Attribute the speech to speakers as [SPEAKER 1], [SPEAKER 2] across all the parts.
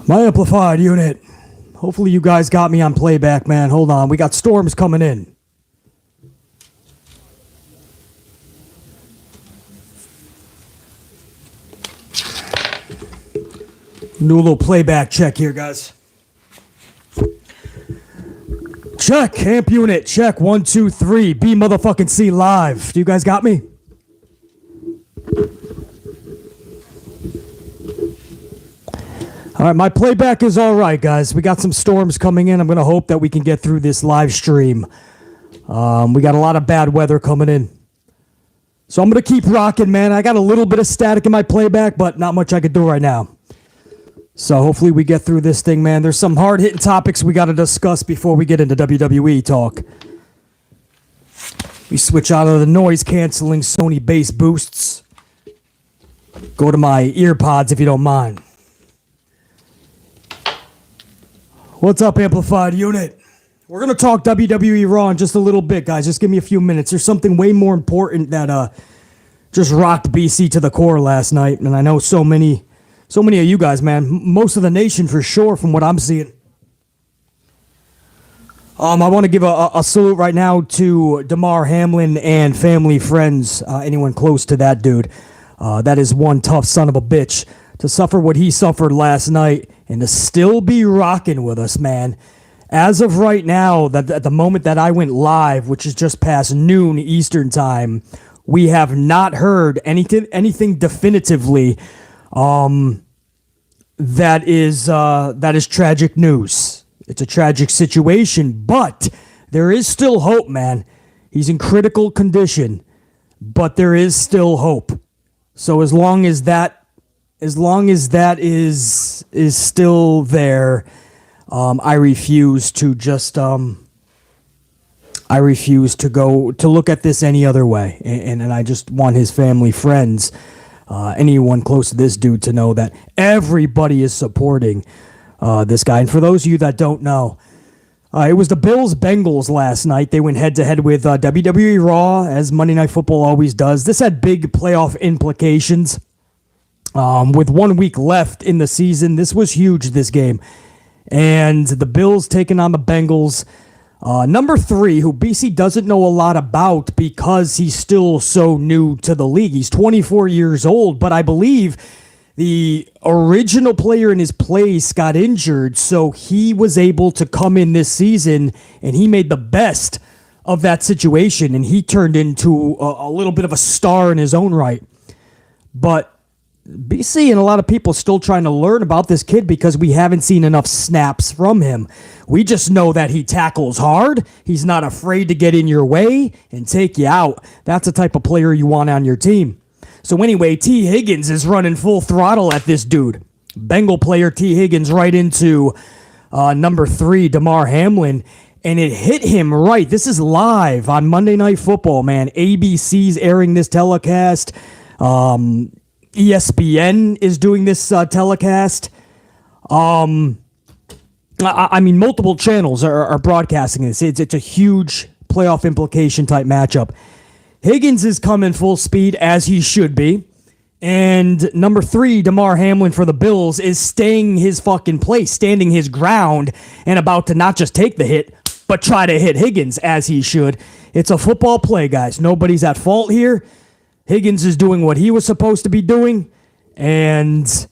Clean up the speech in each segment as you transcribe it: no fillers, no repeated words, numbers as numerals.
[SPEAKER 1] My amplified unit. Hopefully you guys got me on playback, man. Hold on. We got storms coming in. Do a little playback check here, guys. Check, amp unit. Check, 1, 2, 3. B motherfucking C live. Do you guys got me? All right, my playback is all right, guys. We got some storms coming in. I'm going to hope that we can get through this live stream. We got a lot of bad weather coming in. So I'm going to keep rocking, man. I got a little bit of static in my playback, but not much I could do right now. So hopefully we get through this thing, man. There's some hard-hitting topics we got to discuss before we get into WWE talk. We switch out of the noise-canceling Sony bass boosts. Go to my ear pods if you don't mind. What's up, amplified unit? We're going to talk WWE RAW in just a little bit, guys. Just give me a few minutes. There's something way more important that just rocked BC to the core last night, and I know so many of you guys, man. Most of the nation for sure from what I'm seeing. I want to give a salute right now to Damar Hamlin and family, friends, anyone close to that dude. That is one tough son of a bitch to suffer what he suffered last night and to still be rocking with us, man. As of right now, that at the moment that I went live, which is just past noon Eastern time, we have not heard anything definitively. That is tragic news. It's a tragic situation, but there is still hope, man. He's in critical condition, but there is still hope. So as long as that is still there, I refuse to just I refuse to go to look at this any other way, and I just want his family, friends, anyone close to this dude to know that everybody is supporting this guy. And for those of you that don't know, it was the Bills-Bengals last night. They went head-to-head with WWE RAW, as Monday Night Football always does. This had big playoff implications. With 1 week left in the season, this was huge, this game. And the Bills taking on the Bengals. Number 3, who BC doesn't know a lot about because he's still so new to the league. He's 24 years old, but I believe the original player in his place got injured, so he was able to come in this season, and he made the best of that situation, and he turned into a little bit of a star in his own right. But BC and a lot of people still trying to learn about this kid because we haven't seen enough snaps from him. We just know that he tackles hard. He's not afraid to get in your way and take you out. That's the type of player you want on your team. So anyway, T. Higgins is running full throttle at this dude. Bengal player T. Higgins right into number 3, Damar Hamlin, and it hit him right. This is live on Monday Night Football, man. ABC's airing this telecast. ESPN is doing this telecast. I mean, multiple channels are broadcasting this. It's a huge playoff implication type matchup. Higgins is coming full speed, as he should be. And number 3, Damar Hamlin for the Bills, is staying his fucking place, standing his ground, and about to not just take the hit, but try to hit Higgins, as he should. It's a football play, guys. Nobody's at fault here. Higgins is doing what he was supposed to be doing, and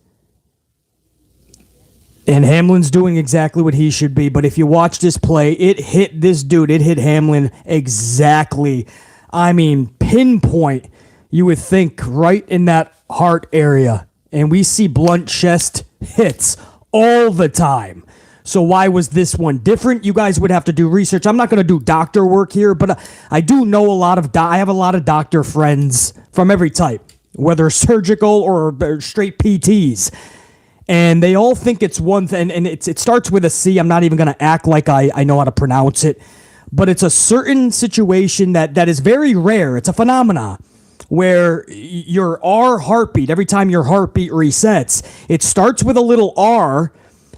[SPEAKER 1] Hamlin's doing exactly what he should be. But if you watch this play, it hit this dude. It hit Hamlin exactly. I mean, pinpoint, you would think, right in that heart area. And we see blunt chest hits all the time. So why was this one different? You guys would have to do research. I'm not going to do doctor work here, but I do know I have a lot of doctor friends from every type, whether surgical or straight PTs. And they all think it's one thing, and it starts with a C. I'm not even going to act like I know how to pronounce it. But it's a certain situation that is very rare. It's a phenomena where your R heartbeat, every time your heartbeat resets, it starts with a little R,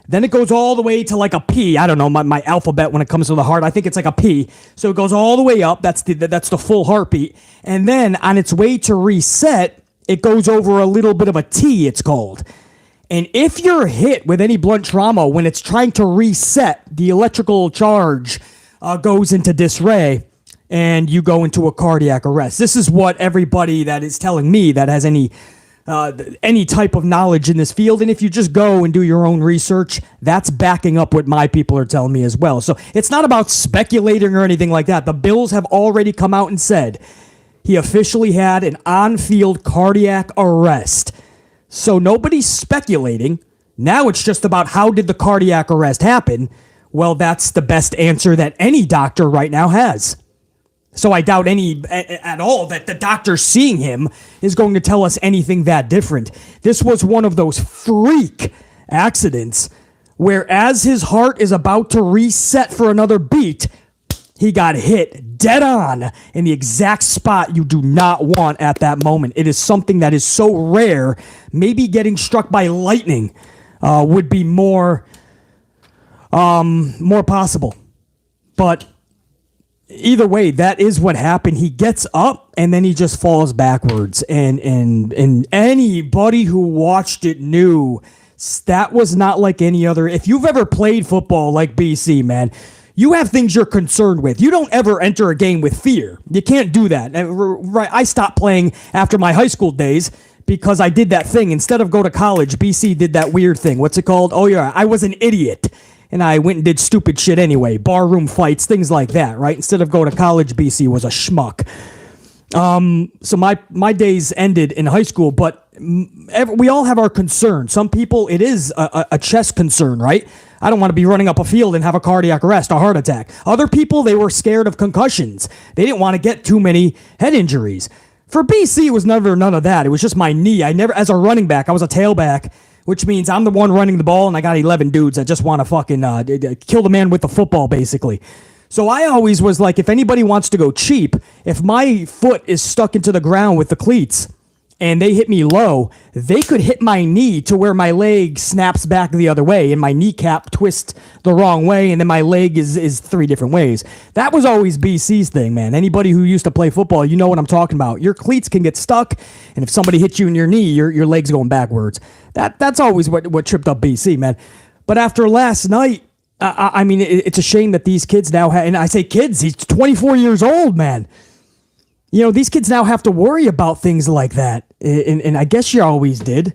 [SPEAKER 1] then it goes all the way to like a P. I don't know, my alphabet when it comes to the heart, I think it's like a P. So it goes all the way up. That's the full heartbeat. And then on its way to reset, it goes over a little bit of a T, it's called. And if you're hit with any blunt trauma when it's trying to reset, the electrical charge goes into disarray and you go into a cardiac arrest. This is what everybody that is telling me that has any type of knowledge in this field. And if you just go and do your own research, that's backing up what my people are telling me as well. So it's not about speculating or anything like that. The Bills have already come out and said he officially had an on-field cardiac arrest. So nobody's speculating. Now it's just about how did the cardiac arrest happen? Well, that's the best answer that any doctor right now has. So I doubt at all that the doctor seeing him is going to tell us anything that different. This was one of those freak accidents where as his heart is about to reset for another beat, he got hit dead on in the exact spot you do not want at that moment. It is something that is so rare. Maybe getting struck by lightning would be more possible. But either way, that is what happened. He gets up and then he just falls backwards. And anybody who watched it knew that was not like any other. If you've ever played football like BC, man, you have things you're concerned with. You don't ever enter a game with fear. You can't do that. Right? I stopped playing after my high school days because I did that thing. Instead of go to college, BC did that weird thing. What's it called? Oh, yeah, I was an idiot. And I went and did stupid shit anyway. Barroom fights, things like that, right? Instead of going to college, BC was a schmuck. So my days ended in high school, but we all have our concerns. Some people, it is a chest concern, right? I don't want to be running up a field and have a cardiac arrest, a heart attack. Other people, they were scared of concussions. They didn't want to get too many head injuries. For BC, it was never none of that. It was just my knee. As a running back, I was a tailback, which means I'm the one running the ball, and I got 11 dudes that just want to fucking kill the man with the football, basically. So I always was like, if anybody wants to go cheap, if my foot is stuck into the ground with the cleats and they hit me low, they could hit my knee to where my leg snaps back the other way and my kneecap twists the wrong way, and then my leg is three different ways. That was always BC's thing, man. Anybody who used to play football, you know what I'm talking about. Your cleats can get stuck, and if somebody hits you in your knee, your leg's going backwards. That's always what tripped up BC, man. But after last night, I mean, it's a shame that these kids now have, and I say kids, he's 24 years old, man. You know, these kids now have to worry about things like that. And I guess you always did.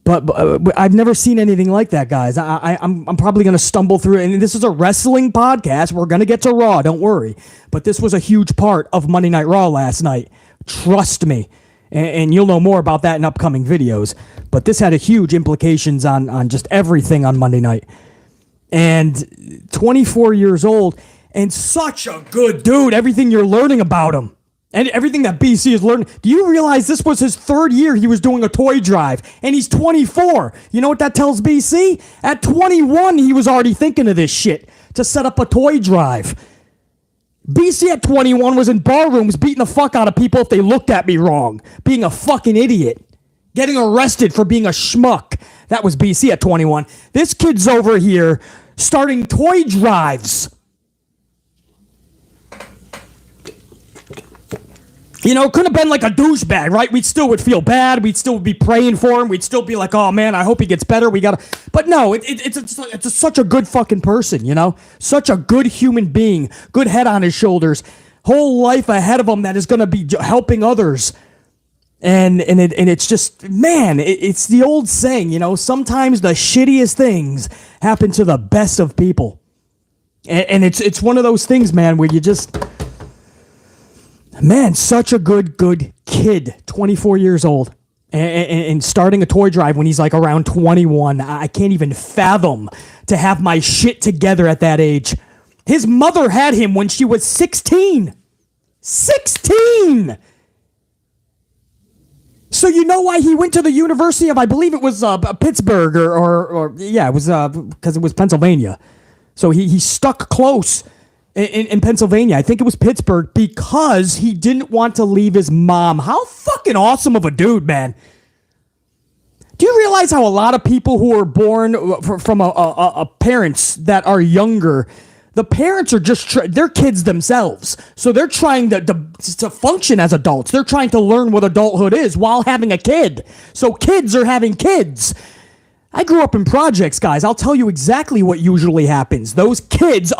[SPEAKER 1] But I've never seen anything like that, guys. I'm probably going to stumble through it. And this is a wrestling podcast. We're going to get to Raw, don't worry. But this was a huge part of Monday Night Raw last night. Trust me. And you'll know more about that in upcoming videos. But this had a huge implications on just everything on Monday night. And 24 years old and such a good dude. Everything you're learning about him and everything that BC is learning. Do you realize this was his third year he was doing a toy drive, and he's 24? You know what that tells BC? At 21, he was already thinking of this shit to set up a toy drive. BC at 21 was in bar rooms beating the fuck out of people if they looked at me wrong, being a fucking idiot, getting arrested for being a schmuck. That was BC at 21. This kid's over here starting toy drives. You know, could have been like a douchebag, right? We still would feel bad. We'd still be praying for him. We'd still be like, oh man, I hope he gets better. But no, it's such a good fucking person, you know? Such a good human being, good head on his shoulders, whole life ahead of him that is going to be helping others. And it's just, man, it's the old saying, you know, sometimes the shittiest things happen to the best of people. And it's one of those things, man, where you just, man, such a good kid, 24 years old, and starting a toy drive when he's like around 21. I can't even fathom to have my shit together at that age. His mother had him when she was 16. 16! So you know why he went to the University of, I believe it was Pittsburgh, or yeah, it was because it was Pennsylvania. So he stuck close in Pennsylvania. I think it was Pittsburgh because he didn't want to leave his mom. How fucking awesome of a dude, man. Do you realize how a lot of people who are born from a parents that are younger, the parents are just, they're kids themselves. So they're trying to function as adults. They're trying to learn what adulthood is while having a kid. So kids are having kids. I grew up in projects, guys. I'll tell you exactly what usually happens. Those kids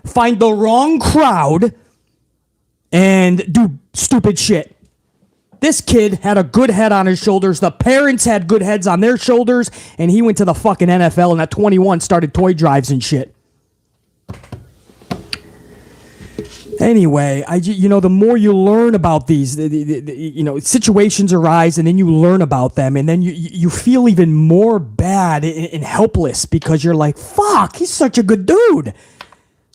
[SPEAKER 1] find the wrong crowd and do stupid shit. This kid had a good head on his shoulders. The parents had good heads on their shoulders, and he went to the fucking NFL and at 21 started toy drives and shit. Anyway, the more you learn about these, situations arise, and then you learn about them, and then you feel even more bad and helpless because you're like, fuck, he's such a good dude.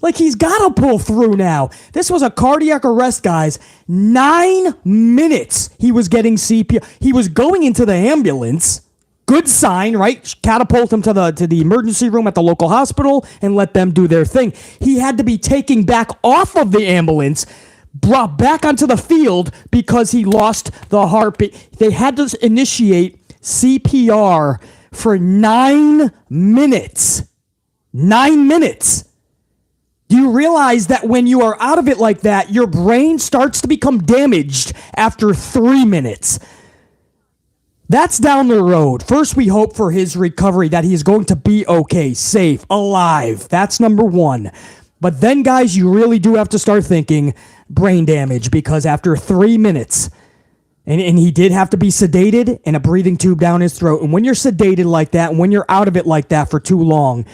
[SPEAKER 1] Like, he's got to pull through now. This was a cardiac arrest, guys. 9 minutes he was getting CPR. He was going into the ambulance. Good sign, right? Catapult him to the emergency room at the local hospital and let them do their thing. He had to be taken back off of the ambulance, brought back onto the field because he lost the heartbeat. They had to initiate CPR for 9 minutes. 9 minutes. Do you realize that when you are out of it like that, your brain starts to become damaged after 3 minutes? That's down the road. First, we hope for his recovery, that he is going to be okay, safe, alive. That's number one. But then, guys, you really do have to start thinking brain damage, because after 3 minutes, and he did have to be sedated and a breathing tube down his throat. And when you're sedated like that, and when you're out of it like that for too long,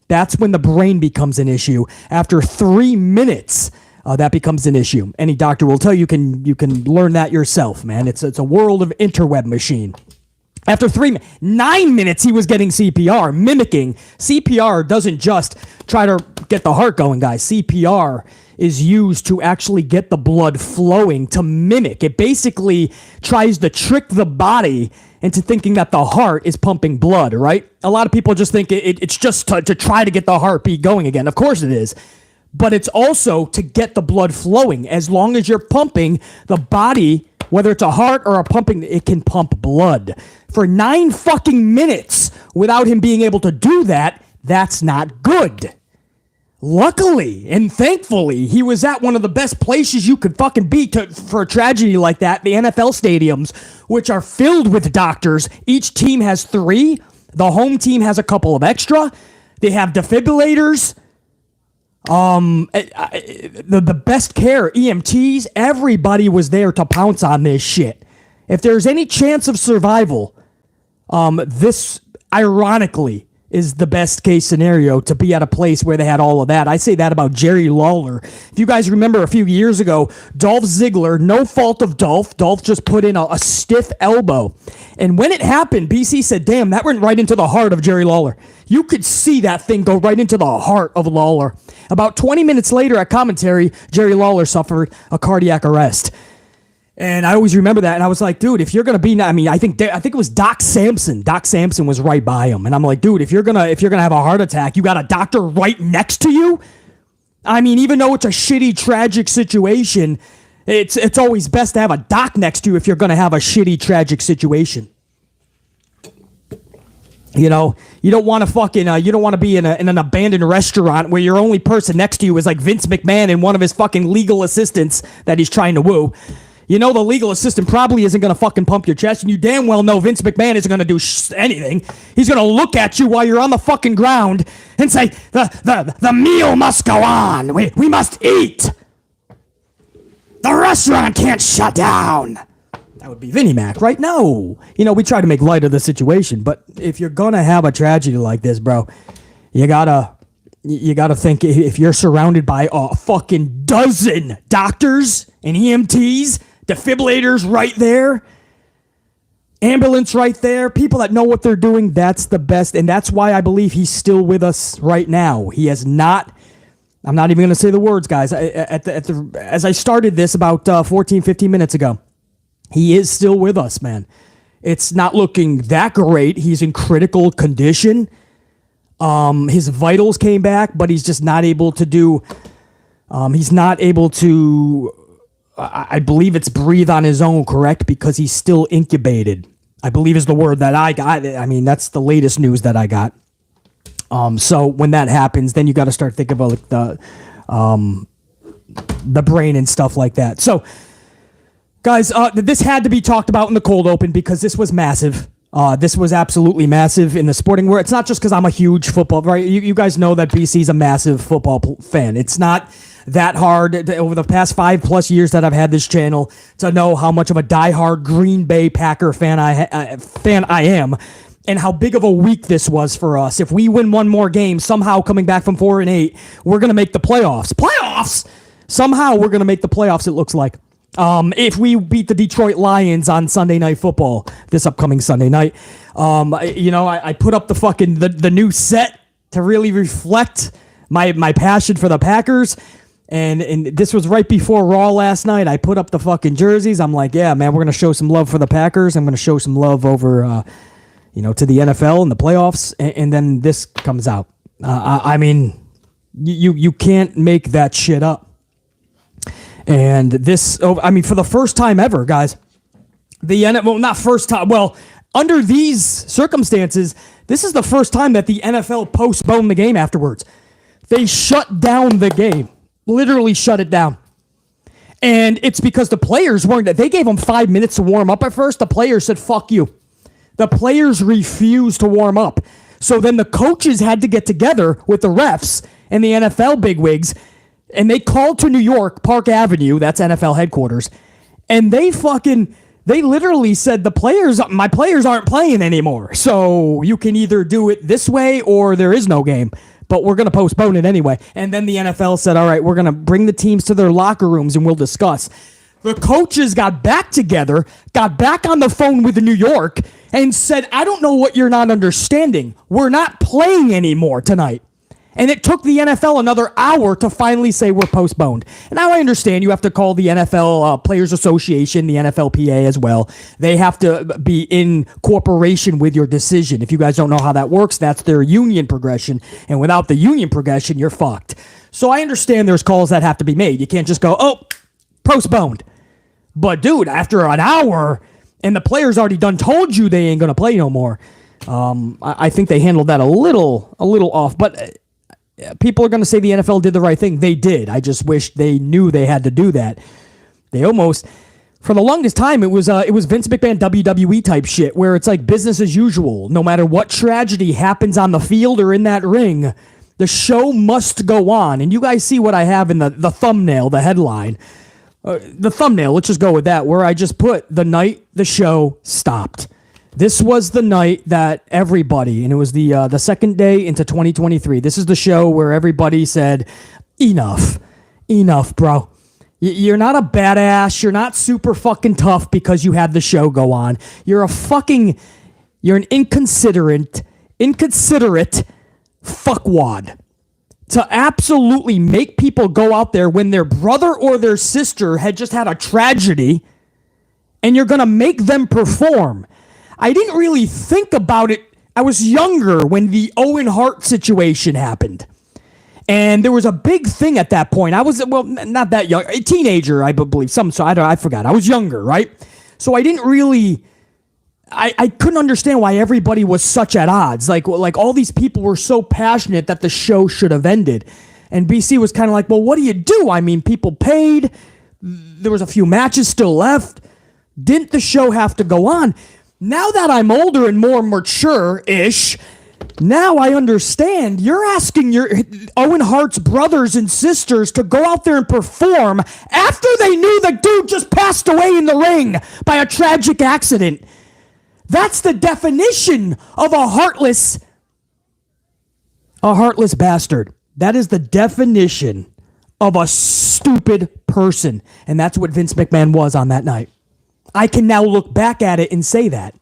[SPEAKER 1] that's when the brain becomes an issue. After 3 minutes, that becomes an issue. Any doctor will tell you you can learn that yourself, man. It's a world of interweb machine. After 9 minutes, he was getting CPR, mimicking. CPR doesn't just try to get the heart going, guys. CPR is used to actually get the blood flowing, to mimic. It basically tries to trick the body into thinking that the heart is pumping blood, right? A lot of people just think it's just to try to get the heartbeat going again. Of course it is. But it's also to get the blood flowing. As long as you're pumping, the body, whether it's a heart or a pumping, it can pump blood. For 9 fucking minutes without him being able to do that, that's not good. Luckily and thankfully, he was at one of the best places you could fucking be for a tragedy like that, the NFL stadiums, which are filled with doctors. Each team has 3. The home team has a couple of extra. They have defibrillators. The best care, EMTs, everybody was there to pounce on this shit. If there's any chance of survival, this, ironically, is the best case scenario, to be at a place where they had all of that. I say that about Jerry Lawler. If you guys remember a few years ago, Dolph Ziggler, no fault of Dolph just put in a stiff elbow. And when it happened, BC said, damn, that went right into the heart of Jerry Lawler. You could see that thing go right into the heart of Lawler. About 20 minutes later at commentary, Jerry Lawler suffered a cardiac arrest. And I always remember that, and I was like, dude, if you're gonna be, I think it was Doc Samson. Doc Samson was right by him, and I'm like, dude, if you're gonna have a heart attack, you got a doctor right next to you. I mean, even though it's a shitty, tragic situation, it's always best to have a doc next to you if you're gonna have a shitty, tragic situation. You know, you don't want to be in an abandoned restaurant where your only person next to you is like Vince McMahon and one of his fucking legal assistants that he's trying to woo. You know the legal assistant probably isn't going to fucking pump your chest, and you damn well know Vince McMahon isn't going to do anything. He's going to look at you while you're on the fucking ground and say, the meal must go on. We must eat. The restaurant can't shut down. That would be Vinnie Mac, right? No. We try to make light of the situation, but if you're going to have a tragedy like this, bro, you gotta think, if you're surrounded by a fucking dozen doctors and EMTs, defibrillators right there, ambulance right there, people that know what they're doing, that's the best. And that's why I believe he's still with us right now. He has not, I'm not even going to say the words, guys. As I started this about 14, 15 minutes ago, he is still with us, man. It's not looking that great. He's in critical condition. His vitals came back, but he's just not able to do, I believe it's breathe on his own, correct? Because he's still incubated, I believe is the word that I got. I mean, that's the latest news that I got. So when that happens, then you got to start thinking about like the brain and stuff like that. So guys, this had to be talked about in the cold open because this was massive. This was absolutely massive in the sporting world. It's not just because I'm a huge football, right? You guys know that BC's a massive football fan. It's not that hard over the past 5+ years that I've had this channel to know how much of a diehard Green Bay Packer fan I am, and how big of a week this was for us. If we win one more game, somehow coming back from 4-8, we're gonna make the playoffs. Playoffs! Somehow we're gonna make the playoffs. It looks like. If we beat the Detroit Lions on Sunday Night Football this upcoming Sunday night, I put up the new set to really reflect my passion for the Packers. And this was right before Raw last night. I put up the fucking jerseys. I'm like, yeah, man, we're going to show some love for the Packers. I'm going to show some love over, to the NFL and the playoffs. And then this comes out. You can't make that shit up. And this, for the first time ever, guys, not first time. Well, under these circumstances, this is the first time that the NFL postponed the game afterwards. They shut down the game, literally shut it down. And it's because the players weren't, they gave them 5 minutes to warm up at first. The players said, fuck you. The players refused to warm up. So then the coaches had to get together with the refs and the NFL bigwigs, and they called to New York, Park Avenue, that's NFL headquarters, and they literally said, my players aren't playing anymore, so you can either do it this way or there is no game, but we're going to postpone it anyway. And then the NFL said, all right, we're going to bring the teams to their locker rooms and we'll discuss. The coaches got back together, got back on the phone with New York, and said, I don't know what you're not understanding. We're not playing anymore tonight. And it took the NFL another hour to finally say we're postponed. And now I understand you have to call the NFL Players Association, the NFLPA as well. They have to be in cooperation with your decision. If you guys don't know how that works, that's their union progression. And without the union progression, you're fucked. So I understand there's calls that have to be made. You can't just go, postponed. But dude, after an hour, and the players already done told you they ain't going to play no more. I think they handled that a little off. But people are going to say the NFL did the right thing. They did. I just wish they knew they had to do that. They almost, for the longest time, it was Vince McMahon WWE type shit, where it's like business as usual. No matter what tragedy happens on the field or in that ring, the show must go on. And you guys see what I have in the thumbnail, the headline. The thumbnail, let's just go with that, where I just put the night the show stopped. This was the night that everybody, and it was the second day into 2023. This is the show where everybody said, enough, bro. You're not a badass. You're not super fucking tough because you had the show go on. You're an inconsiderate fuckwad to absolutely make people go out there when their brother or their sister had just had a tragedy, and you're going to make them perform. I didn't really think about it. I was younger when the Owen Hart situation happened. And there was a big thing at that point. I was, not that young, a teenager, I believe. I forgot. I was younger, right? So I didn't really, I couldn't understand why everybody was such at odds. Like all these people were so passionate that the show should have ended. And BC was kind of like, well, what do you do? I mean, people paid. There was a few matches still left. Didn't the show have to go on? Now that I'm older and more mature-ish, now I understand. You're asking your Owen Hart's brothers and sisters to go out there and perform after they knew the dude just passed away in the ring by a tragic accident. That's the definition of a heartless bastard. That is the definition of a stupid person. And that's what Vince McMahon was on that night. I can now look back at it and say that.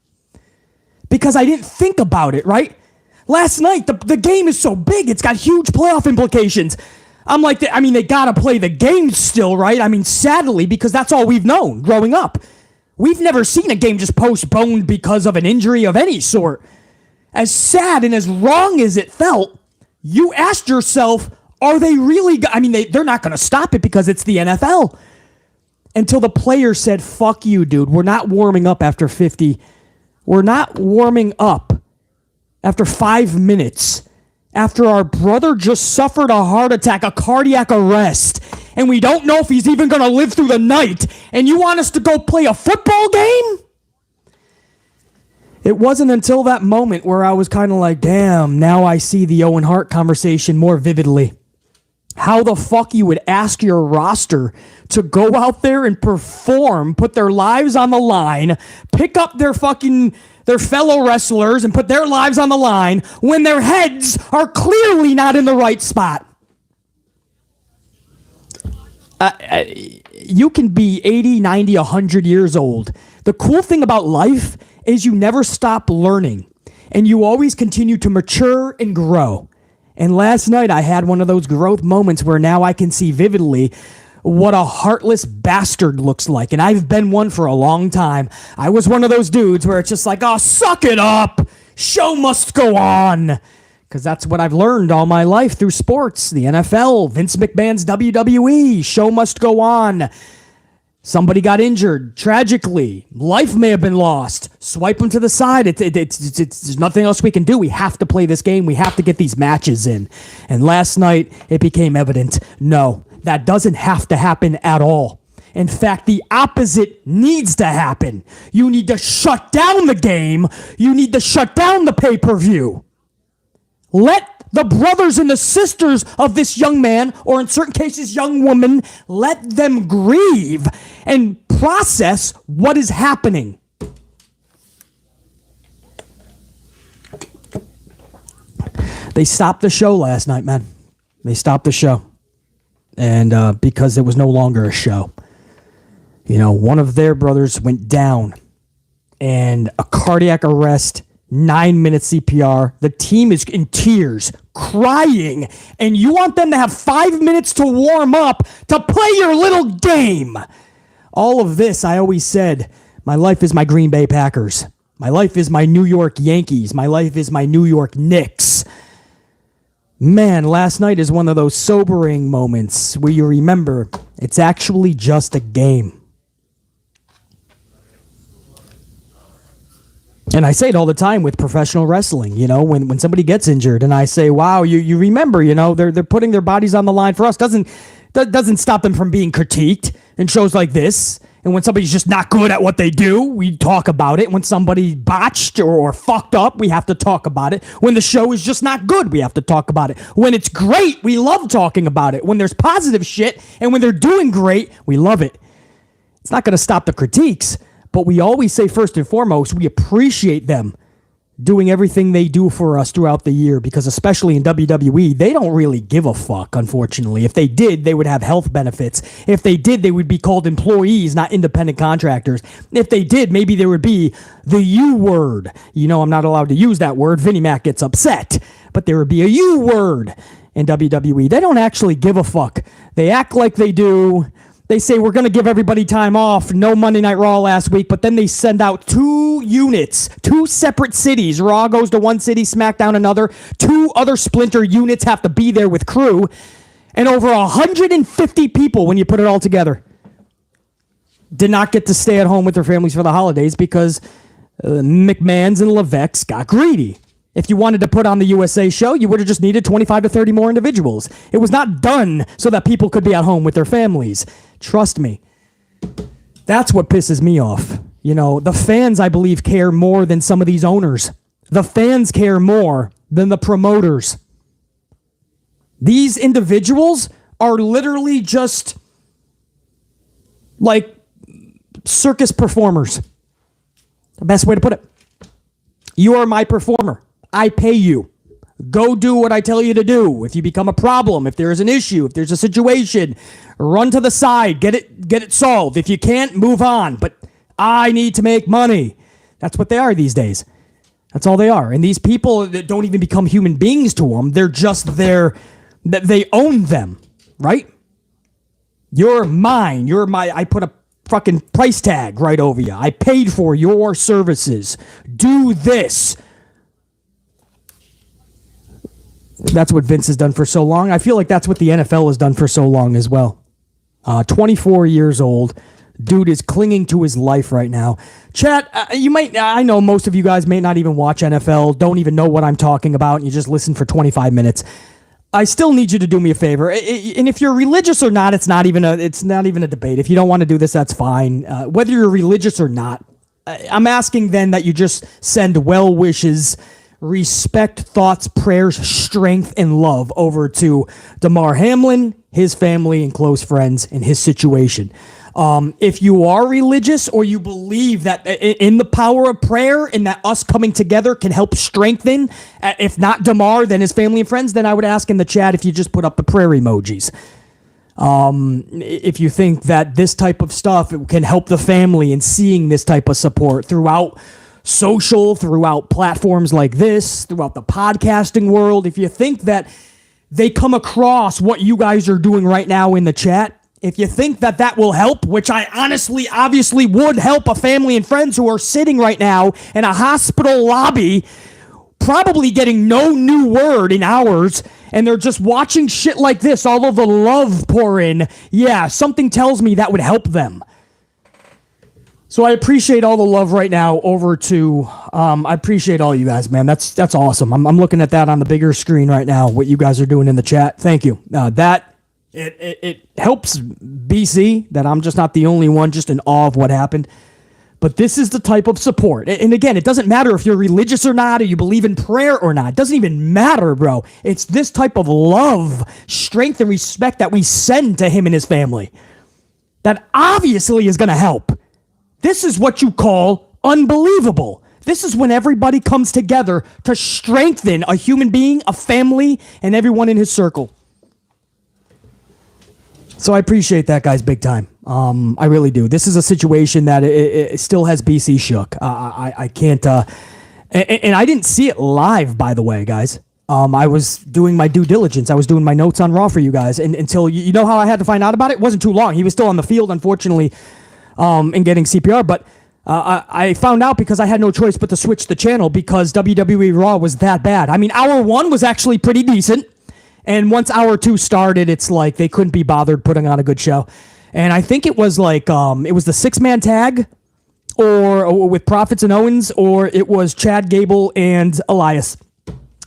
[SPEAKER 1] Because I didn't think about it, right? Last night, the game is so big, it's got huge playoff implications. I'm like, they gotta play the game still, right? I mean, sadly, because that's all we've known growing up. We've never seen a game just postponed because of an injury of any sort. As sad and as wrong as it felt, you asked yourself, are they really... they're not gonna stop it because it's the NFL. Until the player said, fuck you, dude. We're not warming up after 50. We're not warming up after 5 minutes. After our brother just suffered a heart attack, a cardiac arrest, and we don't know if he's even going to live through the night, and you want us to go play a football game? It wasn't until that moment where I was kind of like, damn, now I see the Owen Hart conversation more vividly. How the fuck you would ask your roster to go out there and perform, put their lives on the line, pick up their fellow wrestlers and put their lives on the line when their heads are clearly not in the right spot. You can be 80, 90, 100 years old. The cool thing about life is you never stop learning and you always continue to mature and grow. And last night I had one of those growth moments where now I can see vividly what a heartless bastard looks like. And I've been one for a long time. I was one of those dudes where it's just like, oh, suck it up. Show must go on. Because that's what I've learned all my life through sports. The NFL, Vince McMahon's WWE, show must go on. Somebody got injured, tragically. Life may have been lost. Swipe them to the side. There's nothing else we can do. We have to play this game. We have to get these matches in. And last night, it became evident, no, that doesn't have to happen at all. In fact, the opposite needs to happen. You need to shut down the game. You need to shut down the pay-per-view. Let the brothers and the sisters of this young man, or in certain cases, young woman, let them grieve and process what is happening. They stopped the show last night, man. They stopped the show. And because it was no longer a show. You know, one of their brothers went down and a cardiac arrest, 9-minute CPR. The team is in tears, crying, and you want them to have 5 minutes to warm up to play your little game. All of this, I always said, my life is my Green Bay Packers. My life is my New York Yankees. My life is my New York Knicks. Man, last night is one of those sobering moments where you remember it's actually just a game. And I say it all the time with professional wrestling, you know, when somebody gets injured and I say, wow, you remember, you know, they're putting their bodies on the line for us. Doesn't stop them from being critiqued in shows like this. And when somebody's just not good at what they do, we talk about it. When somebody botched or fucked up, we have to talk about it. When the show is just not good, we have to talk about it. When it's great, we love talking about it. When there's positive shit and when they're doing great, we love it. It's not going to stop the critiques. But we always say first and foremost, we appreciate them doing everything they do for us throughout the year, because especially in WWE, they don't really give a fuck, unfortunately. If they did, they would have health benefits. If they did, they would be called employees, not independent contractors. If they did, maybe there would be the U word. You know, I'm not allowed to use that word. Vinnie Mac gets upset. But there would be a U word in WWE. They don't actually give a fuck. They act like they do. They say, we're going to give everybody time off. No Monday Night Raw last week. But then they send out 2 units, 2 separate cities. Raw goes to one city, SmackDown another. 2 other splinter units have to be there with crew. And over 150 people, when you put it all together, did not get to stay at home with their families for the holidays because McMahon's and Levesques got greedy. If you wanted to put on the USA show, you would have just needed 25 to 30 more individuals. It was not done so that people could be at home with their families. Trust me. That's what pisses me off. You know, the fans, I believe, care more than some of these owners. The fans care more than the promoters. These individuals are literally just like circus performers. The best way to put it. You are my performer. I pay you. Go do what I tell you to do. If you become a problem, if there is an issue, if there's a situation, run to the side, get it solved. If you can't, move on. But I need to make money. That's what they are these days. That's all they are. And these people that don't even become human beings to them, they're just there, that they own them, right? You're mine. You're my, I put a fucking price tag right over you. I paid for your services. Do this. That's what Vince has done for so long. I feel like that's what the NFL has done for so long as well. 24 years old. Dude is clinging to his life right now. Chat, I know most of you guys may not even watch NFL, don't even know what I'm talking about, and you just listen for 25 minutes. I still need you to do me a favor. And if you're religious or not, it's not even a debate. If you don't want to do this, that's fine. Whether you're religious or not, I'm asking then that you just send well wishes, respect, thoughts, prayers, strength, and love over to Damar Hamlin, his family, and close friends, and his situation. If you are religious or you believe that in the power of prayer and that us coming together can help strengthen, if not Damar, then his family and friends, then I would ask in the chat if you just put up the prayer emojis. If you think that this type of stuff can help the family and seeing this type of support throughout social, throughout platforms like this, throughout the podcasting world, if you think that they come across what you guys are doing right now in the chat, if you think that that will help, which I honestly, obviously would help a family and friends who are sitting right now in a hospital lobby, probably getting no new word in hours, and they're just watching shit like this, all of the love pour in, yeah, something tells me that would help them. So I appreciate all the love right now over to, I appreciate all you guys, man. That's awesome. I'm looking at that on the bigger screen right now, what you guys are doing in the chat. Thank you. It helps BC that I'm just not the only one just in awe of what happened. But this is the type of support. And again, it doesn't matter if you're religious or not, or you believe in prayer or not. It doesn't even matter, bro. It's this type of love, strength, and respect that we send to him and his family that obviously is going to help. This is what you call unbelievable. This is when everybody comes together to strengthen a human being, a family, and everyone in his circle. So I appreciate that, guys, big time. I really do. This is a situation that it still has BC shook. I can't, and I didn't see it live, by the way, guys. I was doing my due diligence. I was doing my notes on Raw for you guys, and until you know how I had to find out about it. It wasn't too long. He was still on the field, unfortunately, and getting CPR, but I found out because I had no choice but to switch the channel because WWE RAW was that bad. I mean, hour 1 was actually pretty decent. And once hour 2 started, it's like they couldn't be bothered putting on a good show. And I think it was like, it was the 6-man tag or with Profits and Owens, or it was Chad Gable and Elias.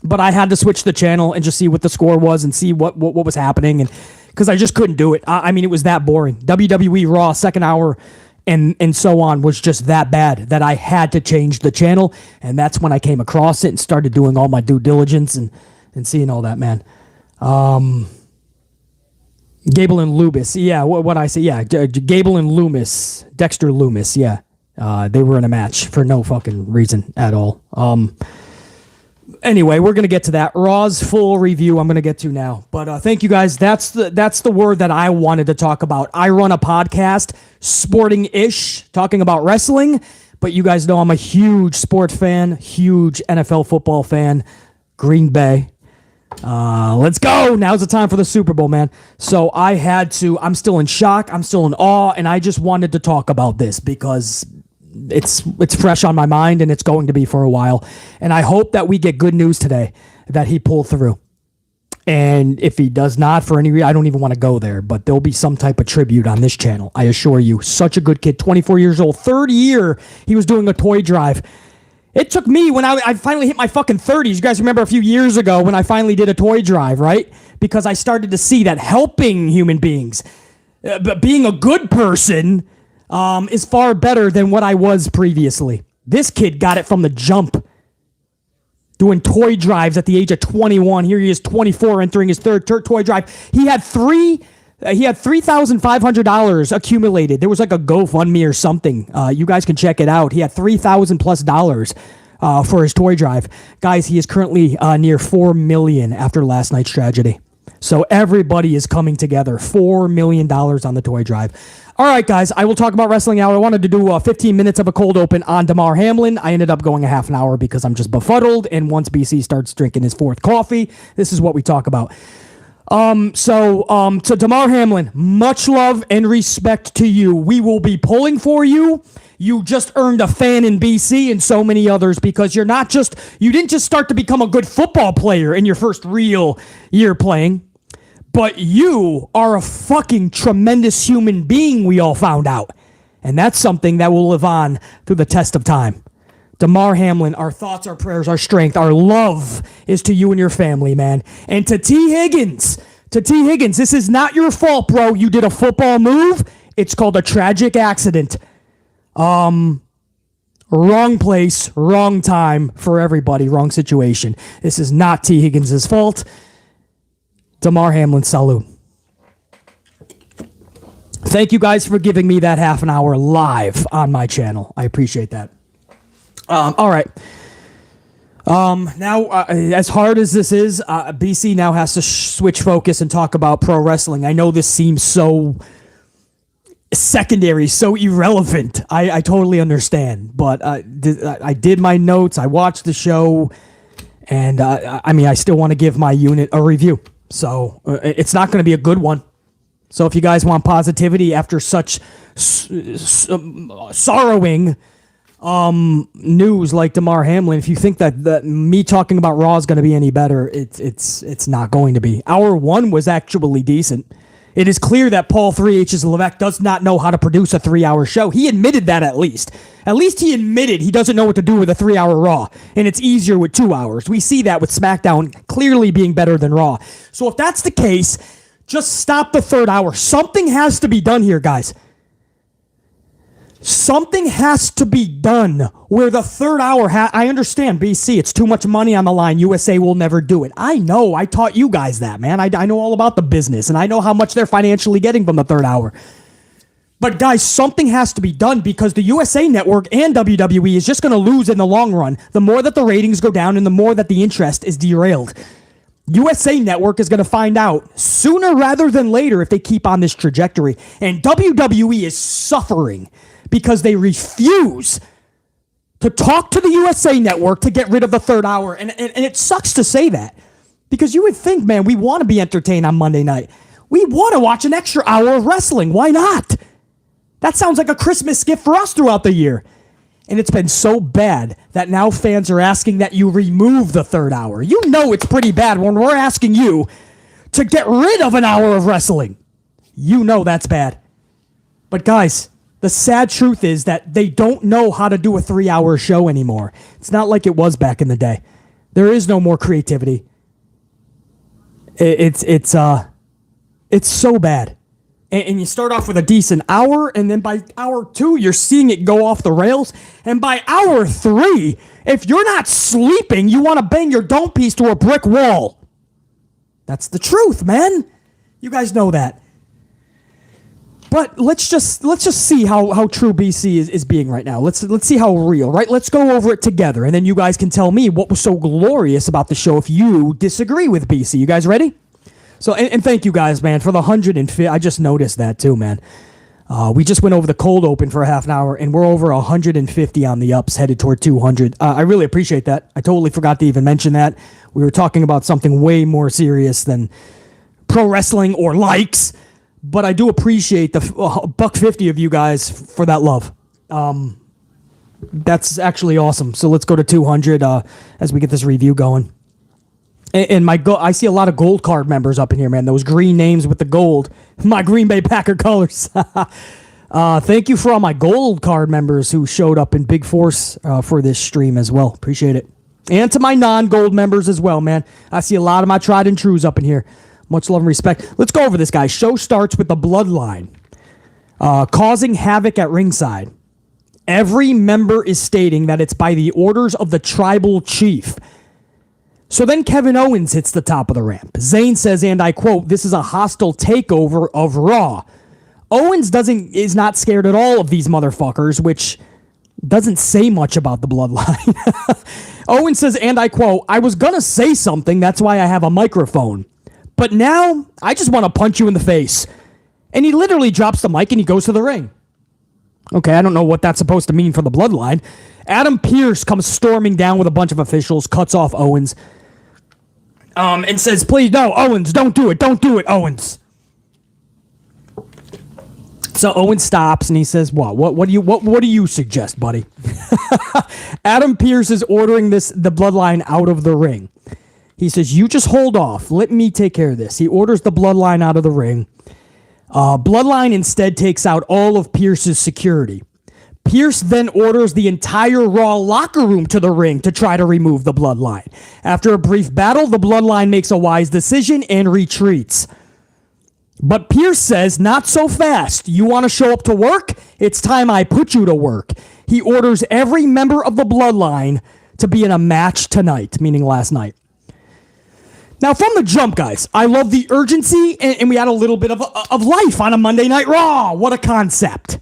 [SPEAKER 1] But I had to switch the channel and just see what the score was and see what was happening. And because I just couldn't do it. I mean, it was that boring. WWE RAW, second hour, and so on was just that bad that I had to change the channel. And that's when I came across it and started doing all my due diligence and seeing all that, man. Gable and Loomis, yeah, what I say, yeah, Gable and Loomis, Dexter Loomis, yeah, they were in a match for no fucking reason at all. Anyway, we're gonna get to that Raw's full review. I'm gonna get to now, but thank you guys. That's the word that I wanted to talk about. I run a podcast, sporting-ish, talking about wrestling, but you guys know I'm a huge sports fan, huge NFL football fan, Green Bay. Let's go. Now's the time for the Super Bowl, man. So I'm still in shock. I'm still in awe. And I just wanted to talk about this because it's fresh on my mind and it's going to be for a while. And I hope that we get good news today that he pulled through. And if he does not for any reason, I don't even want to go there, but there'll be some type of tribute on this channel. I assure you, such a good kid, 24 years old, third year he was doing a toy drive. It took me when I finally hit my fucking 30s. You guys remember a few years ago when I finally did a toy drive, right? Because I started to see that helping human beings, but being a good person is far better than what I was previously. This kid got it from the jump. Doing toy drives at the age of 21. Here he is, 24, entering his third toy drive. He had $3,500 accumulated. There was like a GoFundMe or something. You guys can check it out. He had $3,000+ for his toy drive. Guys, he is currently near 4 million after last night's tragedy. So everybody is coming together. $4 million on the toy drive. All right, guys, I will talk about wrestling now. I wanted to do 15 minutes of a cold open on Damar Hamlin. I ended up going a half an hour because I'm just befuddled. And once BC starts drinking his 4th coffee, this is what we talk about. So Damar Hamlin, much love and respect to you. We will be pulling for you. You just earned a fan in BC and so many others because you didn't just start to become a good football player in your first real year playing, but you are a fucking tremendous human being, we all found out. And that's something that will live on through the test of time. Damar Hamlin, our thoughts, our prayers, our strength, our love is to you and your family, man. And to T. Higgins, this is not your fault, bro. You did a football move. It's called a tragic accident. Wrong place, wrong time for everybody, wrong situation. This is not T. Higgins' fault. Damar Hamlin, salute. Thank you guys for giving me that half an hour live on my channel. I appreciate that. All right. Now, as hard as this is, BC now has to switch focus and talk about pro wrestling. I know this seems so secondary, so irrelevant. I totally understand, but I did my notes. I watched the show, and I still want to give my unit a review. So it's not going to be a good one. So if you guys want positivity after such sorrowing news like Damar Hamlin, if you think that me talking about Raw is going to be any better, it's not going to be. Hour 1 was actually decent. It is clear that Paul 3H's Levesque does not know how to produce a 3-hour show. He admitted that at least. At least he admitted he doesn't know what to do with a 3-hour Raw, and it's easier with 2 hours. We see that with SmackDown clearly being better than Raw. So if that's the case, just stop the 3rd hour. Something has to be done here, guys. Something has to be done where the 3rd hour, I understand, BC, it's too much money on the line. USA will never do it. I know. I taught you guys that, man. I know all about the business, and I know how much they're financially getting from the 3rd hour. But, guys, something has to be done because the USA Network and WWE is just going to lose in the long run. The more that the ratings go down and the more that the interest is derailed. USA Network is going to find out sooner rather than later if they keep on this trajectory. And WWE is suffering because they refuse to talk to the USA Network to get rid of the 3rd hour. And it sucks to say that because you would think, man, we want to be entertained on Monday night. We want to watch an extra hour of wrestling. Why not? That sounds like a Christmas gift for us throughout the year. And it's been so bad that now fans are asking that you remove the 3rd hour. You know it's pretty bad when we're asking you to get rid of an hour of wrestling. You know that's bad. But guys, the sad truth is that they don't know how to do a 3-hour show anymore. It's not like it was back in the day. There is no more creativity. It's so bad. And you start off with a decent hour, and then by hour 2, you're seeing it go off the rails. And by hour 3, if you're not sleeping, you want to bang your dome piece to a brick wall. That's the truth, man. You guys know that. But let's just see how true BC is being right now. Let's see how real, right? Let's go over it together, and then you guys can tell me what was so glorious about the show if you disagree with BC. You guys ready? So, and thank you guys, man, for the 150. I just noticed that too, man. We just went over the cold open for a half an hour, and we're over 150 on the ups, headed toward 200. I really appreciate that. I totally forgot to even mention that. We were talking about something way more serious than pro wrestling or likes, but I do appreciate the $150 of you guys for that love. That's actually awesome. So let's go to 200 as we get this review going. And I see a lot of gold card members up in here, man. Those green names with the gold. My Green Bay Packer colors. Thank you for all my gold card members who showed up in big force for this stream as well. Appreciate it. And to my non-gold members as well, man. I see a lot of my tried and trues up in here. Much love and respect. Let's go over this, guys. Show starts with the Bloodline causing havoc at ringside. Every member is stating that it's by the orders of the tribal chief. So then Kevin Owens hits the top of the ramp. Zayn says, and I quote, "This is a hostile takeover of Raw." Owens is not scared at all of these motherfuckers, which doesn't say much about the Bloodline. Owens says, and I quote, "I was gonna say something, that's why I have a microphone. But now, I just want to punch you in the face." And he literally drops the mic and he goes to the ring. Okay, I don't know what that's supposed to mean for the Bloodline. Adam Pearce comes storming down with a bunch of officials, cuts off Owens, and says, "Please, no, Owens, don't do it, Owens." So Owens stops and he says, What do you suggest, buddy?" Adam Pearce is ordering the Bloodline out of the ring. He says, "You just hold off. Let me take care of this." He orders the Bloodline out of the ring. Bloodline instead takes out all of Pearce's security. Pearce then orders the entire Raw locker room to the ring to try to remove the Bloodline. After a brief battle, the Bloodline makes a wise decision and retreats. But Pearce says, "Not so fast. You want to show up to work? It's time I put you to work." he orders every member of the Bloodline to be in a match tonight, meaning last night. Now, from the jump, guys, I love the urgency, and we had a little bit of life on a Monday Night Raw. What a concept,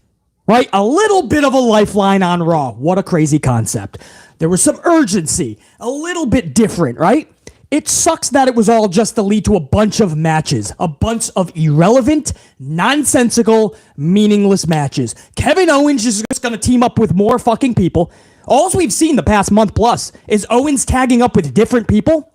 [SPEAKER 1] right? A little bit of a lifeline on Raw. What a crazy concept. There was some urgency, a little bit different, right? It sucks that it was all just to lead to a bunch of matches, a bunch of irrelevant, nonsensical, meaningless matches. Kevin Owens is just going to team up with more fucking people. All we've seen the past month plus is Owens tagging up with different people.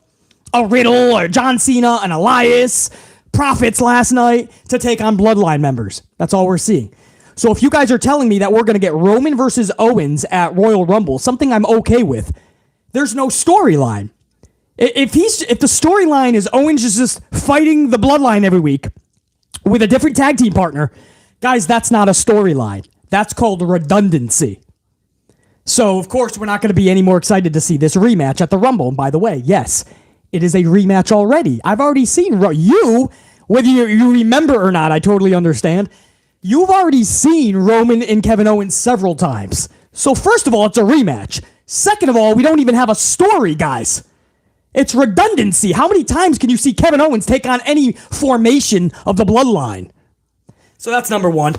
[SPEAKER 1] A Riddle or John Cena, an Elias, Profits last night to take on Bloodline members. That's all we're seeing. So if you guys are telling me that we're going to get Roman versus Owens at Royal Rumble, something I'm okay with, there's no storyline. If the storyline is Owens is just fighting the Bloodline every week with a different tag team partner, guys, that's not a storyline. That's called redundancy. So, of course, we're not going to be any more excited to see this rematch at the Rumble. And by the way, yes, it is a rematch already. I've already seen you, whether you remember or not, I totally understand. You've already seen Roman and Kevin Owens several times. So first of all, it's a rematch. Second of all, we don't even have a story, guys. It's redundancy. How many times can you see Kevin Owens take on any formation of the Bloodline? So that's number one.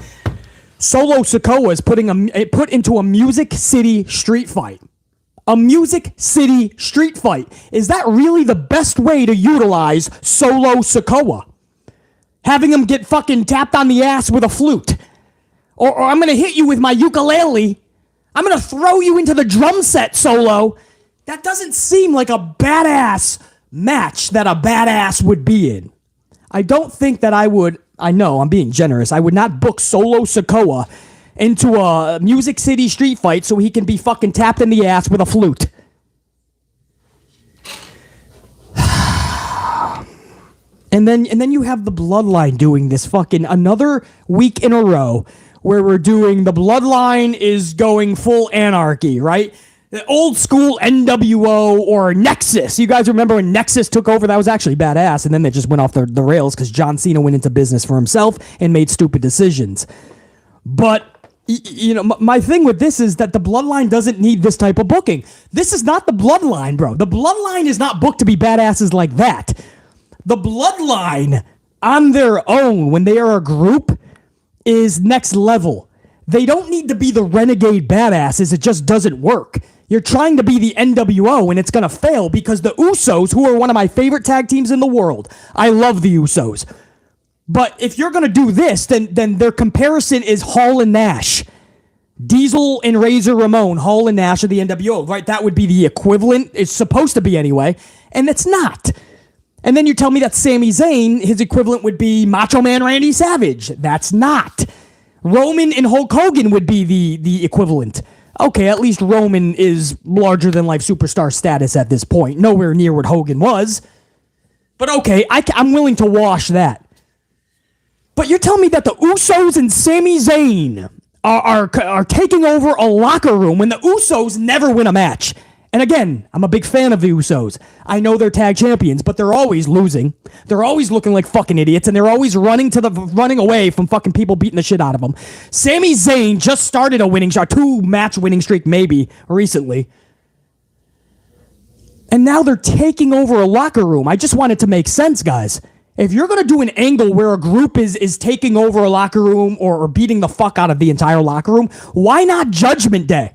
[SPEAKER 1] Solo Sikoa is put into a Music City street fight. A Music City street fight. Is that really the best way to utilize Solo Sikoa? Having him get fucking tapped on the ass with a flute. Or I'm going to hit you with my ukulele. I'm going to throw you into the drum set, Solo. That doesn't seem like a badass match that a badass would be in. I don't think that I would. I know, I'm being generous. I would not book Solo Sikoa into a Music City street fight so he can be fucking tapped in the ass with a flute. And then you have the Bloodline doing this fucking another week in a row where we're doing the Bloodline is going full anarchy, right? The old school NWO or Nexus. You guys remember when Nexus took over? That was actually badass. And then they just went off the rails because John Cena went into business for himself and made stupid decisions. But you know, my thing with this is that the Bloodline doesn't need this type of booking. This is not the Bloodline, bro. The Bloodline is not booked to be badasses like that. The Bloodline, on their own, when they are a group, is next level. They don't need to be the renegade badasses. It just doesn't work. You're trying to be the NWO, and it's going to fail because the Usos, who are one of my favorite tag teams in the world, I love the Usos. But if you're going to do this, then their comparison is Hall and Nash. Diesel and Razor Ramon, Hall and Nash of the NWO, right? That would be the equivalent. It's supposed to be anyway, and it's not. And then you tell me that Sami Zayn, his equivalent would be Macho Man Randy Savage. That's not. Roman and Hulk Hogan would be the equivalent. Okay, at least Roman is larger-than-life superstar status at this point. Nowhere near what Hogan was. But okay, I'm willing to wash that. But you're telling me that the Usos and Sami Zayn are taking over a locker room when the Usos never win a match. And again, I'm a big fan of the Usos. I know they're tag champions, but they're always losing. They're always looking like fucking idiots, and they're always running away from fucking people beating the shit out of them. Sami Zayn just started a winning streak, 2-match winning streak maybe, recently. And now they're taking over a locker room. I just want it to make sense, guys. If you're going to do an angle where a group is taking over a locker room or beating the fuck out of the entire locker room, why not Judgment Day?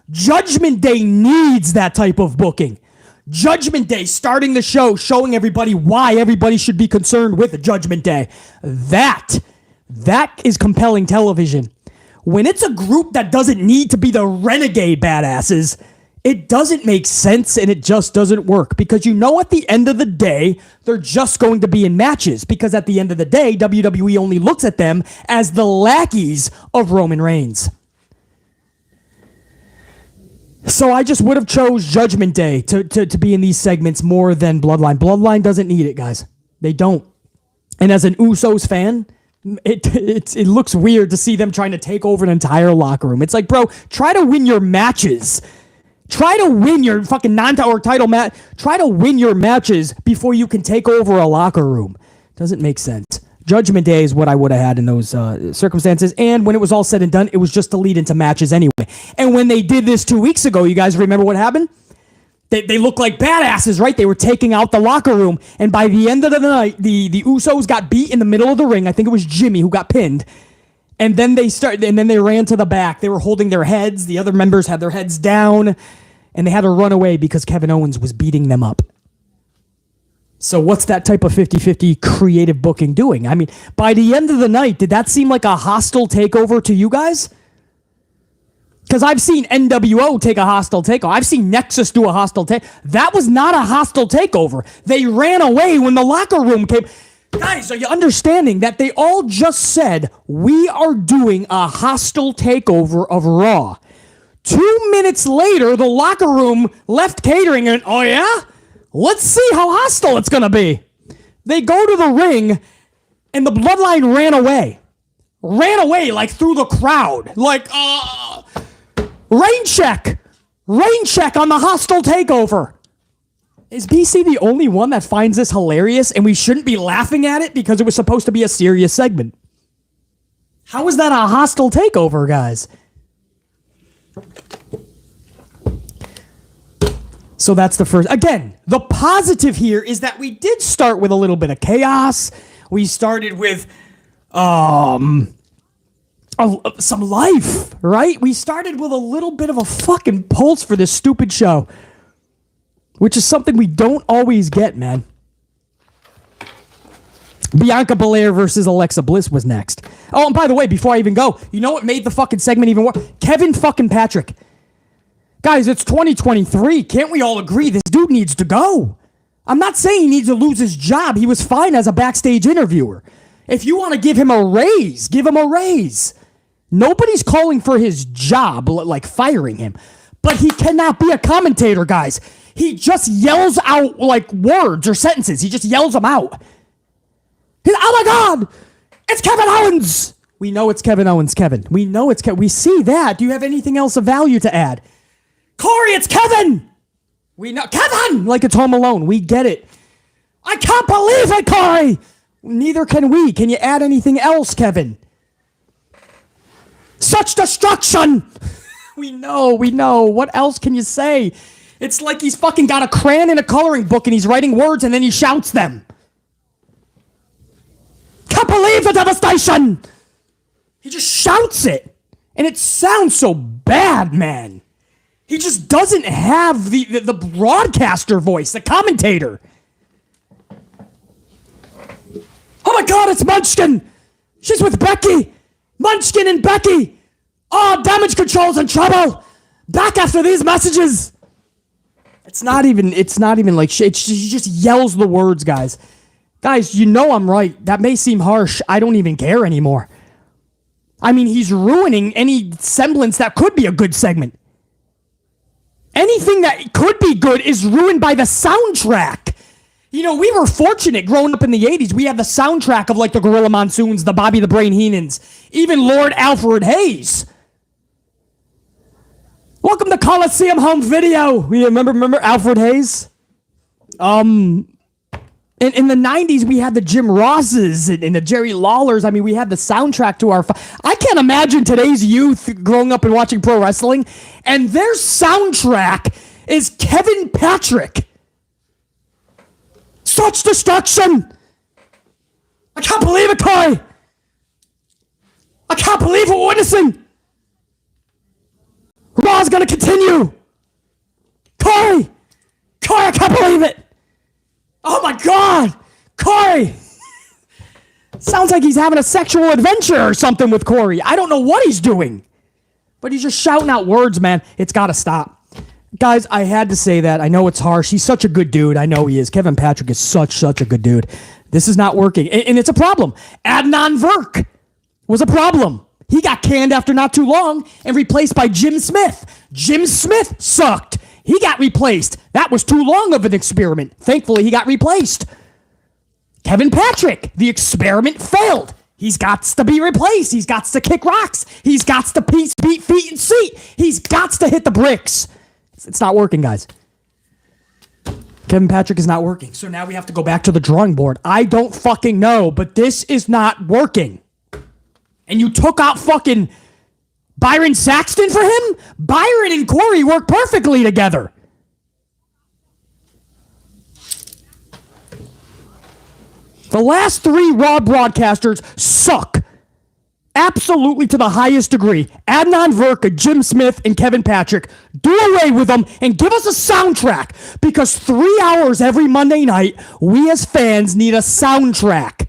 [SPEAKER 1] Judgment Day needs that type of booking. Judgment Day, starting the show, showing everybody why everybody should be concerned with Judgment Day. That is compelling television. When it's a group that doesn't need to be the renegade badasses, it doesn't make sense and it just doesn't work. Because you know at the end of the day, they're just going to be in matches. Because at the end of the day, WWE only looks at them as the lackeys of Roman Reigns. So I just would have chose Judgment Day to be in these segments more than Bloodline. Bloodline doesn't need it, guys. They don't. And as an Usos fan, it looks weird to see them trying to take over an entire locker room. It's like, bro, try to win your matches. Try to win your fucking non-title match. Try to win your matches before you can take over a locker room. Doesn't make sense. Judgment Day is what I would have had in those circumstances. And when it was all said and done, it was just to lead into matches anyway. And when they did this 2 weeks ago, you guys remember what happened? They looked like badasses, right? They were taking out the locker room. And by the end of the night, the Usos got beat in the middle of the ring. I think it was Jimmy who got pinned. And then they ran to the back. They were holding their heads. The other members had their heads down. And they had to run away because Kevin Owens was beating them up. So what's that type of 50-50 creative booking doing? I mean, by the end of the night, did that seem like a hostile takeover to you guys? Because I've seen NWO take a hostile takeover. I've seen Nexus do a hostile takeover. That was not a hostile takeover. They ran away when the locker room came. Guys, are you understanding that they all just said, we are doing a hostile takeover of Raw? 2 minutes later, the locker room left catering and, oh yeah? Let's see how hostile it's going to be. They go to the ring, and the Bloodline ran away. Ran away, like, through the crowd. Like, rain check. Rain check on the hostile takeover. Is BC the only one that finds this hilarious, and we shouldn't be laughing at it because it was supposed to be a serious segment? How is that a hostile takeover, guys? So that's the first. Again, the positive here is that we did start with a little bit of chaos. We started with some life, right? We started with a little bit of a fucking pulse for this stupid show, which is something we don't always get, man. Bianca Belair versus Alexa Bliss was next. Oh, and by the way, before I even go, you know what made the fucking segment even worse? Kevin fucking Patrick. Guys, it's 2023. Can't we all agree this dude needs to go? I'm not saying he needs to lose his job. He was fine as a backstage interviewer. If you want to give him a raise, give him a raise. Nobody's calling for his job, like firing him. But he cannot be a commentator, guys. He just yells out like words or sentences. He just yells them out. Oh my God, it's Kevin Owens. We know it's Kevin Owens, Kevin. We know it's Kevin. We see that. Do you have anything else of value to add? Corey, it's Kevin. We know Kevin, like it's Home Alone. We get it. I can't believe it, Corey. Neither can we. Can you add anything else, Kevin? Such destruction. We know. What else can you say? It's like he's fucking got a crayon and a coloring book and he's writing words and then he shouts them. Can't believe the devastation. He just shouts it. And it sounds so bad, man. He just doesn't have the broadcaster voice, the commentator. Oh my God, it's Munchkin. She's with Becky. Munchkin and Becky. Oh, Damage Control's in trouble. Back after these messages. It's not even like shit. He just yells the words, guys. Guys, you know I'm right. That may seem harsh. I don't even care anymore. I mean, he's ruining any semblance that could be a good segment. Anything that could be good is ruined by the soundtrack. You know, we were fortunate growing up in the 80s. We had the soundtrack of like the Gorilla Monsoons, the Bobby the Brain Heenans, even Lord Alfred Hayes. Welcome to Coliseum Home Video. You remember Alfred Hayes? In the 90s, we had the Jim Rosses and the Jerry Lawlers. I mean, we had the soundtrack to our... I can't imagine today's youth growing up and watching pro wrestling, and their soundtrack is Kevin Patrick. Such destruction! I can't believe it, Corey! I can't believe what we're witnessing! Raw's gonna continue! Corey, I can't believe it! Oh my God! Corey! Sounds like he's having a sexual adventure or something with Corey. I don't know what he's doing. But he's just shouting out words, man. It's gotta stop. Guys, I had to say that. I know it's harsh. He's such a good dude. I know he is. Kevin Patrick is such a good dude. This is not working. And it's a problem. Adnan Virk was a problem. He got canned after not too long and replaced by Jim Smith. Jim Smith sucked. He got replaced. That was too long of an experiment. Thankfully, he got replaced. Kevin Patrick, the experiment failed. He's got to be replaced. He's got to kick rocks. He's got to beat feet and seat. He's got to hit the bricks. It's not working, guys. Kevin Patrick is not working. So now we have to go back to the drawing board. I don't fucking know, but this is not working. And you took out fucking Byron Saxton for him? Byron and Corey work perfectly together. The last 3 Raw broadcasters suck. Absolutely to the highest degree. Adnan Verka, Jim Smith, and Kevin Patrick. Do away with them and give us a soundtrack. Because 3 hours every Monday night, we as fans need a soundtrack.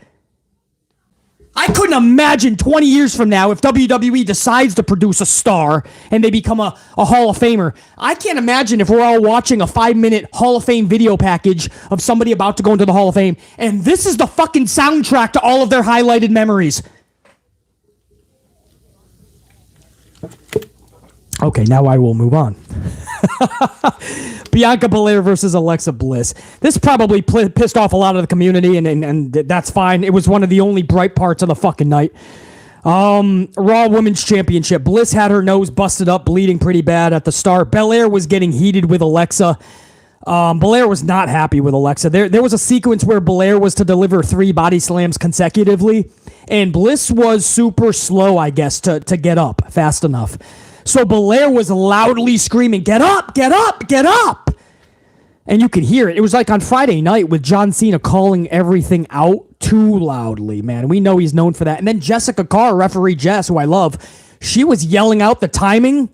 [SPEAKER 1] I couldn't imagine 20 years from now if WWE decides to produce a star and they become a Hall of Famer. I can't imagine if we're all watching a 5-minute Hall of Fame video package of somebody about to go into the Hall of Fame and this is the fucking soundtrack to all of their highlighted memories. Okay, now I will move on. Bianca Belair versus Alexa Bliss. This probably pissed off a lot of the community, and that's fine. It was one of the only bright parts of the fucking night. Raw Women's Championship. Bliss had her nose busted up, bleeding pretty bad at the start. Belair was getting heated with Alexa. Belair was not happy with Alexa. There was a sequence where Belair was to deliver 3 body slams consecutively, and Bliss was super slow, I guess, to get up fast enough. So Belair was loudly screaming, "Get up, get up, get up!" And you could hear it. It was like on Friday night with John Cena calling everything out too loudly, man. We know he's known for that. And then Jessica Carr, referee Jess, who I love, she was yelling out the timing,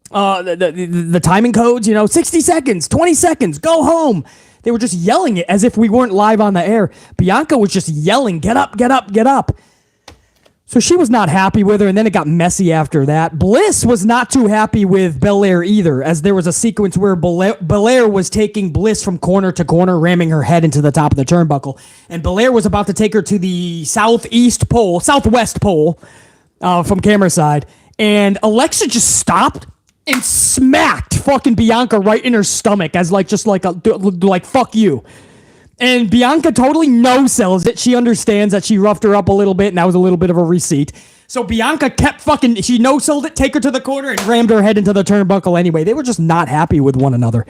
[SPEAKER 1] the timing codes, 60 seconds, 20 seconds, go home. They were just yelling it as if we weren't live on the air. Bianca was just yelling, "Get up, get up, get up." So she was not happy with her, and then it got messy after that. Bliss was not too happy with Belair either, as there was a sequence where Belair was taking Bliss from corner to corner, ramming her head into the top of the turnbuckle. And Belair was about to take her to the southwest pole from camera side. And Alexa just stopped and smacked fucking Bianca right in her stomach as like fuck you. And Bianca totally no-sells it. She understands that she roughed her up a little bit, and that was a little bit of a receipt. So Bianca kept she no-sold it, take her to the corner, and rammed her head into the turnbuckle anyway. They were just not happy with one another.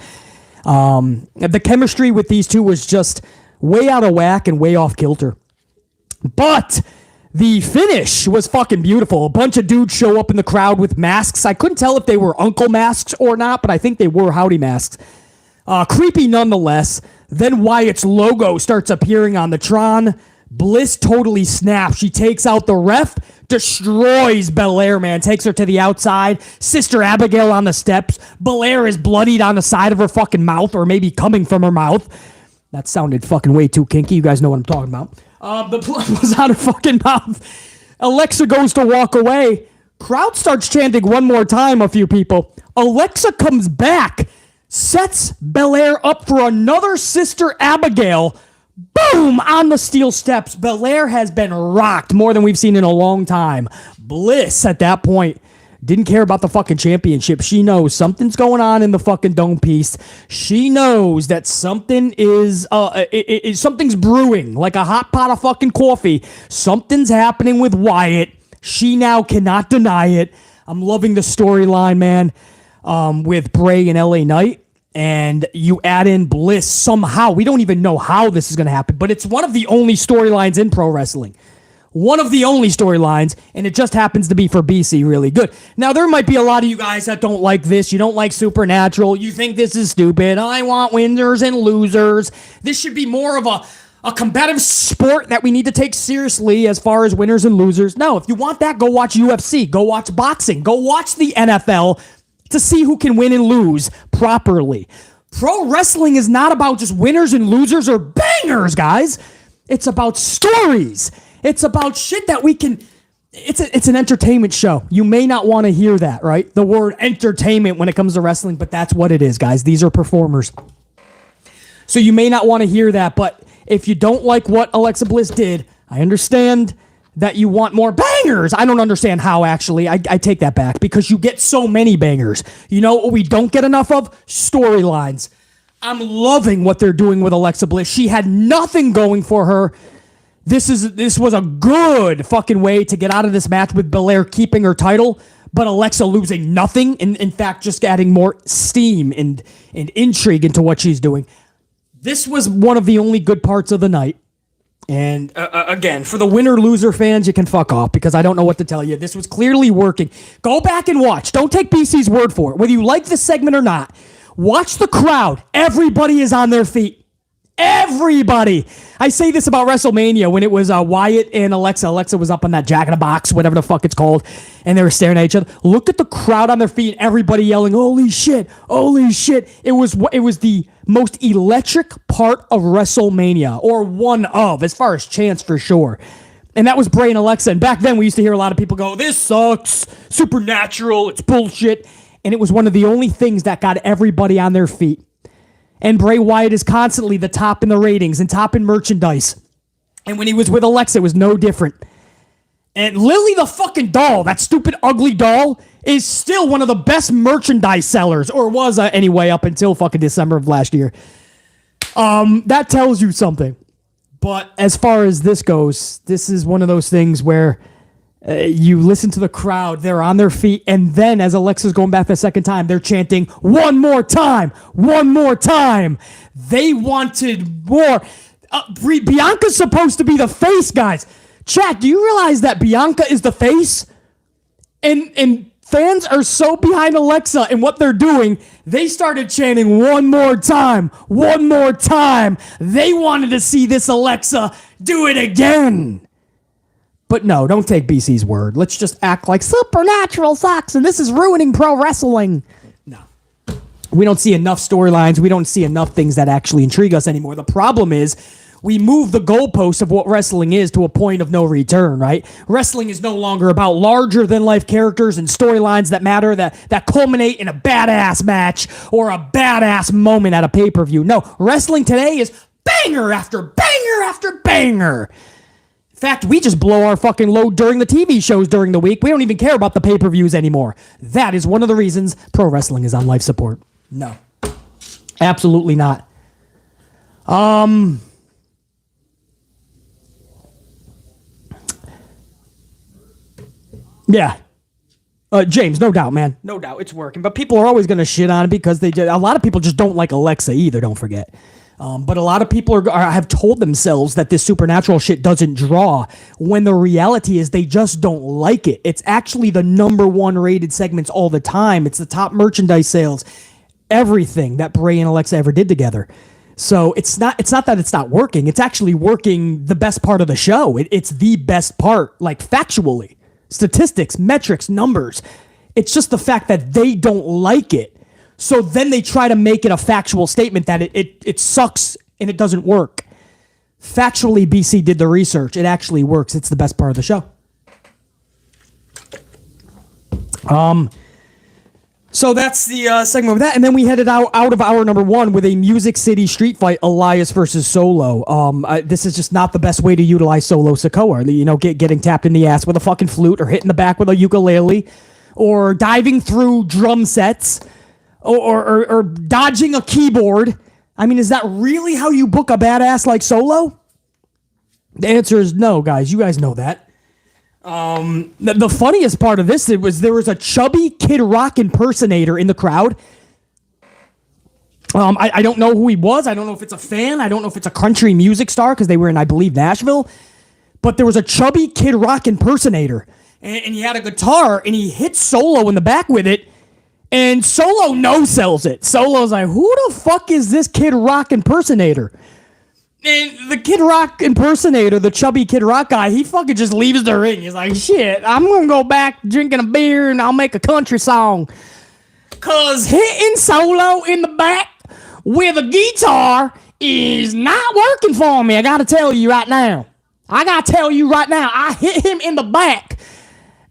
[SPEAKER 1] The chemistry with these two was just way out of whack and way off kilter. But the finish was fucking beautiful. A bunch of dudes show up in the crowd with masks. I couldn't tell if they were uncle masks or not, but I think they were howdy masks. Creepy nonetheless. Then Wyatt's logo starts appearing on the Tron. Bliss totally snaps. She takes out the ref, destroys Belair, man. Takes her to the outside. Sister Abigail on the steps. Belair is bloodied on the side of her fucking mouth, or maybe coming from her mouth. That sounded fucking way too kinky. You guys know what I'm talking about. The blood was on her fucking mouth. Alexa goes to walk away. Crowd starts chanting one more time, a few people. Alexa comes back. Sets Belair up for another Sister Abigail. Boom! On the steel steps. Belair has been rocked more than we've seen in a long time. Bliss, at that point, didn't care about the fucking championship. She knows something's going on in the fucking dome piece. She knows that something something's brewing, like a hot pot of fucking coffee. Something's happening with Wyatt. She now cannot deny it. I'm loving the storyline, man, with Bray and LA Knight. And you add in Bliss somehow. We don't even know how this is going to happen, but it's one of the only storylines in pro wrestling. One of the only storylines, and it just happens to be for BC really good. Now, there might be a lot of you guys that don't like this. You don't like Supernatural. You think this is stupid. I want winners and losers. This should be more of a combative sport that we need to take seriously as far as winners and losers. No, if you want that, go watch UFC. Go watch boxing. Go watch the NFL. To see who can win and lose properly. Pro wrestling is not about just winners and losers or bangers, guys. It's about stories. It's about shit that we can... It's an entertainment show. You may not want to hear that, right? The word entertainment when it comes to wrestling, but that's what it is, guys. These are performers. So you may not want to hear that, but if you don't like what Alexa Bliss did, I understand that you want more bangers. I don't understand how, actually. I take that back because you get so many bangers. You know what we don't get enough of? Storylines. I'm loving what they're doing with Alexa Bliss. She had nothing going for her. This was a good fucking way to get out of this match with Belair keeping her title, but Alexa losing nothing. And in fact, just adding more steam and intrigue into what she's doing. This was one of the only good parts of the night. And again, for the winner-loser fans, you can fuck off because I don't know what to tell you. This was clearly working. Go back and watch. Don't take BC's word for it. Whether you like this segment or not, watch the crowd. Everybody is on their feet. Everybody. I say this about WrestleMania when it was Wyatt and Alexa. Alexa was up on that Jack in the Box, whatever the fuck it's called, and they were staring at each other. Look at the crowd on their feet. Everybody yelling, "Holy shit! Holy shit!" It was the most electric part of WrestleMania, or one of, as far as chance for sure. And that was Bray and Alexa. And back then, we used to hear a lot of people go, "This sucks. Supernatural. It's bullshit." And it was one of the only things that got everybody on their feet. And Bray Wyatt is constantly the top in the ratings and top in merchandise. And when he was with Alexa, it was no different. And Lily the fucking doll, that stupid ugly doll, is still one of the best merchandise sellers, or was anyway up until fucking December of last year. That tells you something. But as far as this goes, this is one of those things where you listen to the crowd, they're on their feet, and then as Alexa's going back the second time, they're chanting, "One more time! One more time!" They wanted more. Bianca's supposed to be the face, guys. Chat, do you realize that Bianca is the face? And fans are so behind Alexa and what they're doing, they started chanting, "One more time! One more time!" They wanted to see this Alexa do it again. But no, don't take BC's word. Let's just act like Supernatural sucks and this is ruining pro wrestling. No. We don't see enough storylines. We don't see enough things that actually intrigue us anymore. The problem is we move the goalposts of what wrestling is to a point of no return, right? Wrestling is no longer about larger-than-life characters and storylines that matter, that culminate in a badass match or a badass moment at a pay-per-view. No, wrestling today is banger after banger after banger. In fact, we just blow our fucking load during the TV shows during the week. We don't even care about the pay-per-views anymore. That is one of the reasons pro wrestling is on life support. No. Absolutely not. Yeah. James, no doubt, man. No doubt. It's working. But people are always going to shit on it because a lot of people just don't like Alexa either, don't forget. But a lot of people have told themselves that this supernatural shit doesn't draw, when the reality is they just don't like it. It's actually the number one rated segments all the time. It's the top merchandise sales, everything that Bray and Alexa ever did together. So it's not that it's not working. It's actually working the best part of the show. It's the best part, like factually, statistics, metrics, numbers. It's just the fact that they don't like it. So then they try to make it a factual statement that it sucks and it doesn't work. Factually, BC did the research. It actually works. It's the best part of the show. So that's the segment of that. And then we headed out of hour number one with a Music City street fight, Elias versus Solo. This is just not the best way to utilize Solo Sikoa. You know, getting tapped in the ass with a fucking flute or hitting the back with a ukulele or diving through drum sets. Or dodging a keyboard. I mean, is that really how you book a badass like Solo? The answer is no, guys. You guys know that. The funniest part of this, there was a chubby Kid Rock impersonator in the crowd. I don't know who he was. I don't know if it's a fan. I don't know if it's a country music star because they were in, I believe, Nashville. But there was a chubby Kid Rock impersonator. And he had a guitar, and he hit Solo in the back with it. And Solo no-sells it. Solo's like, who the fuck is this Kid Rock impersonator? And the Kid Rock impersonator, the chubby Kid Rock guy, he fucking just leaves the ring. He's like, shit, I'm going to go back drinking a beer and I'll make a country song. Because hitting Solo in the back with a guitar is not working for me. I got to tell you right now. I hit him in the back.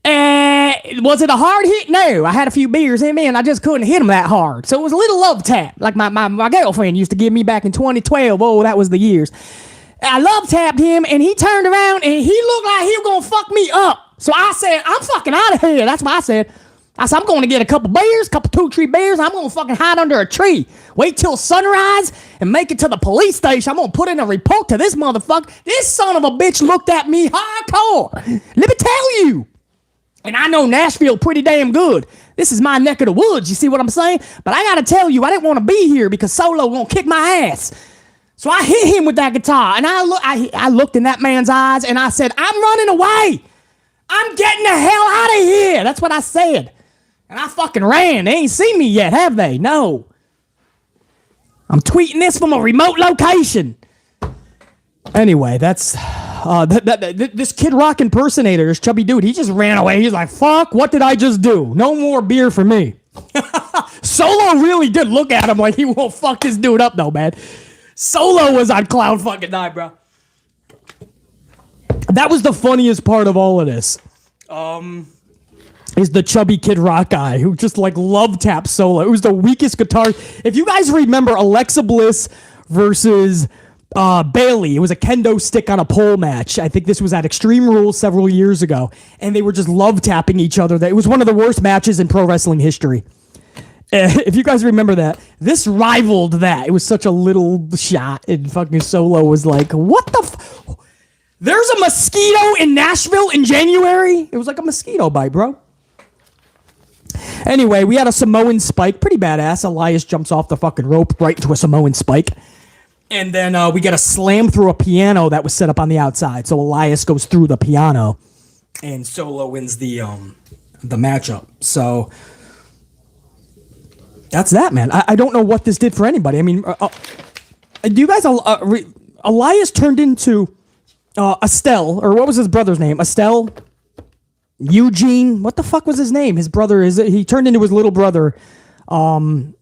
[SPEAKER 1] And was it a hard hit? No. I had a few beers in me and I just couldn't hit him that hard. So it was a little love tap, like my girlfriend used to give me back in 2012. Oh, that was the years. I love tapped him and he turned around and he looked like he was going to fuck me up. So I said, I'm fucking out of here. That's what I said. I'm going to get a couple beers, 2-3 beers. I'm going to fucking hide under a tree. Wait till sunrise and make it to the police station. I'm going to put in a report to this motherfucker. This son of a bitch looked at me hardcore. Let me tell you. And I know Nashville pretty damn good. This is my neck of the woods, you see what I'm saying? But I gotta tell you, I didn't want to be here because Solo gonna kick my ass. So I hit him with that guitar, and I looked in that man's eyes, and I said, I'm running away. I'm getting the hell out of here. That's what I said. And I fucking ran. They ain't seen me yet, have they? No. I'm tweeting this from a remote location. Anyway, that's this Kid Rock impersonator, this chubby dude, he just ran away. He's like, fuck, what did I just do? No more beer for me. Solo really did look at him like he won't fuck this dude up, though, man. Solo was on cloud fucking nine, bro. That was the funniest part of all of this. Is the chubby Kid Rock guy who just like love taps Solo. It was the weakest guitar. If you guys remember Alexa Bliss versus Bailey, it was a kendo stick on a pole match. I think this was at Extreme Rules several years ago, and they were just love tapping each other. It was one of the worst matches in pro wrestling history. If you guys remember that, this rivaled that. It was such a little shot, and fucking Solo was like, what the there's a mosquito in Nashville in January? It was like a mosquito bite, bro. Anyway, we had a Samoan spike. Pretty badass. Elias jumps off the fucking rope right into a Samoan spike. And then we get a slam through a piano that was set up on the outside. So Elias goes through the piano, and Solo wins the matchup. So that's that, man. I don't know what this did for anybody. I mean, do you guys... Elias turned into Estelle, or what was his brother's name? Estelle? Eugene? What the fuck was his name? His brother, he turned into his little brother. Estevez?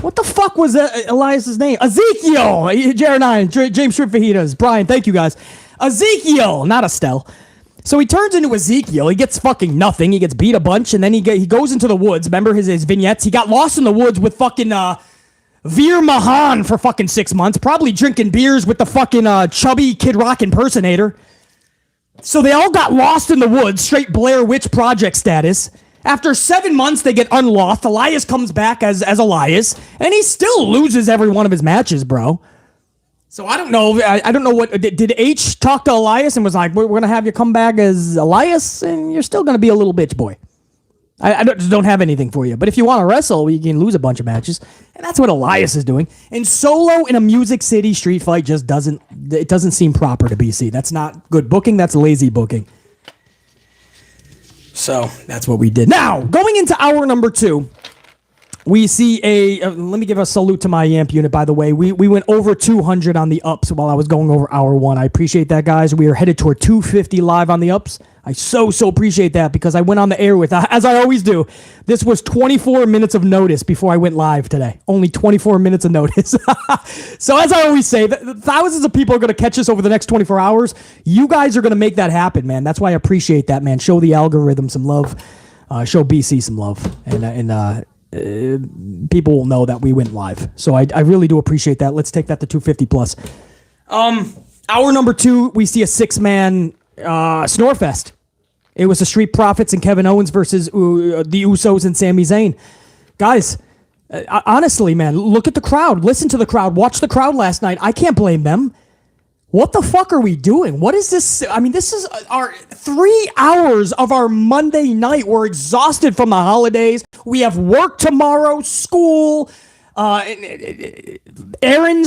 [SPEAKER 1] What the fuck was Elias's name? Ezekiel! Jared9, James Shrimp Fajitas, Brian, thank you guys. Ezekiel, not Estelle. So he turns into Ezekiel. He gets fucking nothing. He gets beat a bunch, and then he goes into the woods. Remember his vignettes? He got lost in the woods with fucking Veer Mahan for fucking 6 months, probably drinking beers with the fucking chubby Kid Rock impersonator. So they all got lost in the woods, straight Blair Witch Project status. After 7 months, they get unlocked. Elias comes back as Elias, and he still loses every one of his matches, bro. So I don't know. I don't know what... Did H talk to Elias and was like, we're going to have you come back as Elias, and you're still going to be a little bitch boy. I don't have anything for you. But if you want to wrestle, you can lose a bunch of matches. And that's what Elias is doing. And Solo in a Music City street fight just doesn't seem proper to BC. That's not good booking. That's lazy booking. So that's what we did. Now, going into hour number 2, we see let me give a salute to my amp unit, by the way. We went over 200 on the ups while I was going over hour 1. I appreciate that, guys. We are headed toward 250 live on the ups. I so appreciate that because I went on the air with, as I always do, this was 24 minutes of notice before I went live today. Only 24 minutes of notice. So as I always say, thousands of people are going to catch this over the next 24 hours. You guys are going to make that happen, man. That's why I appreciate that, man. Show the algorithm some love. Show BC some love. And people will know that we went live. So I really do appreciate that. Let's take that to 250 plus. Hour number 2, we see a 6-man Snorefest. It was the Street Profits and Kevin Owens versus the Usos and Sami Zayn. Guys, honestly, man, look at the crowd. Listen to the crowd. Watch the crowd last night. I can't blame them. What the fuck are we doing? What is this? I mean, this is our 3 hours of our Monday night. We're exhausted from the holidays. We have work tomorrow, school, errands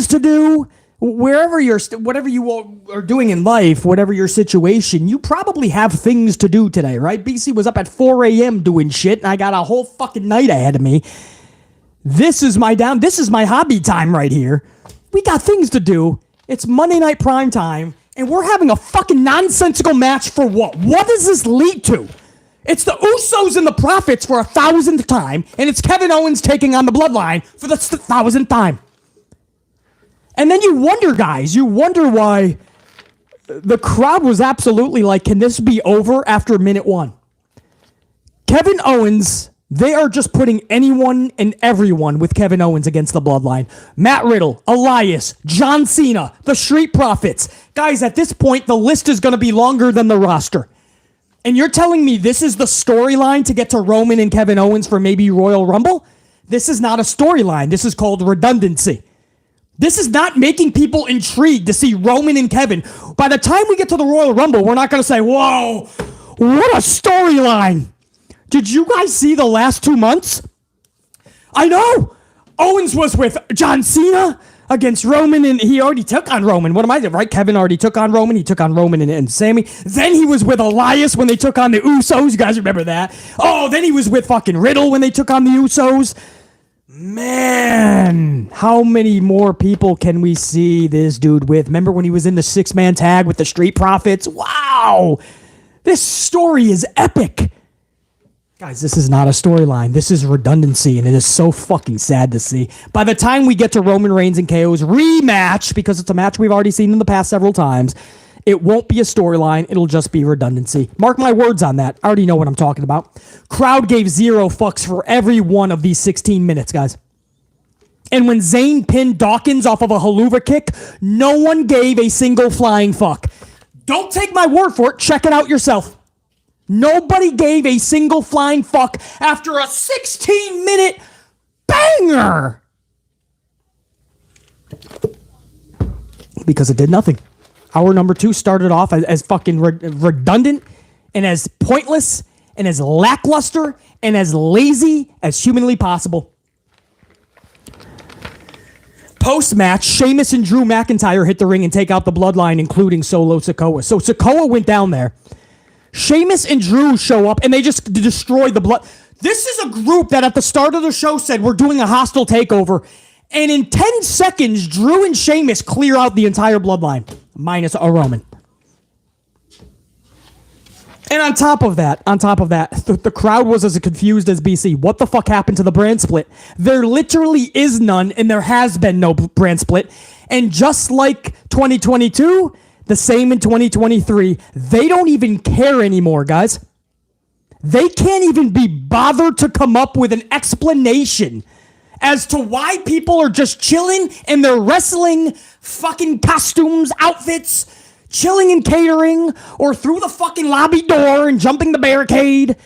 [SPEAKER 1] to do. Whatever you are doing in life, whatever your situation, you probably have things to do today, right? BC was up at 4 a.m. doing shit, and I got a whole fucking night ahead of me. This is my hobby time right here. We got things to do. It's Monday Night Prime Time, and we're having a fucking nonsensical match for what? What does this lead to? It's the Usos and the Profits for 1,000th time, and it's Kevin Owens taking on the Bloodline for the 1,000th time. And then you wonder, guys, why the crowd was absolutely like, can this be over after minute 1? Kevin Owens, they are just putting anyone and everyone with Kevin Owens against the Bloodline. Matt Riddle, Elias, John Cena, the Street Profits. Guys, at this point, the list is going to be longer than the roster. And you're telling me this is the storyline to get to Roman and Kevin Owens for maybe Royal Rumble? This is not a storyline. This is called redundancy. This is not making people intrigued to see Roman and Kevin. By the time we get to the Royal Rumble, we're not going to say, whoa, what a storyline. Did you guys see the last 2 months? I know. Owens was with John Cena against Roman, and he already took on Roman. What am I doing, right? Kevin already took on Roman. He took on Roman and Sammy. Then he was with Elias when they took on the Usos. You guys remember that? Oh, then he was with fucking Riddle when they took on the Usos. Man, how many more people can we see this dude with? Remember when he was in the 6-man tag with the Street Profits? Wow! This story is epic. Guys, this is not a storyline. This is redundancy, and it is so fucking sad to see. By the time we get to Roman Reigns and KO's rematch, because it's a match we've already seen in the past several times, it won't be a storyline. It'll just be redundancy. Mark my words on that. I already know what I'm talking about. Crowd gave 0 fucks for every one of these 16 minutes, guys. And when Zayn pinned Dawkins off of a haluva kick, no one gave a single flying fuck. Don't take my word for it. Check it out yourself. Nobody gave a single flying fuck after a 16-minute banger. Because it did nothing. Hour number 2 started off as fucking redundant and as pointless and as lackluster and as lazy as humanly possible. Post-match, Sheamus and Drew McIntyre hit the ring and take out the Bloodline, including Solo Sikoa. So Sikoa went down there. Sheamus and Drew show up, and they just destroy the blood. This is a group that at the start of the show said, we're doing a hostile takeover. And in 10 seconds, Drew and Sheamus clear out the entire Bloodline, minus a Roman. And on top of that, the crowd was as confused as BC. What the fuck happened to the brand split? There literally is none, and there has been no brand split. And just like 2022... the same in 2023. They don't even care anymore, guys. They can't even be bothered to come up with an explanation as to why people are just chilling in their wrestling fucking costumes, outfits, chilling and catering, or through the fucking lobby door and jumping the barricade.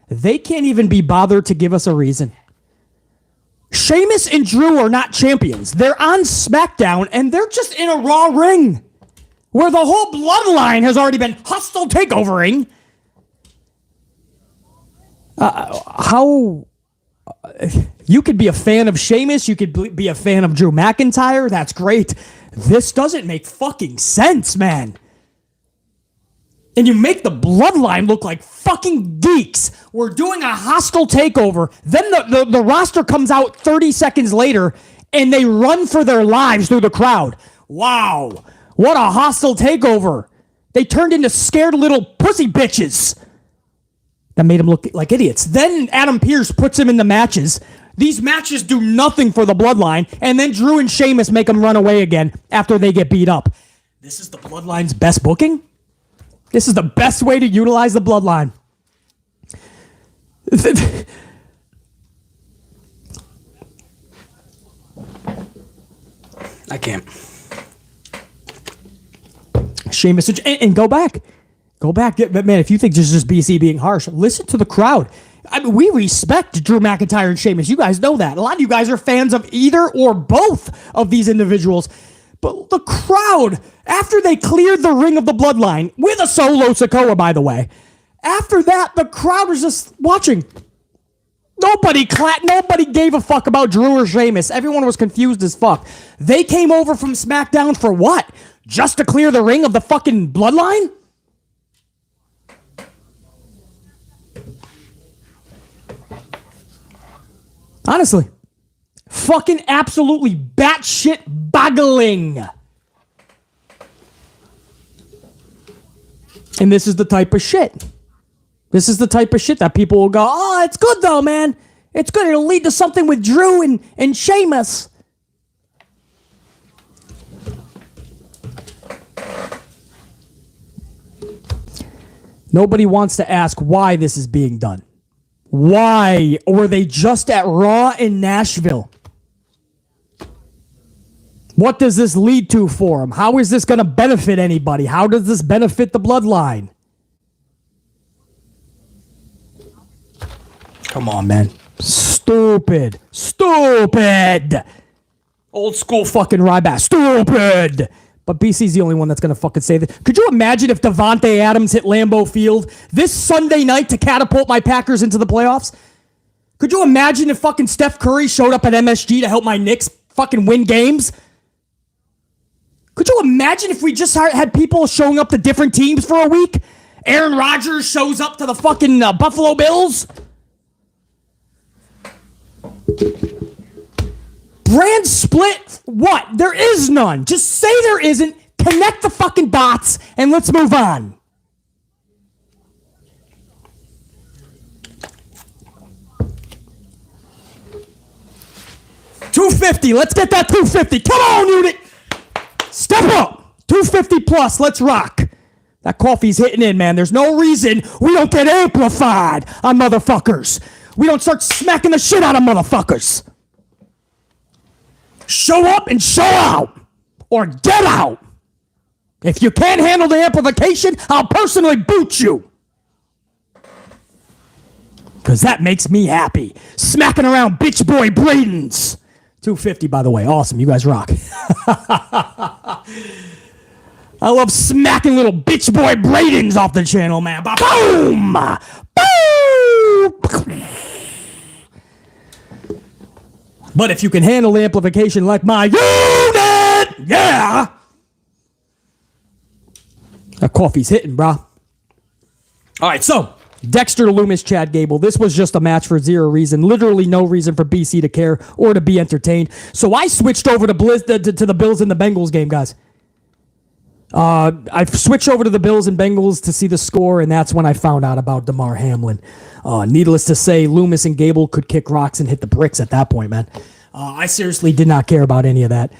[SPEAKER 1] They can't even be bothered to give us a reason. Sheamus and Drew are not champions. They're on SmackDown, and they're just in a Raw ring, where the whole Bloodline has already been hostile takeovering. You could be a fan of Sheamus, you could be a fan of Drew McIntyre, that's great. This doesn't make fucking sense, man. And you make the Bloodline look like fucking geeks. We're doing a hostile takeover. Then the roster comes out 30 seconds later, and they run for their lives through the crowd. Wow. What a hostile takeover. They turned into scared little pussy bitches. That made them look like idiots. Then Adam Pearce puts him in the matches. These matches do nothing for the Bloodline. And then Drew and Sheamus make them run away again after they get beat up. This is the Bloodline's best booking? This is the best way to utilize the Bloodline. I can't. Sheamus and go back. But man, if you think this is just BC being harsh, listen to the crowd. I mean, we respect Drew McIntyre and Sheamus. You guys know that. A lot of you guys are fans of either or both of these individuals. But the crowd, after they cleared the ring of the Bloodline, with a Solo Sikoa, by the way, after that, the crowd was just watching. Nobody gave a fuck about Drew or Sheamus. Everyone was confused as fuck. They came over from SmackDown for what? Just to clear the ring of the fucking Bloodline? Honestly. Fucking absolutely batshit boggling. And this is the type of shit. This is the type of shit that people will go, oh, it's good though, man. It's good. It'll lead to something with Drew and Sheamus. Nobody wants to ask why this is being done. Why? Or were they just at Raw in Nashville? What does this lead to for them? How is this going to benefit anybody? How does this benefit the Bloodline? Come on, man. Stupid. Old school fucking Ryback. Stupid. But BC's the only one that's going to fucking say that. Could you imagine if Davante Adams hit Lambeau Field this Sunday night to catapult my Packers into the playoffs? Could you imagine if fucking Steph Curry showed up at MSG to help my Knicks fucking win games? Could you imagine if we just had people showing up to different teams for a week? Aaron Rodgers shows up to the fucking Buffalo Bills? Brand split? What? There is none. Just say there isn't. Connect the fucking dots and let's move on. $250. Let's get that $250. Come on, unit. Step up. $250 plus. Let's rock. That coffee's hitting in, man. There's no reason we don't get amplified on motherfuckers. We don't start smacking the shit out of motherfuckers. Show up and show out. Or get out. If you can't handle the amplification, I'll personally boot you. Because that makes me happy. Smacking around bitch boy Braden's. $250, by the way. Awesome. You guys rock. I love smacking little bitch boy Braden's off the channel, man. Boom! Boom! But if you can handle the amplification like my unit, yeah! That coffee's hitting, brah. All right, so Dexter Loomis, Chad Gable. This was just a match for zero reason. Literally no reason for BC to care or to be entertained. So I switched over to the Bills and the Bengals game, guys. I switched over to the Bills and Bengals to see the score, and that's when I found out about Damar Hamlin. Needless to say, Loomis and Gable could kick rocks and hit the bricks at that point, man. I seriously did not care about any of that.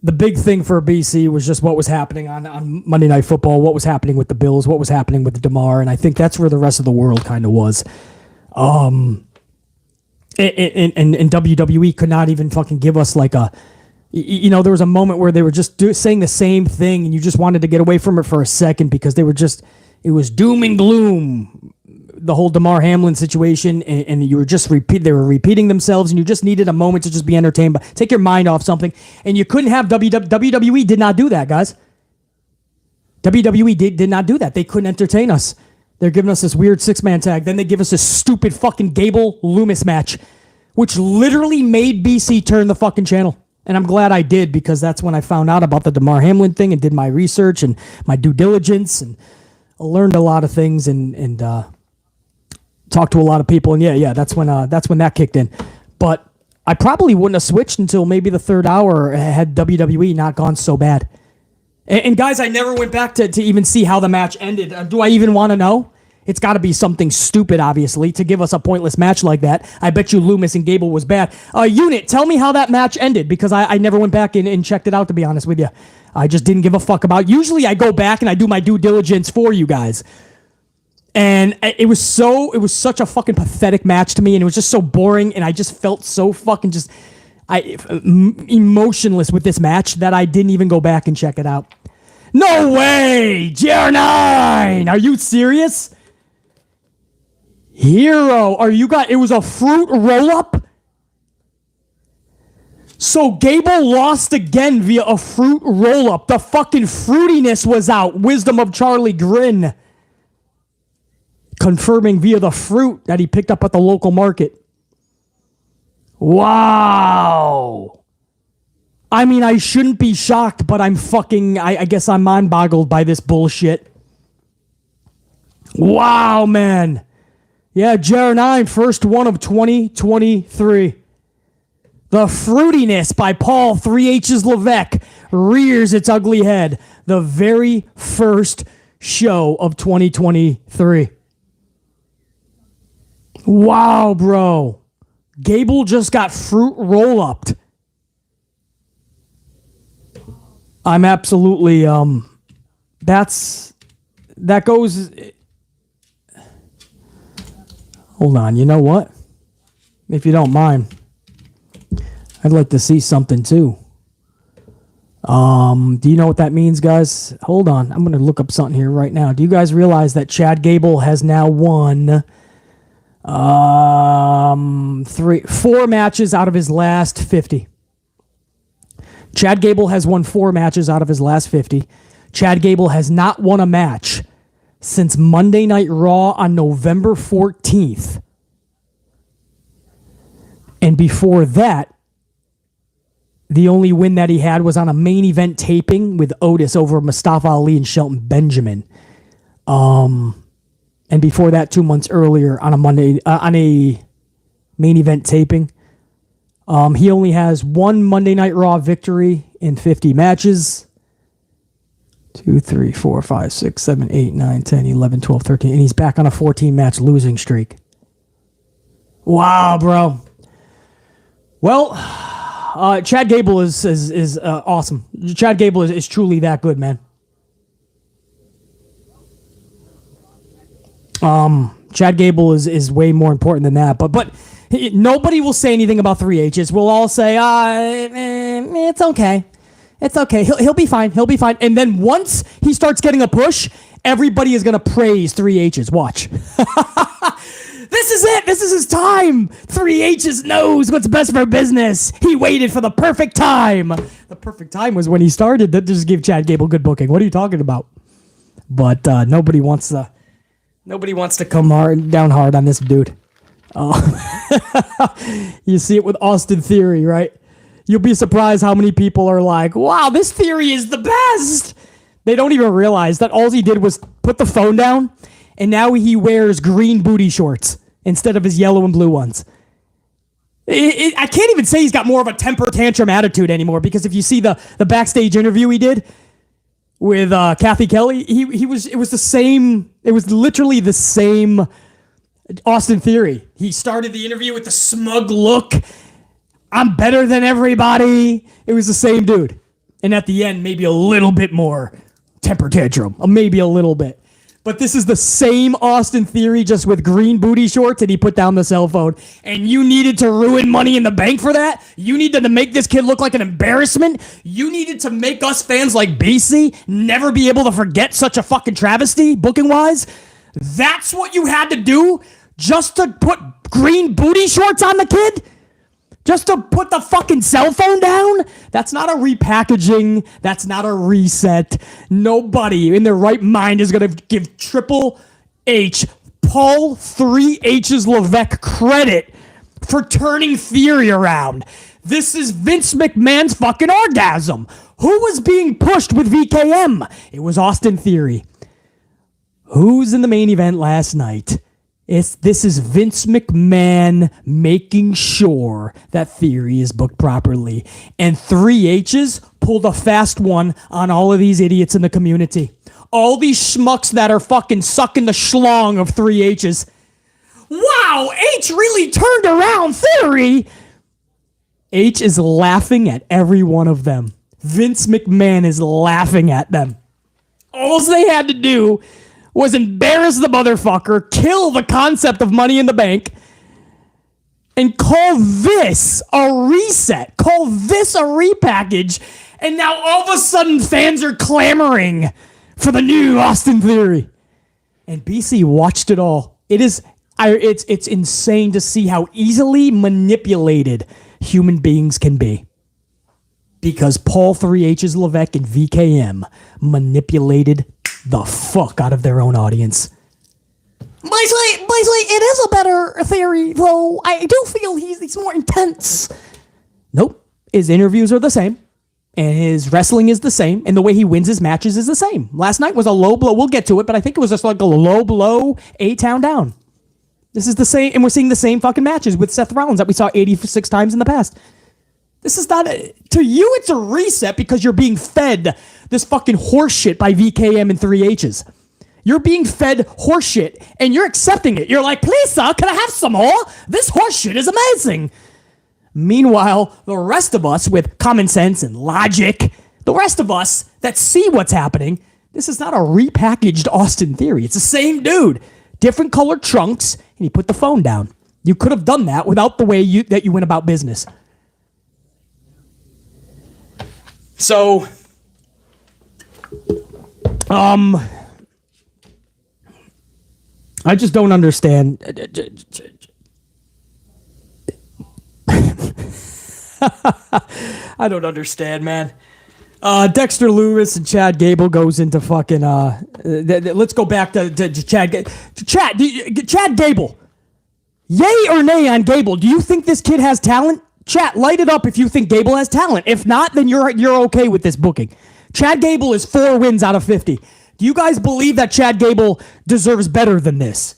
[SPEAKER 1] The big thing for BC was just what was happening on Monday Night Football, what was happening with the Bills, what was happening with Damar, and I think that's where the rest of the world kind of was. And WWE could not even fucking give us like a... You know, there was a moment where they were just saying the same thing, and you just wanted to get away from it for a second because they were just... It was doom and gloom, the whole Damar Hamlin situation, and you were just they were repeating themselves, and you just needed a moment to just be entertained, but take your mind off something, and you couldn't have WWE did not do that, guys. WWE did not do that. They couldn't entertain us. They're giving us this weird six-man tag, then they give us this stupid fucking Gable-Loomis match, which literally made BC turn the fucking channel. And I'm glad I did, because that's when I found out about the Damar Hamlin thing and did my research and my due diligence, and I learned a lot of things and talked to a lot of people. And yeah, that's when that kicked in. But I probably wouldn't have switched until maybe the third hour had WWE not gone so bad. And guys, I never went back to even see how the match ended. Do I even want to know? It's got to be something stupid, obviously, to give us a pointless match like that. I bet you Loomis and Gable was bad. Unit, tell me how that match ended, because I never went back and checked it out, to be honest with you. I just didn't give a fuck about it. Usually I go back and I do my due diligence for you guys. And it was such a fucking pathetic match to me, and it was just so boring, and I just felt so fucking emotionless with this match that I didn't even go back and check it out. No way! GR9! Are you serious? Hero, it was a fruit roll-up? So Gable lost again via a fruit roll-up. The fucking fruitiness was out. Wisdom of Charlie Grin. Confirming via the fruit that he picked up at the local market. Wow. I mean, I shouldn't be shocked, but I guess I'm mind-boggled by this bullshit. Wow, man. Yeah, JR9, first one of 2023. The fruitiness by Paul 3H's Levesque rears its ugly head. The very first show of 2023. Wow, bro. Gable just got fruit roll-upped. I'm absolutely, that goes... Hold on, you know what? If you don't mind, I'd like to see something too. Do you know what that means, guys? Hold on, I'm going to look up something here right now. Do you guys realize that Chad Gable has now won 4 matches out of his last 50? Chad Gable has won 4 matches out of his last 50. Chad Gable has not won a match since Monday Night Raw on November 14th. And before that, the only win that he had was on a main event taping with Otis over Mustafa Ali and Shelton Benjamin. And before that, 2 months earlier on a main event taping, he only has one Monday Night Raw victory in 50 matches. 2, 3, 4, 5, 6, 7, 8, 9, 10, 11, 12, 13. And he's back on a 14-match losing streak. Wow, bro. Well, Chad Gable is awesome. Chad Gable is truly that good, man. Chad Gable is way more important than that. But nobody will say anything about 3H's. We'll all say, it's okay. It's okay. He'll be fine. He'll be fine. And then once he starts getting a push, everybody is going to praise 3H's. Watch. This is it. This is his time. 3H's knows what's best for business. He waited for the perfect time. The perfect time was when he started. That just give Chad Gable good booking. What are you talking about? But nobody wants to come down hard on this dude. You see it with Austin Theory, right? You'll be surprised how many people are like, wow, this Theory is the best. They don't even realize that all he did was put the phone down, and now he wears green booty shorts instead of his yellow and blue ones. I can't even say he's got more of a temper tantrum attitude anymore, because if you see the backstage interview he did with Kathy Kelly, it was the same. It was literally the same Austin Theory. He started the interview with the smug look. I'm better than everybody. It was the same dude. And at the end, maybe a little bit more temper tantrum. Maybe a little bit. But this is the same Austin Theory, just with green booty shorts, and he put down the cell phone. And you needed to ruin Money in the Bank for that? You needed to make this kid look like an embarrassment? You needed to make us fans like BC never be able to forget such a fucking travesty, booking-wise? That's what you had to do just to put green booty shorts on the kid? Just to put the fucking cell phone down? That's not a repackaging. That's not a reset. Nobody in their right mind is going to give Triple H, Paul 3H's Levesque credit for turning Theory around. This is Vince McMahon's fucking orgasm. Who was being pushed with VKM? It was Austin Theory. Who's in the main event last night? This is Vince McMahon making sure that Theory is booked properly. And 3H's pulled a fast one on all of these idiots in the community. All these schmucks that are fucking sucking the schlong of 3H's. Wow, H really turned around Theory. H is laughing at every one of them. Vince McMahon is laughing at them. All they had to do was embarrass the motherfucker, kill the concept of Money in the Bank, and call this a reset. Call this a repackage. And now all of a sudden fans are clamoring for the new Austin Theory. And BC watched it all. It's insane to see how easily manipulated human beings can be. Because Paul 3H's Levesque and VKM manipulated the fuck out of their own audience. Basically, it is a better Theory, though I do feel he's more intense. Nope. His interviews are the same, and his wrestling is the same, and the way he wins his matches is the same. Last night was a low blow. We'll get to it, but I think it was just like a low blow, 8-town down. This is the same, and we're seeing the same fucking matches with Seth Rollins that we saw 86 times in the past. This is not to you, it's a reset because you're being fed this fucking horseshit by VKM and 3H's. You're being fed horseshit and you're accepting it. You're like, please, sir, can I have some more? This horseshit is amazing. Meanwhile, the rest of us with common sense and logic, the rest of us that see what's happening, this is not a repackaged Austin Theory. It's the same dude, different colored trunks, and he put the phone down. You could have done that without the way that you went about business. So, I just don't understand. I don't understand, man. Dexter Loomis and Chad Gable goes into fucking. Let's go back to Chad. Chad Gable. Yay or nay on Gable? Do you think this kid has talent? Chat, light it up if you think Gable has talent. If not, then you're okay with this booking. Chad Gable is 4 wins out of 50. Do you guys believe that Chad Gable deserves better than this?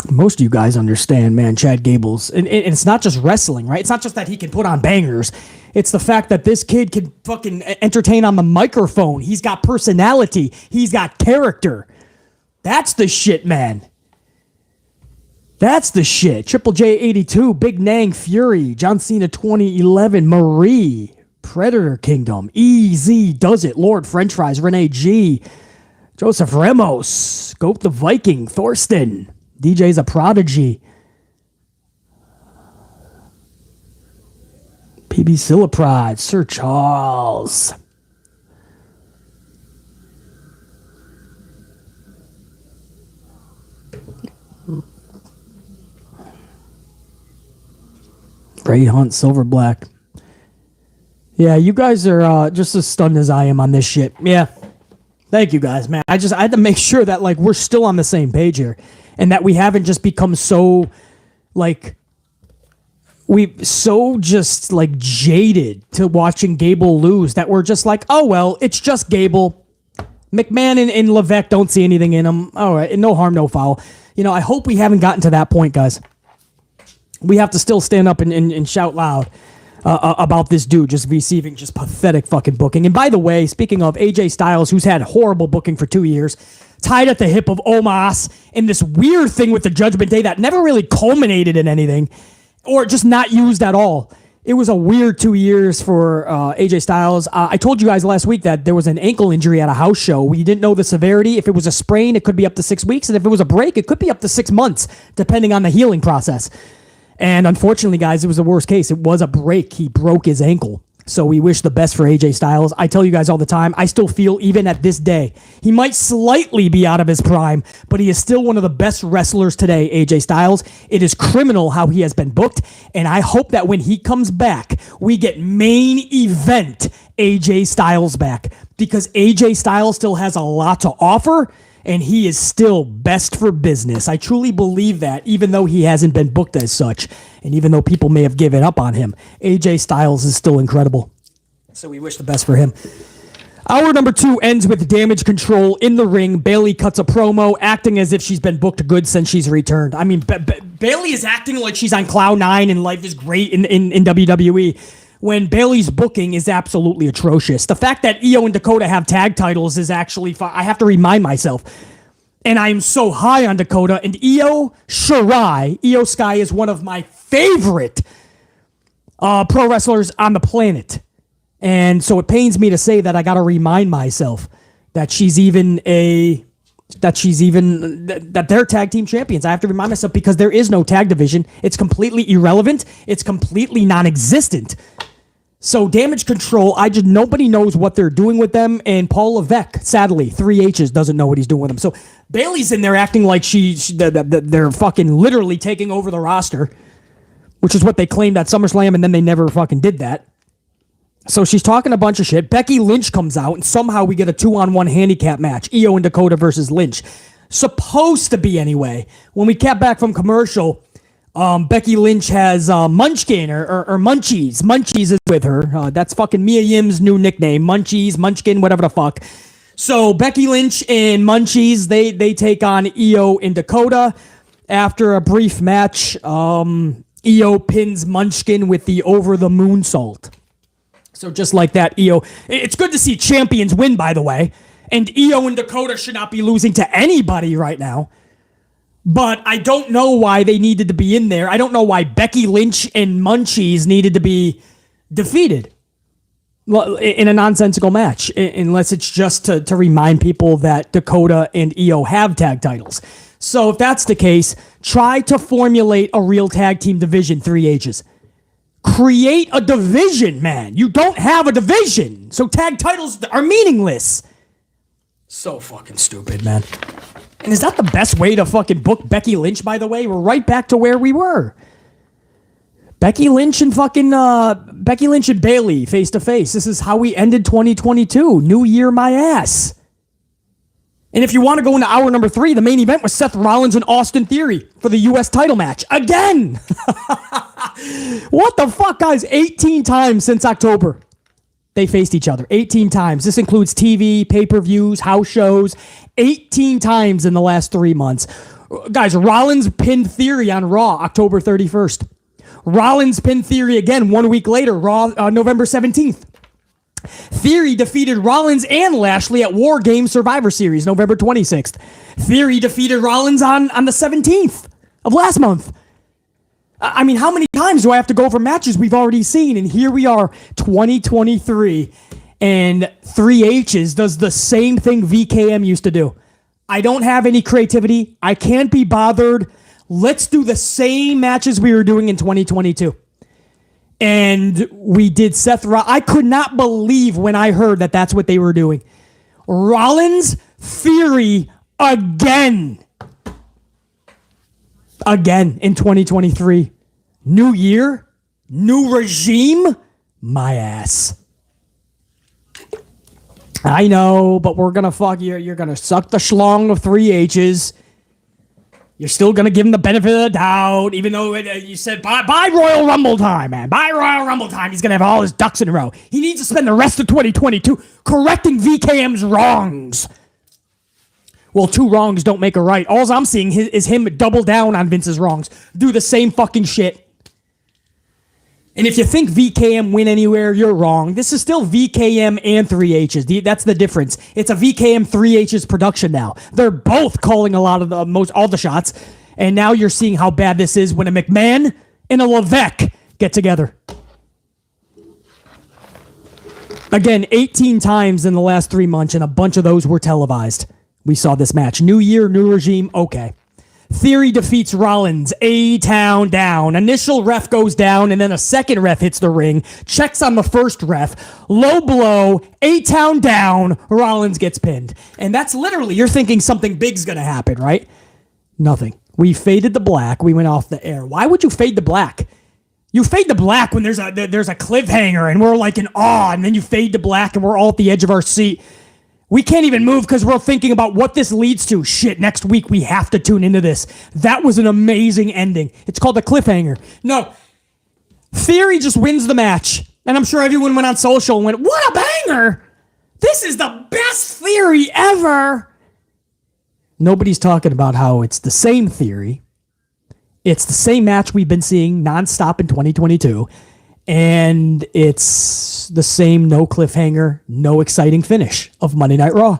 [SPEAKER 1] Most of you guys understand, man, Chad Gable's, and it's not just wrestling, right? It's not just that he can put on bangers. It's the fact that this kid can fucking entertain on the microphone. He's got personality. He's got character. That's the shit, man. That's the shit. Triple J 82, Big Nang Fury, John Cena 2011, Marie, Predator Kingdom, EZ Does It, Lord French Fries, Renee G, Joseph Ramos, Scope the Viking, Thorsten, DJ's a Prodigy, PB Sillapride, Sir Charles. Ray Hunt, Silver Black. Yeah, you guys are just as stunned as I am on this shit. Yeah. Thank you guys, man. I had to make sure that like we're still on the same page here and that we haven't just become so like just like jaded to watching Gable lose that we're just like, oh well, it's just Gable. McMahon and Levesque don't see anything in him. All right, no harm, no foul. You know, I hope we haven't gotten to that point, guys. We have to still stand up and shout loud about this dude just receiving just pathetic fucking booking. And by the way, speaking of AJ Styles, who's had horrible booking for 2 years, tied at the hip of Omos in this weird thing with the Judgment Day that never really culminated in anything or just not used at all. It was a weird 2 years for AJ Styles. I told you guys last week that there was an ankle injury at a house show. We didn't know the severity. If it was a sprain, it could be up to 6 weeks. And if it was a break, it could be up to 6 months, depending on the healing process. And unfortunately, guys, it was the worst case. It was a break. He broke his ankle. So we wish the best for AJ Styles. I tell you guys all the time, I still feel even at this day, he might slightly be out of his prime, but he is still one of the best wrestlers today, AJ Styles. It is criminal how he has been booked, and I hope that when he comes back, we get main event AJ Styles back, because AJ Styles still has a lot to offer, and he is still best for business. I truly believe that, even though he hasn't been booked as such, and even though people may have given up on him, AJ Styles is still incredible. So we wish the best for him. Hour number 2 ends with Damage Control in the ring. Bayley cuts a promo, acting as if she's been booked good since she's returned. I mean, Bayley is acting like she's on cloud 9 and life is great in WWE, when Bayley's booking is absolutely atrocious. The fact that Io and Dakota have tag titles is actually I have to remind myself. And I am so high on Dakota. And Io Sky is one of my favorite pro wrestlers on the planet. And so it pains me to say that I got to remind myself that that they're tag team champions. I have to remind myself because there is no tag division. It's completely irrelevant. It's completely non-existent. So Damage Control, nobody knows what they're doing with them, and Paul Levesque, sadly, 3H's doesn't know what he's doing with them. So Bayley's in there acting like they're fucking literally taking over the roster, which is what they claimed at SummerSlam, and then they never fucking did that. So she's talking a bunch of shit. Becky Lynch comes out, and somehow we get a 2-on-1 handicap match. Io and Dakota versus Lynch. Supposed to be, anyway. When we kept back from commercial, Becky Lynch has Munchkin or Munchies. Munchies is with her. That's fucking Mia Yim's new nickname. Munchies, Munchkin, whatever the fuck. So Becky Lynch and Munchies, they take on Io and Dakota. After a brief match, Io pins Munchkin with the over the moonsault. So just like that, Io... It's good to see champions win, by the way. And Io and Dakota should not be losing to anybody right now. But I don't know why they needed to be in there. I don't know why Becky Lynch and Munchies needed to be defeated in a nonsensical match. Unless it's just to remind people that Dakota and Io have tag titles. So if that's the case, try to formulate a real tag team division, 3H's. Create a division, man. You don't have a division. So tag titles are meaningless. So fucking stupid, man. And is that the best way to fucking book Becky Lynch, by the way? We're right back to where we were. Becky Lynch and Bayley face to face. This is how we ended 2022. New year, my ass. And if you want to go into hour number 3, the main event was Seth Rollins and Austin Theory for the U.S. title match. Again! What the fuck, guys? 18 times since October. They faced each other 18 times. This includes TV, pay-per-views, house shows. 18 times in the last 3 months. Guys, Rollins pinned Theory on Raw October 31st. Rollins pinned Theory again 1 week later, Raw November 17th. Theory defeated Rollins and Lashley at War Games Survivor Series November 26th. Theory defeated Rollins on the 17th of last month. I mean, how many times do I have to go over matches we've already seen? And here we are, 2023, and 3H's does the same thing VKM used to do. I don't have any creativity. I can't be bothered. Let's do the same matches we were doing in 2022. And we did Seth Rollins. I could not believe when I heard that that's what they were doing. Rollins, Theory, again. Again in 2023. New year, new regime, my ass. I know, but we're going to fuck you. You're going to suck the schlong of 3H's. You're still going to give him the benefit of the doubt, even though you said, by Royal Rumble time, man. By Royal Rumble time, he's going to have all his ducks in a row. He needs to spend the rest of 2022 correcting VKM's wrongs. Well, 2 wrongs don't make a right. All I'm seeing is him double down on Vince's wrongs. Do the same fucking shit. And if you think VKM win anywhere, you're wrong. This is still VKM and 3H's. That's the difference. It's a VKM 3H's production now. They're both calling a lot of all the shots. And now you're seeing how bad this is when a McMahon and a Levesque get together. Again, 18 times in the last 3 months, and a bunch of those were televised. We saw this match. New year, new regime, okay. Theory defeats Rollins, A-Town down. Initial ref goes down, and then a second ref hits the ring, checks on the first ref, low blow, A-Town down, Rollins gets pinned. And that's literally, you're thinking something big's going to happen, right? Nothing. We faded to black. We went off the air. Why would you fade to black? You fade to black when there's a cliffhanger, and we're like in awe, and then you fade to black, and we're all at the edge of our seat. We can't even move because we're thinking about what this leads to. Shit, next week we have to tune into this. That was an amazing ending. It's called a cliffhanger. No, Theory just wins the match. And I'm sure everyone went on social and went, what a banger! This is the best Theory ever! Nobody's talking about how it's the same Theory. It's the same match we've been seeing nonstop in 2022. And it's the same no cliffhanger, no exciting finish of Monday Night Raw.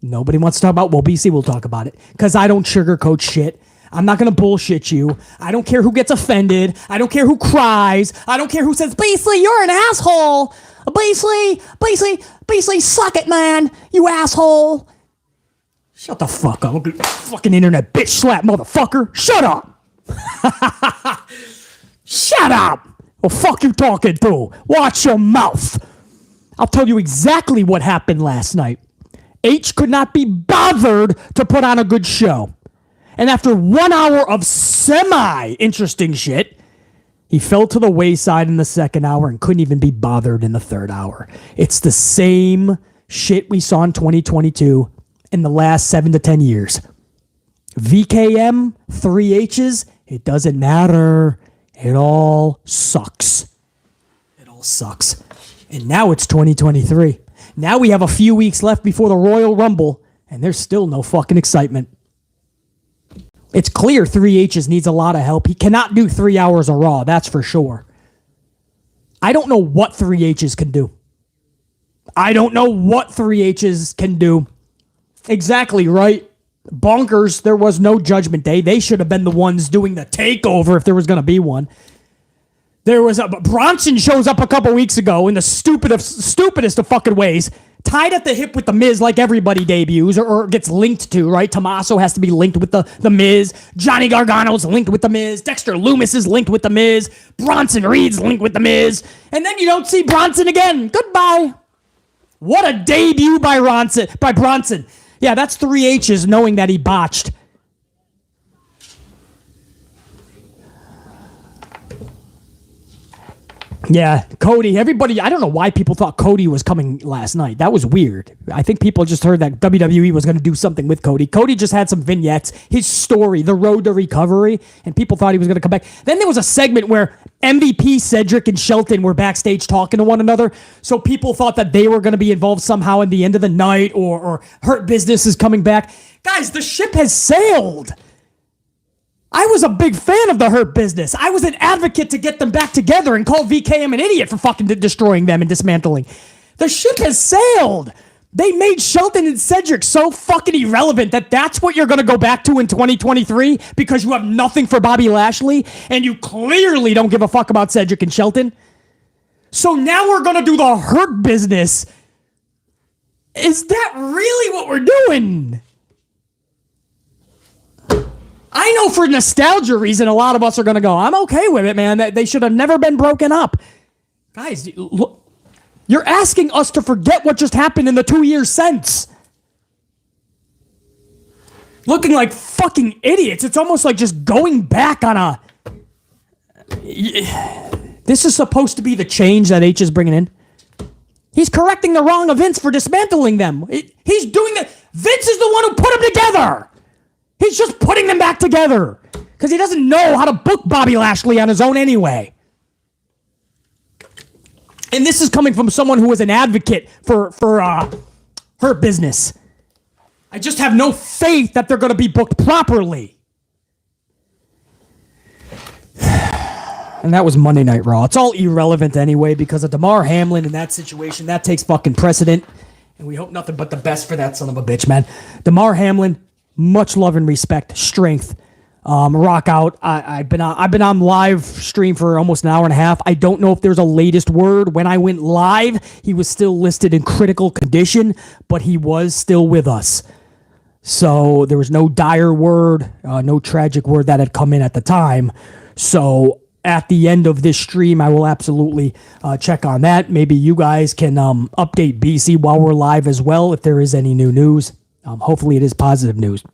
[SPEAKER 1] Nobody wants to talk about, well, BC will talk about it. Because I don't sugarcoat shit. I'm not going to bullshit you. I don't care who gets offended. I don't care who cries. I don't care who says, Beasley, you're an asshole. Beasley, suck it, man. You asshole. Shut the fuck up. Fucking internet bitch slap motherfucker. Shut up. Shut up. Well, fuck you talking to? Watch your mouth. I'll tell you exactly what happened last night. H could not be bothered to put on a good show. And after 1 hour of semi-interesting shit, he fell to the wayside in the second hour and couldn't even be bothered in the third hour. It's the same shit we saw in 2022 in the last 7 to 10 years. VKM, 3H's, it doesn't matter. It all sucks. It all sucks. And now it's 2023. Now we have a few weeks left before the Royal Rumble, and there's still no fucking excitement. It's clear 3H's needs a lot of help. He cannot do 3 hours of Raw, that's for sure. I don't know what 3H's can do. I don't know what 3H's can do. Exactly right. Bonkers, there was no Judgment Day. They should have been the ones doing the takeover if there was going to be one. Bronson shows up a couple weeks ago in the stupidest of fucking ways, tied at the hip with The Miz like everybody debuts or gets linked to, right? Tommaso has to be linked with the Miz. Johnny Gargano's linked with The Miz. Dexter Lumis is linked with The Miz. Bronson Reed's linked with The Miz. And then you don't see Bronson again. Goodbye. What a debut by Bronson. Yeah, that's 3H's knowing that he botched. Yeah, Cody, everybody, I don't know why people thought Cody was coming last night. That was weird. I think people just heard that WWE was going to do something with Cody. Cody just had some vignettes, his story, the road to recovery, and people thought he was going to come back. Then there was a segment where MVP, Cedric, and Shelton were backstage talking to one another, so people thought that they were going to be involved somehow in the end of the night, or Hurt Business is coming back. Guys, the ship has sailed. I was a big fan of the Hurt Business. I was an advocate to get them back together and called VKM an idiot for fucking destroying them and dismantling. The ship has sailed. They made Shelton and Cedric so fucking irrelevant that that's what you're going to go back to in 2023 because you have nothing for Bobby Lashley and you clearly don't give a fuck about Cedric and Shelton. So now we're going to do the Hurt Business. Is that really what we're doing? I know for nostalgia reason, a lot of us are going to go, I'm okay with it, man. They should have never been broken up. Guys, look, you're asking us to forget what just happened in the 2 years since. Looking like fucking idiots. It's almost like just going back on a... This is supposed to be the change that H is bringing in. He's correcting the wrong events for dismantling them. He's doing it. Vince is the one who put them together. He's just putting them back together because he doesn't know how to book Bobby Lashley on his own anyway. And this is coming from someone who is an advocate for Hurt Business. I just have no faith that they're going to be booked properly. And that was Monday Night Raw. It's all irrelevant anyway because of Damar Hamlin in that situation. That takes fucking precedent. And we hope nothing but the best for that son of a bitch, man. Damar Hamlin, much love and respect, strength, rock out. I've been on live stream for almost an hour and a half. I don't know if there's a latest word. When I went live, he was still listed in critical condition, but he was still with us. So there was no dire word, no tragic word that had come in at the time. So at the end of this stream, I will absolutely check on that. Maybe you guys can update BC while we're live as well if there is any new news. Hopefully it is positive news.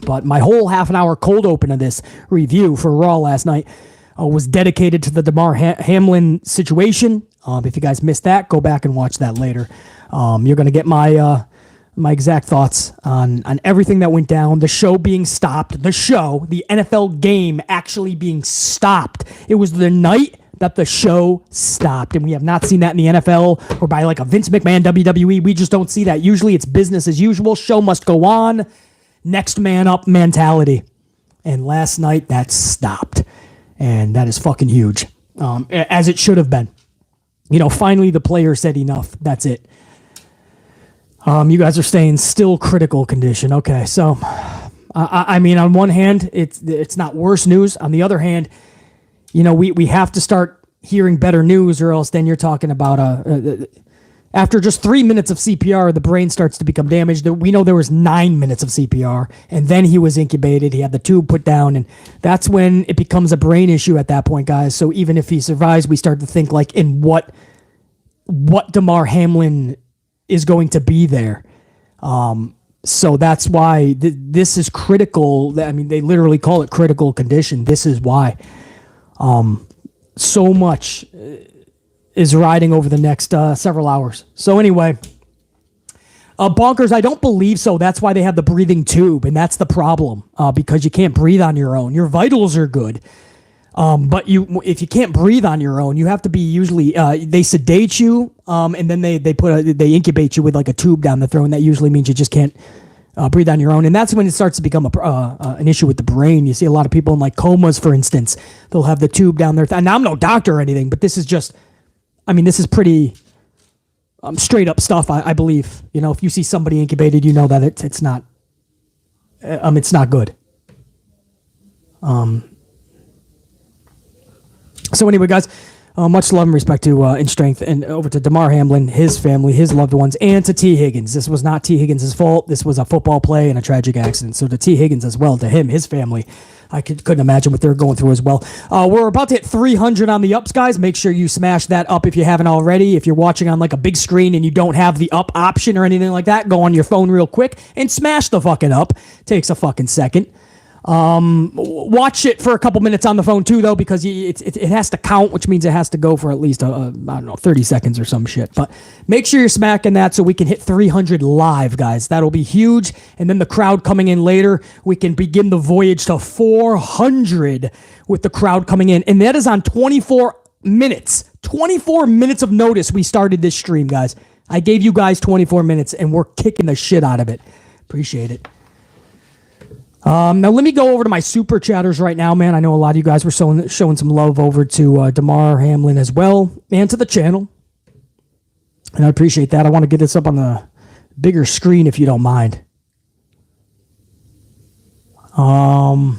[SPEAKER 1] But my whole half an hour cold open of this review for Raw last night was dedicated to the Damar Hamlin situation. If you guys missed that, go back and watch that later. You're going to get my exact thoughts on everything that went down, the show being stopped, the NFL game actually being stopped. It was the night that the show stopped, and we have not seen that in the NFL or by like a Vince McMahon WWE. We just don't see that. Usually it's business as usual. Show must go on. Next man up mentality. And last night that stopped, and that is fucking huge, as it should have been. You know, finally the player said enough. That's it. You guys are staying still critical condition. Okay, so I mean, on one hand, it's not worse news. On the other hand, you know, we have to start hearing better news, or else then you're talking about after just 3 minutes of CPR, the brain starts to become damaged. We know there was 9 minutes of CPR, and then he was incubated. He had the tube put down, and that's when it becomes a brain issue at that point, guys. So even if he survives, we start to think like in what Damar Hamlin is going to be there. So that's why this is critical. I mean, they literally call it critical condition. This is why. So much is riding over the next several hours. So anyway, Bonkers, I don't believe so. That's why they have the breathing tube, and that's the problem, because you can't breathe on your own. Your vitals are good, but if you can't breathe on your own, you have to be usually they sedate you, and then they incubate you with like a tube down the throat, and that usually means you just can't breathe on your own, and that's when it starts to become an issue with the brain. You see a lot of people in like comas, for instance. They'll have the tube down their and I'm no doctor or anything, but this is just, I mean, this is pretty straight up stuff. I believe, you know, if you see somebody incubated, you know that it's not good. So anyway, guys, much love and respect to and strength, and over to Damar Hamlin, his family, his loved ones, and to T. Higgins. This was not T. Higgins' fault. This was a football play and a tragic accident. So to T. Higgins as well, to him, his family, I couldn't imagine what they're going through as well. We're about to hit 300 on the ups, guys. Make sure you smash that up if you haven't already. If you're watching on like a big screen and you don't have the up option or anything like that, go on your phone real quick and smash the fucking up. Takes a fucking second. Watch it for a couple minutes on the phone too, though, because it has to count, which means it has to go for at least, I don't know, 30 seconds or some shit. But make sure you're smacking that so we can hit 300 live, guys. That'll be huge. And then the crowd coming in later, we can begin the voyage to 400 with the crowd coming in. And that is on 24 minutes. 24 minutes of notice we started this stream, guys. I gave you guys 24 minutes, and we're kicking the shit out of it. Appreciate it. Now let me go over to my super chatters right now, man. I know a lot of you guys were showing some love over to Damar Hamlin as well, and to the channel, and I appreciate that. I want to get this up on the bigger screen if you don't mind. Oh,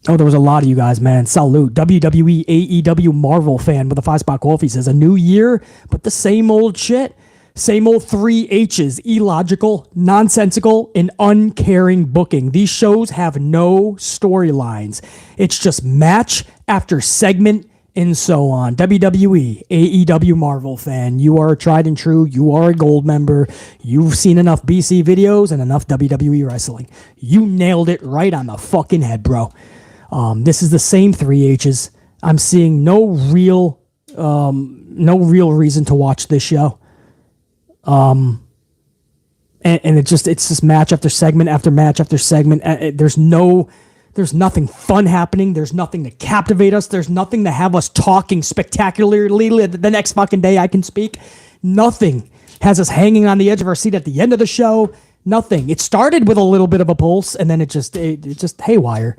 [SPEAKER 1] there was a lot of you guys, man. Salute. WWE AEW Marvel fan with a 5-spot coffee says, a new year, but the same old shit. Same old 3H's, illogical, nonsensical, and uncaring booking. These shows have no storylines. It's just match after segment and so on. WWE, AEW Marvel fan, you are tried and true. You are a gold member. You've seen enough BC videos and enough WWE wrestling. You nailed it right on the fucking head, bro. This is the same 3H's. I'm seeing no real reason to watch this show. And it's just match after segment after match after segment. There's nothing fun happening. There's nothing to captivate us. There's nothing to have us talking spectacularly the next fucking day I can speak. Nothing has us hanging on the edge of our seat at the end of the show. Nothing. It started with a little bit of a pulse, and then it just haywire.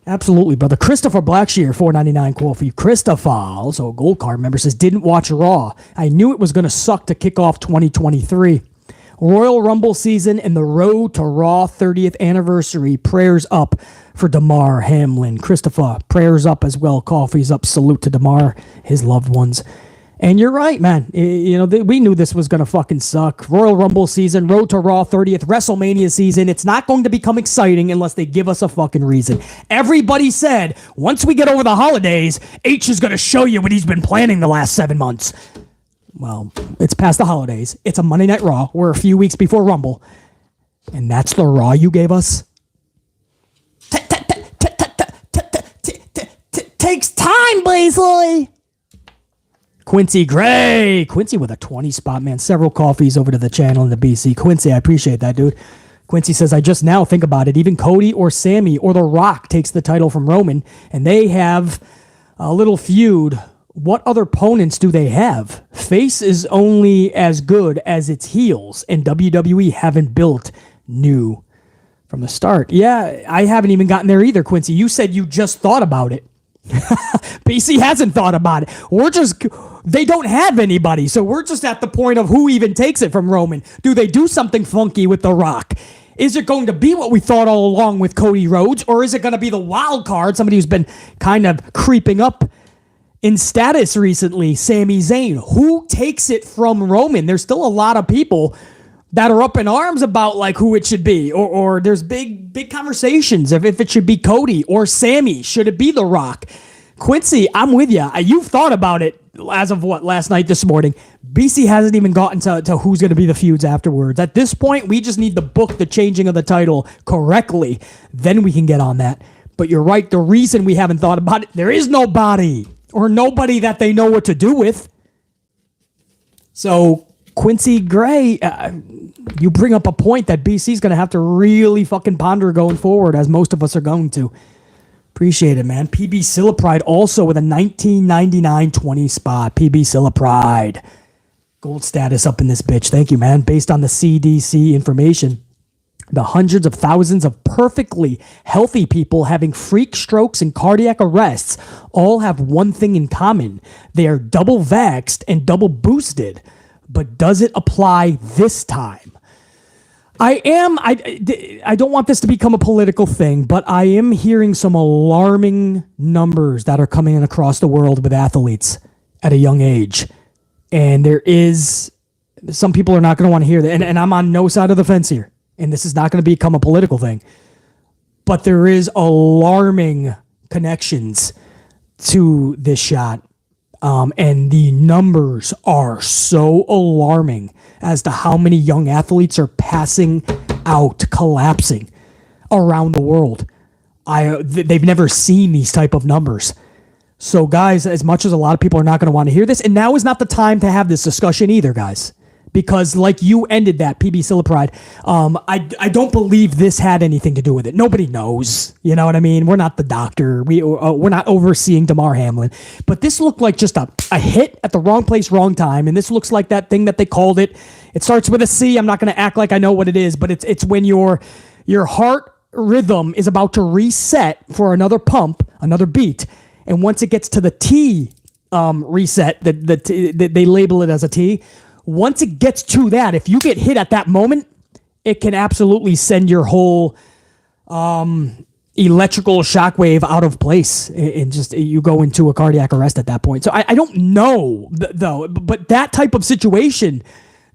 [SPEAKER 1] Absolutely, brother. Christopher Blackshear, $4.99 quote for you. Christopher, also a gold card member, says, didn't watch Raw. I knew it was going to suck to kick off 2023. Royal Rumble season and the road to Raw 30th anniversary. Prayers up for Damar Hamlin. Christopher, prayers up as well. Coffee's up. Salute to Damar, his loved ones. And you're right, man. We knew this was going to fucking suck. Royal Rumble season, Road to Raw 30th, WrestleMania season. It's not going to become exciting unless they give us a fucking reason. Everybody said, once we get over the holidays, H is going to show you what he's been planning the last 7 months. Well, it's past the holidays. It's a Monday Night Raw. We're a few weeks before Rumble. And that's the Raw you gave us? Takes time, Blazely. Quincy Gray. Quincy with a 20 spot, man. Several coffees over to the channel in the BC. Quincy, I appreciate that, dude. Quincy says, I just now think about it. Even Cody or Sammy or The Rock takes the title from Roman, and they have a little feud. What other opponents do they have? Face is only as good as its heels, and WWE haven't built new from the start. Yeah, I haven't even gotten there either, Quincy. You said you just thought about it. BC hasn't thought about it. They don't have anybody, so we're just at the point of who even takes it from Roman. Do they do something funky with The Rock? Is it going to be what we thought all along with Cody Rhodes, or is it going to be the wild card, somebody who's been kind of creeping up in status recently, Sami Zayn? Who takes it from Roman? There's still a lot of people that are up in arms about like who it should be, or there's big conversations if it should be Cody or Sammy. Should it be The Rock? Quincy, I'm with you. You've thought about it as of last night, this morning. BC hasn't even gotten to who's going to be the feuds afterwards. At this point, we just need to book the changing of the title correctly. Then we can get on that. But you're right. The reason we haven't thought about it, there is nobody or nobody that they know what to do with. So Quincy Gray, you bring up a point that BC's going to have to really fucking ponder going forward, as most of us are going to. Appreciate it, man. PB Sillapride also with a 1999 20 spot. PB Sillapride. Gold status up in this bitch. Thank you, man. Based on the CDC information, the hundreds of thousands of perfectly healthy people having freak strokes and cardiac arrests all have one thing in common. They are double vaxxed and double boosted. But does it apply this time? I don't want this to become a political thing, but I am hearing some alarming numbers that are coming in across the world with athletes at a young age. And some people are not going to want to hear that. And I'm on no side of the fence here. And this is not going to become a political thing. but there is alarming connections to this shot. And the numbers are so alarming as to how many young athletes are passing out, collapsing around the world. They've never seen these type of numbers. So, guys, as much as a lot of people are not going to want to hear this, and now is not the time to have this discussion either, guys. Because, like you ended that, PB Silipride, I don't believe this had anything to do with it. Nobody knows. You know what I mean? We're not the doctor. We're not overseeing Damar Hamlin. But this looked like just a hit at the wrong place, wrong time. And this looks like that thing that they called it. It starts with a C. I'm not going to act like I know what it is, but it's when your heart rhythm is about to reset for another pump, another beat. And once it gets to the T reset, they label it as a T. Once it gets to that, if you get hit at that moment, it can absolutely send your whole electrical shockwave out of place, and just you go into a cardiac arrest at that point. So I don't know though, but that type of situation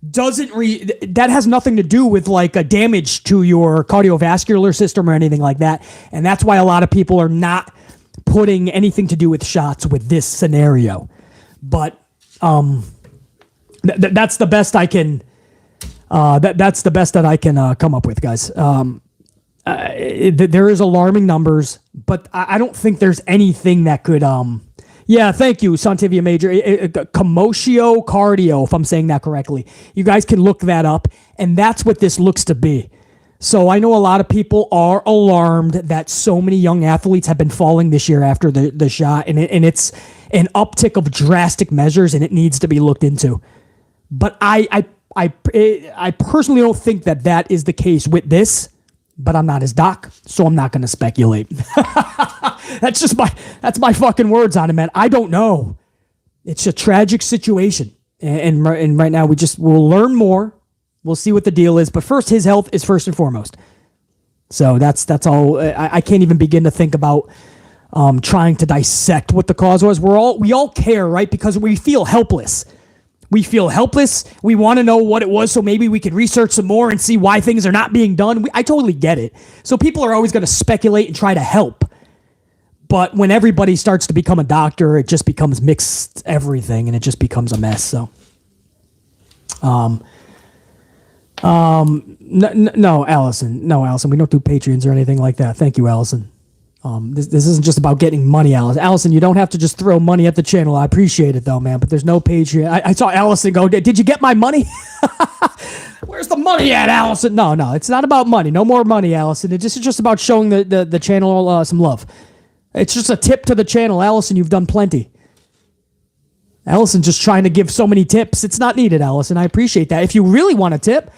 [SPEAKER 1] that has nothing to do with like a damage to your cardiovascular system or anything like that. And that's why a lot of people are not putting anything to do with shots with this scenario. But that's the best I can. That's the best that I can come up with, guys. There is alarming numbers, but I don't think there's anything that could. Yeah, thank you, Santivia Major. Commotio cardio, if I'm saying that correctly. You guys can look that up, and that's what this looks to be. So I know a lot of people are alarmed that so many young athletes have been falling this year after the shot, and it's an uptick of drastic measures, and it needs to be looked into. But I personally don't think that is the case with this, but I'm not his doc, so I'm not going to speculate. That's my fucking words on it, man. I don't know. It's a tragic situation, and right now we'll learn more. We'll see what the deal is, but first, his health is first and foremost. So that's all. I can't even begin to think about trying to dissect what the cause was. We all care, right? Because we feel helpless. We feel helpless. We want to know what it was, so maybe we could research some more and see why things are not being done. I totally get it. So people are always going to speculate and try to help. But when everybody starts to become a doctor, it just becomes mixed everything, and it just becomes a mess. So, no, Allison. No, Allison. We don't do Patreons or anything like that. Thank you, Allison. This isn't just about getting money, Allison. Allison, you don't have to just throw money at the channel. I appreciate it, though, man, but there's no Patreon. I saw Allison go, did you get my money? Where's the money at, Allison? No, it's not about money. No more money, Allison. It's just about showing the channel some love. It's just a tip to the channel. Allison, you've done plenty. Allison's just trying to give so many tips. It's not needed, Allison. I appreciate that. If you really want a tip,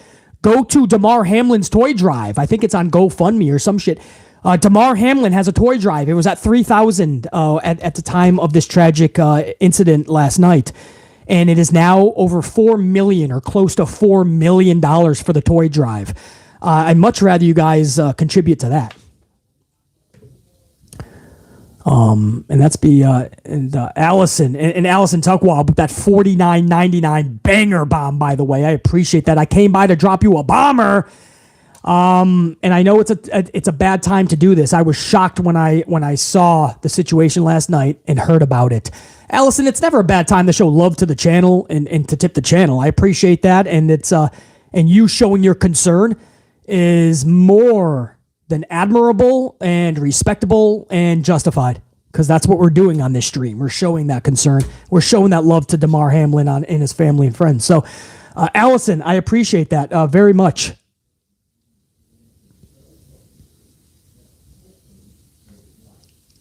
[SPEAKER 1] go to Damar Hamlin's toy drive. I think it's on GoFundMe or some shit. Damar Hamlin has a toy drive. It was at 3,000 at the time of this tragic incident last night. And it is now over $4 million or close to $4 million for the toy drive. I'd much rather you guys contribute to that. And that's Allison and Allison Tuckwell with that $49.99 banger bomb, by the way. I appreciate that. I came by to drop you a bomber. And I know it's a bad time to do this. I was shocked when I saw the situation last night and heard about it. Allison, it's never a bad time to show love to the channel and to tip the channel. I appreciate that. And and you showing your concern is more than admirable and respectable and justified, because that's what we're doing on this stream. We're showing that concern. We're showing that love to Damar Hamlin and his family and friends. So, Allison, I appreciate that very much.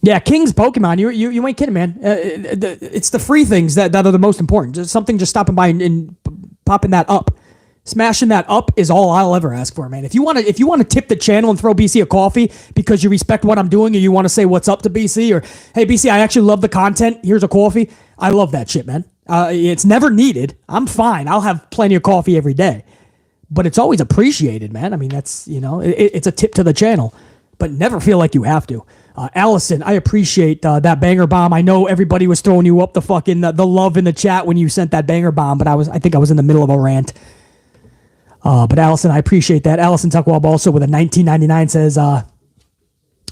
[SPEAKER 1] Yeah, King's Pokemon. You ain't kidding, man. It's the free things that are the most important. Just something just stopping by and popping that up. Smashing that up is all I'll ever ask for, man. If you want to tip the channel and throw BC a coffee because you respect what I'm doing, or you want to say what's up to BC, or hey BC, I actually love the content, here's a coffee. I love that shit, man. It's never needed. I'm fine. I'll have plenty of coffee every day, but it's always appreciated, man. I mean, that's it's a tip to the channel, but never feel like you have to. Allison, I appreciate that banger bomb. I know everybody was throwing you up the fucking the love in the chat when you sent that banger bomb, but I think I was in the middle of a rant. But Allison, I appreciate that. Allison Tuckwell also with a $19.99 says,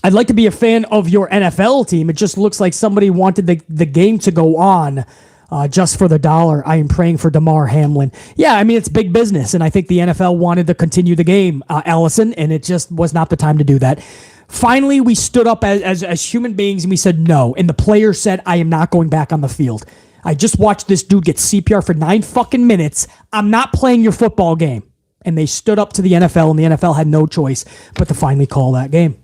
[SPEAKER 1] I'd like to be a fan of your NFL team. It just looks like somebody wanted the game to go on just for the dollar. I am praying for Damar Hamlin. Yeah, I mean, it's big business, and I think the NFL wanted to continue the game, Allison, and it just was not the time to do that. Finally, we stood up as human beings, and we said no, and the player said, I am not going back on the field. I just watched this dude get CPR for 9 fucking minutes. I'm not playing your football game. And they stood up to the NFL, and the NFL had no choice but to finally call that game.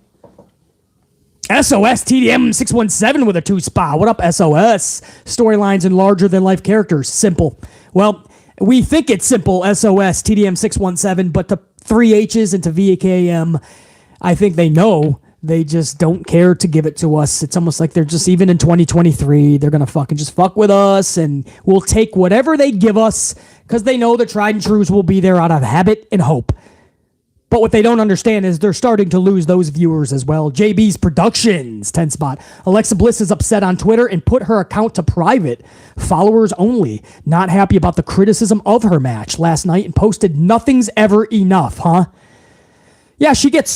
[SPEAKER 1] SOS TDM 617 with a 2 spot. What up, SOS? Storylines and larger-than-life characters. Simple. Well, we think it's simple, SOS TDM 617, but to 3H's and to VKM, I think they know. They just don't care to give it to us. It's almost like they're just, even in 2023, they're going to fucking just fuck with us, and we'll take whatever they give us because they know the tried and trues will be there out of habit and hope. But what they don't understand is they're starting to lose those viewers as well. JB's Productions, 10 spot. Alexa Bliss is upset on Twitter and put her account to private. Followers only. Not happy about the criticism of her match last night and posted nothing's ever enough, huh? Yeah, she gets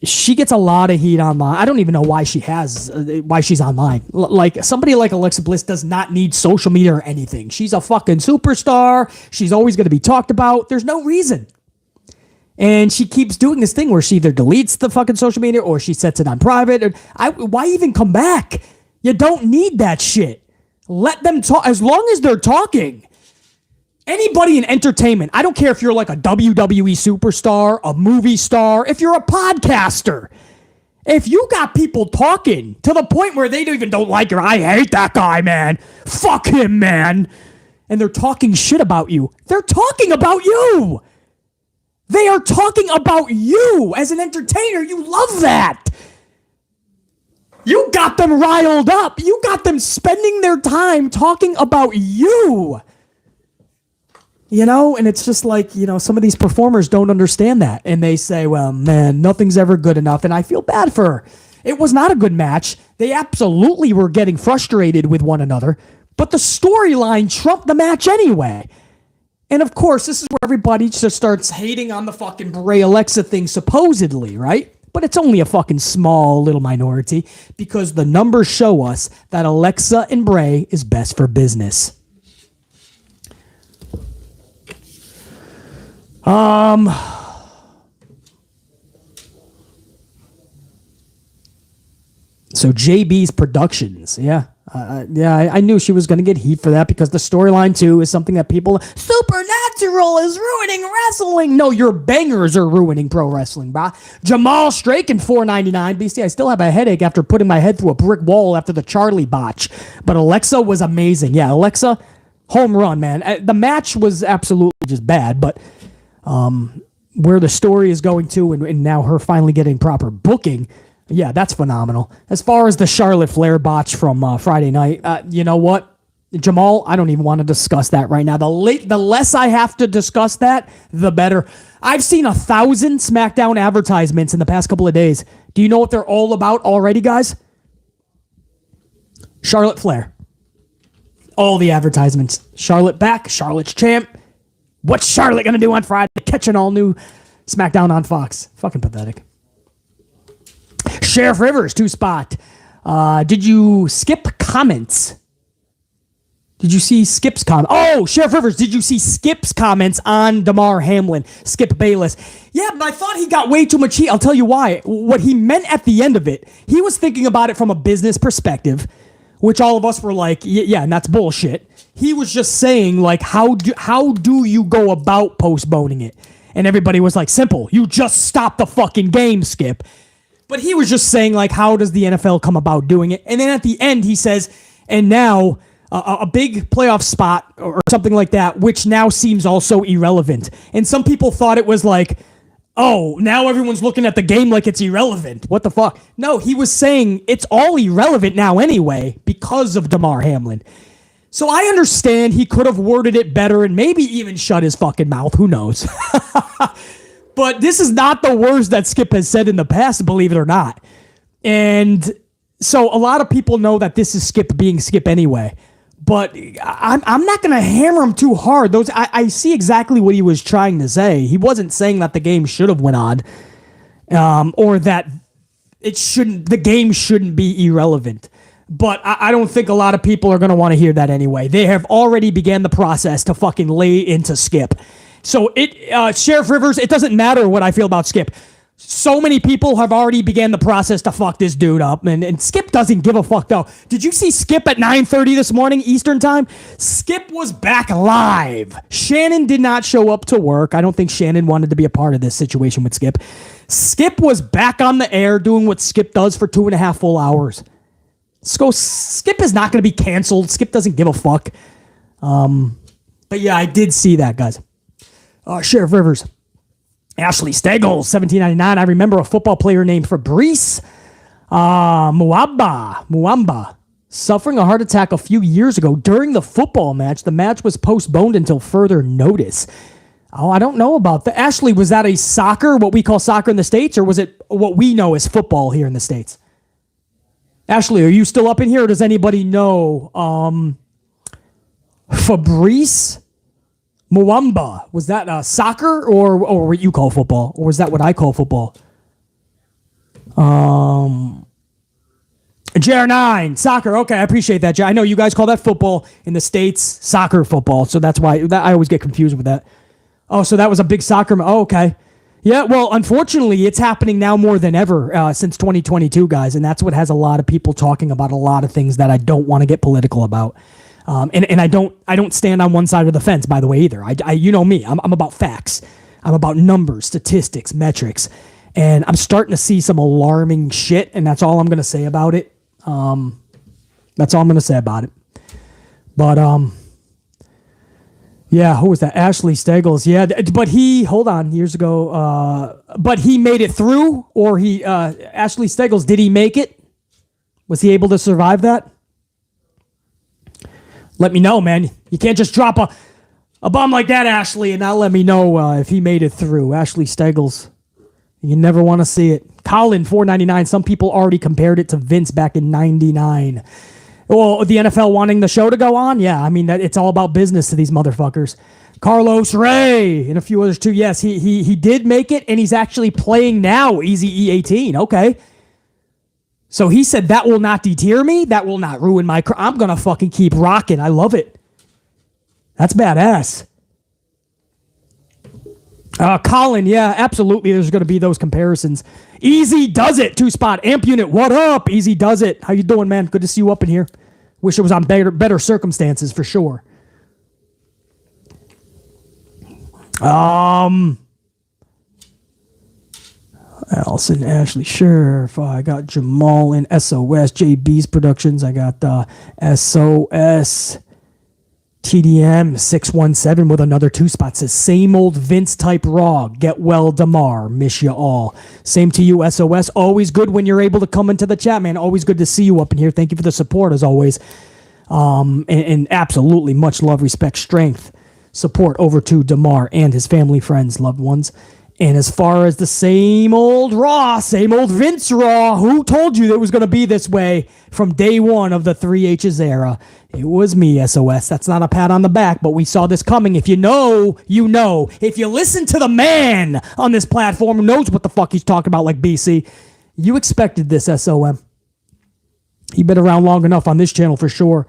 [SPEAKER 1] she gets a lot of heat online. I don't even know why she's online. Like, somebody like Alexa Bliss does not need social media or anything. She's a fucking superstar. She's always going to be talked about. There's no reason. And she keeps doing this thing where she either deletes the fucking social media or she sets it on private. Why even come back? You don't need that shit. Let them talk. As long as they're talking. Anybody in entertainment, I don't care if you're like a WWE superstar, a movie star, if you're a podcaster, if you got people talking to the point where they don't like you, I hate that guy, man, fuck him, man, and they're talking shit about you, they're talking about you. They are talking about you. As an entertainer, you love that. You got them riled up. You got them spending their time talking about you. You know, and it's just like, you know, some of these performers don't understand that. And they say, well, man, nothing's ever good enough. And I feel bad for her. It was not a good match. They absolutely were getting frustrated with one another. But the storyline trumped the match anyway. And of course, this is where everybody just starts hating on the fucking Bray Alexa thing, supposedly, right? But it's only a fucking small little minority because the numbers show us that Alexa and Bray is best for business. So JB's Productions, I knew she was going to get heat for that because the storyline too is something that people, Supernatural is ruining wrestling. No, your bangers are ruining pro wrestling, brah. Jamal Straken, $4.99. BC, I still have a headache after putting my head through a brick wall after the Charlie botch, but Alexa was amazing. Yeah, Alexa, home run, man. The match was absolutely just bad, but where the story is going to and now her finally getting proper booking, yeah, that's phenomenal. As far as the Charlotte Flair botch from Friday night, you know what, Jamal, I don't even want to discuss that right now. The less I have to discuss that, the better. I've seen 1,000 SmackDown advertisements in the past couple of days. Do you know what they're all about already, guys? Charlotte Flair. All the advertisements. Charlotte back, Charlotte's champ. What's Charlotte going to do on Friday? Catch an all-new SmackDown on Fox. Fucking pathetic. Sheriff Rivers, 2 spot. Did you skip comments? Did you see Skip's comment? Oh, Sheriff Rivers, did you see Skip's comments on Damar Hamlin? Skip Bayless. Yeah, but I thought he got way too much heat. I'll tell you why. What he meant at the end of it, he was thinking about it from a business perspective, which all of us were like, yeah, and that's bullshit. He was just saying, like, how do you go about postponing it? And everybody was like, simple. You just stop the fucking game, Skip. But he was just saying, like, how does the NFL come about doing it? And then at the end, he says, and now a big playoff spot or something like that, which now seems also irrelevant. And some people thought it was like, oh, now everyone's looking at the game like it's irrelevant. What the fuck? No, he was saying it's all irrelevant now anyway because of Damar Hamlin. So I understand he could have worded it better and maybe even shut his fucking mouth. Who knows? But this is not the worst that Skip has said in the past, believe it or not. And so a lot of people know that this is Skip being Skip anyway. But I'm not going to hammer him too hard. I see exactly what he was trying to say. He wasn't saying that the game should have went on. or that the game shouldn't be irrelevant. But I don't think a lot of people are going to want to hear that anyway. They have already began the process to fucking lay into Skip. So Sheriff Rivers, it doesn't matter what I feel about Skip. So many people have already began the process to fuck this dude up, and Skip doesn't give a fuck, though. Did you see Skip at 9:30 this morning Eastern time? Skip was back live. Shannon did not show up to work. I don't think Shannon wanted to be a part of this situation with Skip. Skip was back on the air doing what Skip does for 2.5 full hours. Skip is not going to be canceled. Skip doesn't give a fuck. But yeah, I did see that, guys. Sheriff Rivers. Ashley Steggles, 1799. I remember a football player named Fabrice Muamba suffering a heart attack a few years ago during the football match. The match was postponed until further notice. Oh, I don't know about that. Ashley, was that a soccer, what we call soccer in the States, or was it what we know as football here in the States? Ashley, are you still up in here, or does anybody know Fabrice Muamba? Was that soccer or what you call football? Or was that what I call football? JR9, soccer. Okay, I appreciate that. I know you guys call that football in the States, soccer football. So that's why I always get confused with that. Oh, so that was a big soccer. Oh, okay. Yeah, well, unfortunately, it's happening now more than ever since 2022, guys. And that's what has a lot of people talking about a lot of things that I don't want to get political about. And I don't stand on one side of the fence, by the way, either. You know me. I'm about facts. I'm about numbers, statistics, metrics. And I'm starting to see some alarming shit, and that's all I'm going to say about it. That's all I'm going to say about it. But, yeah, who was that? Ashley Steggles. Yeah, but hold on, years ago. But he made it through, or Ashley Steggles, did he make it? Was he able to survive that? Let me know, man. You can't just drop a bomb like that, Ashley, and not let me know if he made it through. Ashley Steggles. You never want to see it. Colin, $4.99. Some people already compared it to Vince back in 99. Well, the NFL wanting the show to go on? Yeah, I mean, it's all about business to these motherfuckers. Carlos Ray and a few others too. Yes, he did make it, and he's actually playing now, Easy E18. Okay. So he said, that will not deter me. That will not ruin my career. I'm going to fucking keep rocking. I love it. That's badass. Colin, yeah, absolutely. There's going to be those comparisons. Easy does it. 2-spot. Amp unit, what up? Easy does it. How you doing, man? Good to see you up in here. Wish it was on better circumstances for sure. Allison, Ashley, sure. I got Jamal in SOS, JB's Productions. I got SOS, TDM 617 with another 2-spot. Says, same old Vince type Raw. Get well, Damar. Miss you all. Same to you, SOS. Always good when you're able to come into the chat, man. Always good to see you up in here. Thank you for the support, as always. And absolutely much love, respect, strength, support over to Damar and his family, friends, loved ones. And as far as the same old Raw, same old Vince Raw, who told you it was going to be this way from day one of the 3H's era? It was me, SOS. That's not a pat on the back, but we saw this coming. If you know, you know. If you listen to the man on this platform who knows what the fuck he's talking about, like BC, you expected this, SOM. He been around long enough on this channel for sure.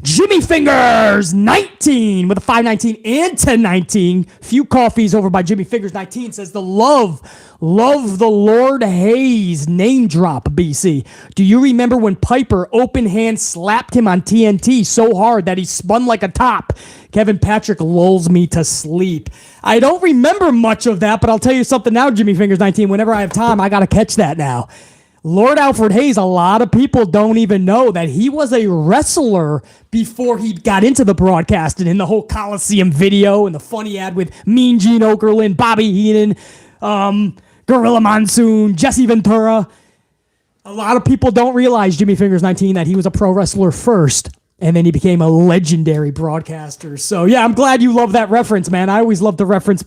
[SPEAKER 1] Jimmy Fingers 19 with a 519 and 1019. Few coffees over by Jimmy Fingers 19 says the love the Lord Hayes name drop, BC. Do you remember when Piper open hand slapped him on TNT so hard that he spun like a top? Kevin Patrick lulls me to sleep. I don't remember much of that, but I'll tell you something now, Jimmy Fingers 19. Whenever I have time, I got to catch that now. Lord Alfred Hayes, a lot of people don't even know that he was a wrestler before he got into the broadcasting, in the whole Coliseum video and the funny ad with Mean Gene Okerlund, Bobby Heenan, Gorilla Monsoon, Jesse Ventura. A lot of people don't realize, Jimmy Fingers 19, that he was a pro wrestler first, and then he became a legendary broadcaster. So yeah, I'm glad you love that reference, man. I always love the reference.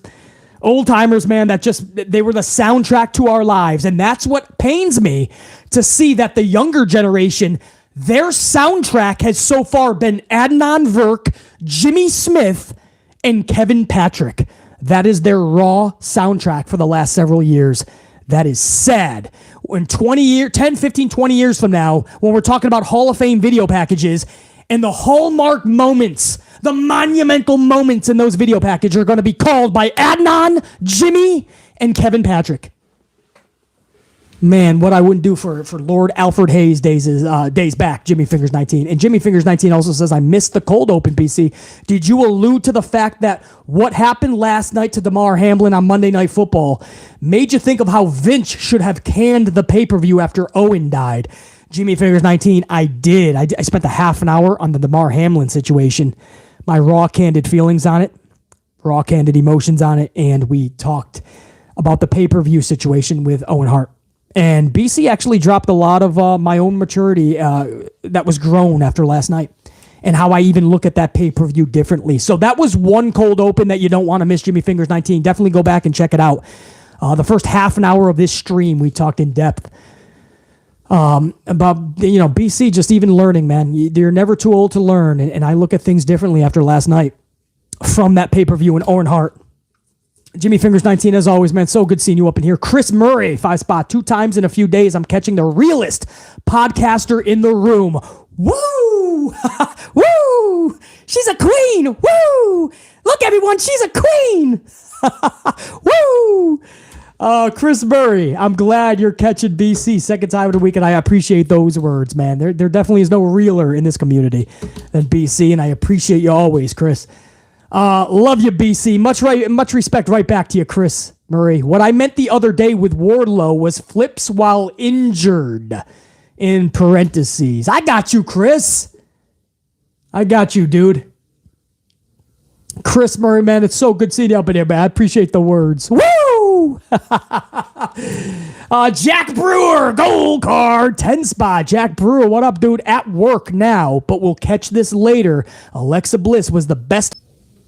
[SPEAKER 1] Old timers, man, they were the soundtrack to our lives. And that's what pains me to see that the younger generation, their soundtrack has so far been Adnan Virk, Jimmy Smith, and Kevin Patrick. That is their Raw soundtrack for the last several years. That is sad. In 10, 15, 20 years from now, when we're talking about Hall of Fame video packages, and the hallmark moments, the monumental moments in those video packages are going to be called by Adnan, Jimmy, and Kevin Patrick. Man, what I wouldn't do for Lord Alfred Hayes days back, Jimmy Fingers 19. And Jimmy Fingers 19 also says, I missed the cold open, BC. Did you allude to the fact that what happened last night to Damar Hamlin on Monday Night Football made you think of how Vince should have canned the pay-per-view after Owen died? Jimmy Fingers 19, I did. I spent a half an hour on the Damar Hamlin situation. My raw, candid feelings on it, raw, candid emotions on it, and we talked about the pay-per-view situation with Owen Hart. And BC actually dropped a lot of my own maturity that was grown after last night and how I even look at that pay-per-view differently. So that was one cold open that you don't want to miss, Jimmy Fingers 19. Definitely go back and check it out. The first half an hour of this stream, we talked in depth about, BC just even learning, man. You're never too old to learn. And I look at things differently after last night from that pay-per-view and Owen Hart. Jimmy Fingers 19, as always, man, so good seeing you up in here. Chris Murray, 5 spot, 2 times in a few days. I'm catching the realest podcaster in the room. Woo! Woo! She's a queen! Woo! Look, everyone, she's a queen! Woo! Chris Murray, I'm glad you're catching BC second time of the week, and I appreciate those words, man. There definitely is no realer in this community than BC, and I appreciate you always, Chris. Love you, BC. Much respect right back to you, Chris Murray. What I meant the other day with Wardlow was flips while injured, in parentheses. I got you, Chris. I got you, dude. Chris Murray, man, it's so good seeing you up in here, man. I appreciate the words. Woo! Jack Brewer, gold card, 10 spot. Jack Brewer, what up, dude? At work now, but we'll catch this later. Alexa Bliss was the best.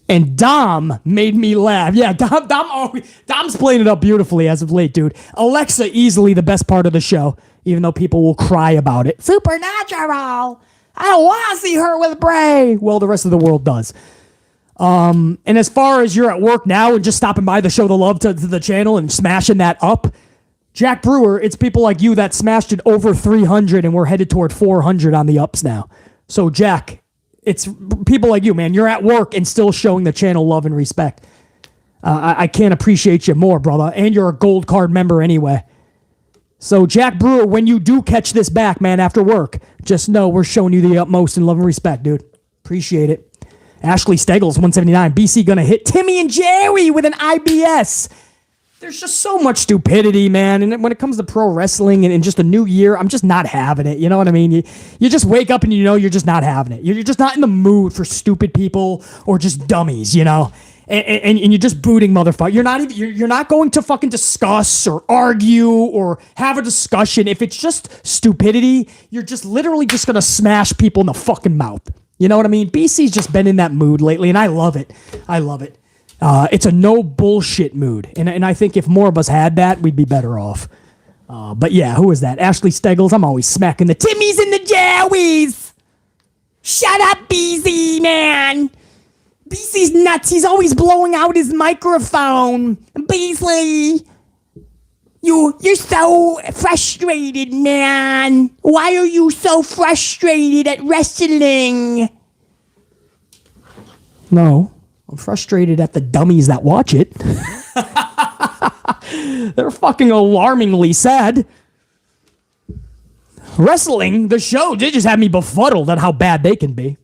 [SPEAKER 1] And Dom made me laugh. Yeah, Dom's playing it up beautifully as of late, dude. Alexa, easily the best part of the show, even though people will cry about it. Supernatural. I don't want to see her with Bray. Well, the rest of the world does. And as far as you're at work now and just stopping by to show the love to the channel and smashing that up, Jack Brewer, it's people like you that smashed it over 300 and we're headed toward 400 on the ups now. So, Jack, it's people like you, man. You're at work and still showing the channel love and respect. I can't appreciate you more, brother. And you're a gold card member anyway. So, Jack Brewer, when you do catch this back, man, after work, just know we're showing you the utmost in love and respect, dude. Appreciate it. Ashley Steggles, 179. BC gonna hit Timmy and Jerry with an IBS. There's just so much stupidity, man. And when it comes to pro wrestling and just a new year, I'm just not having it. You know what I mean? You just wake up and you know you're just not having it. You're just not in the mood for stupid people or just dummies, you know? And you're just booting motherfucker. You're not going to fucking discuss or argue or have a discussion. If it's just stupidity, you're just literally just gonna smash people in the fucking mouth. You know what I mean? BC's just been in that mood lately, and I love it. I love it. It's a no bullshit mood. And I think if more of us had that, we'd be better off. But yeah, who is that? Ashley Steggles. I'm always smacking the Timmies and the Jowies. Shut up, BZ, man. BC's nuts. He's always blowing out his microphone. Beasley, you're so frustrated, man. Why are you so frustrated at wrestling? No. I'm frustrated at the dummies that watch it. They're fucking alarmingly sad. Wrestling, the show, they just have me befuddled at how bad they can be.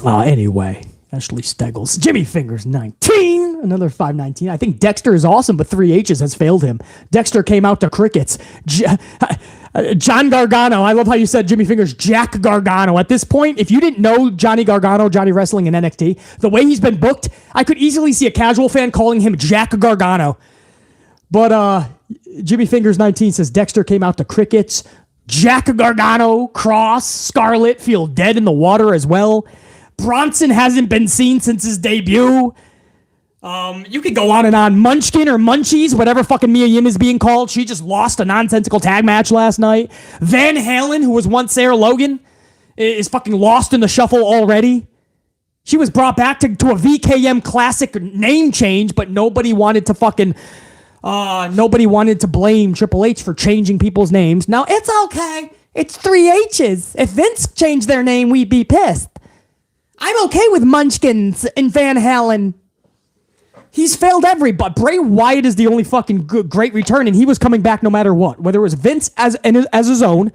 [SPEAKER 1] Anyway, Ashley Steggles. Jimmy Fingers, 19. Another 519. I think Dexter is awesome, but 3H's has failed him. Dexter came out to crickets. John Gargano. I love how you said Jimmy Fingers. Jack Gargano. At this point, if you didn't know Johnny Gargano, Johnny Wrestling in NXT, the way he's been booked, I could easily see a casual fan calling him Jack Gargano. But Jimmy Fingers 19 says Dexter came out to crickets. Jack Gargano, Cross, Scarlett feel dead in the water as well. Bronson hasn't been seen since his debut. You could go on and on. Munchkin or Munchies, whatever fucking Mia Yim is being called. She just lost a nonsensical tag match last night. Van Halen, who was once Sarah Logan, is fucking lost in the shuffle already. She was brought back to a VKM Classic name change, but nobody wanted to fucking Nobody wanted to blame Triple H for changing people's names. Now, it's okay. It's 3H's. If Vince changed their name, we'd be pissed. I'm okay with Munchkins and Van Halen. He's failed everybody. Bray Wyatt is the only fucking great return, and he was coming back no matter what. Whether it was Vince as his own,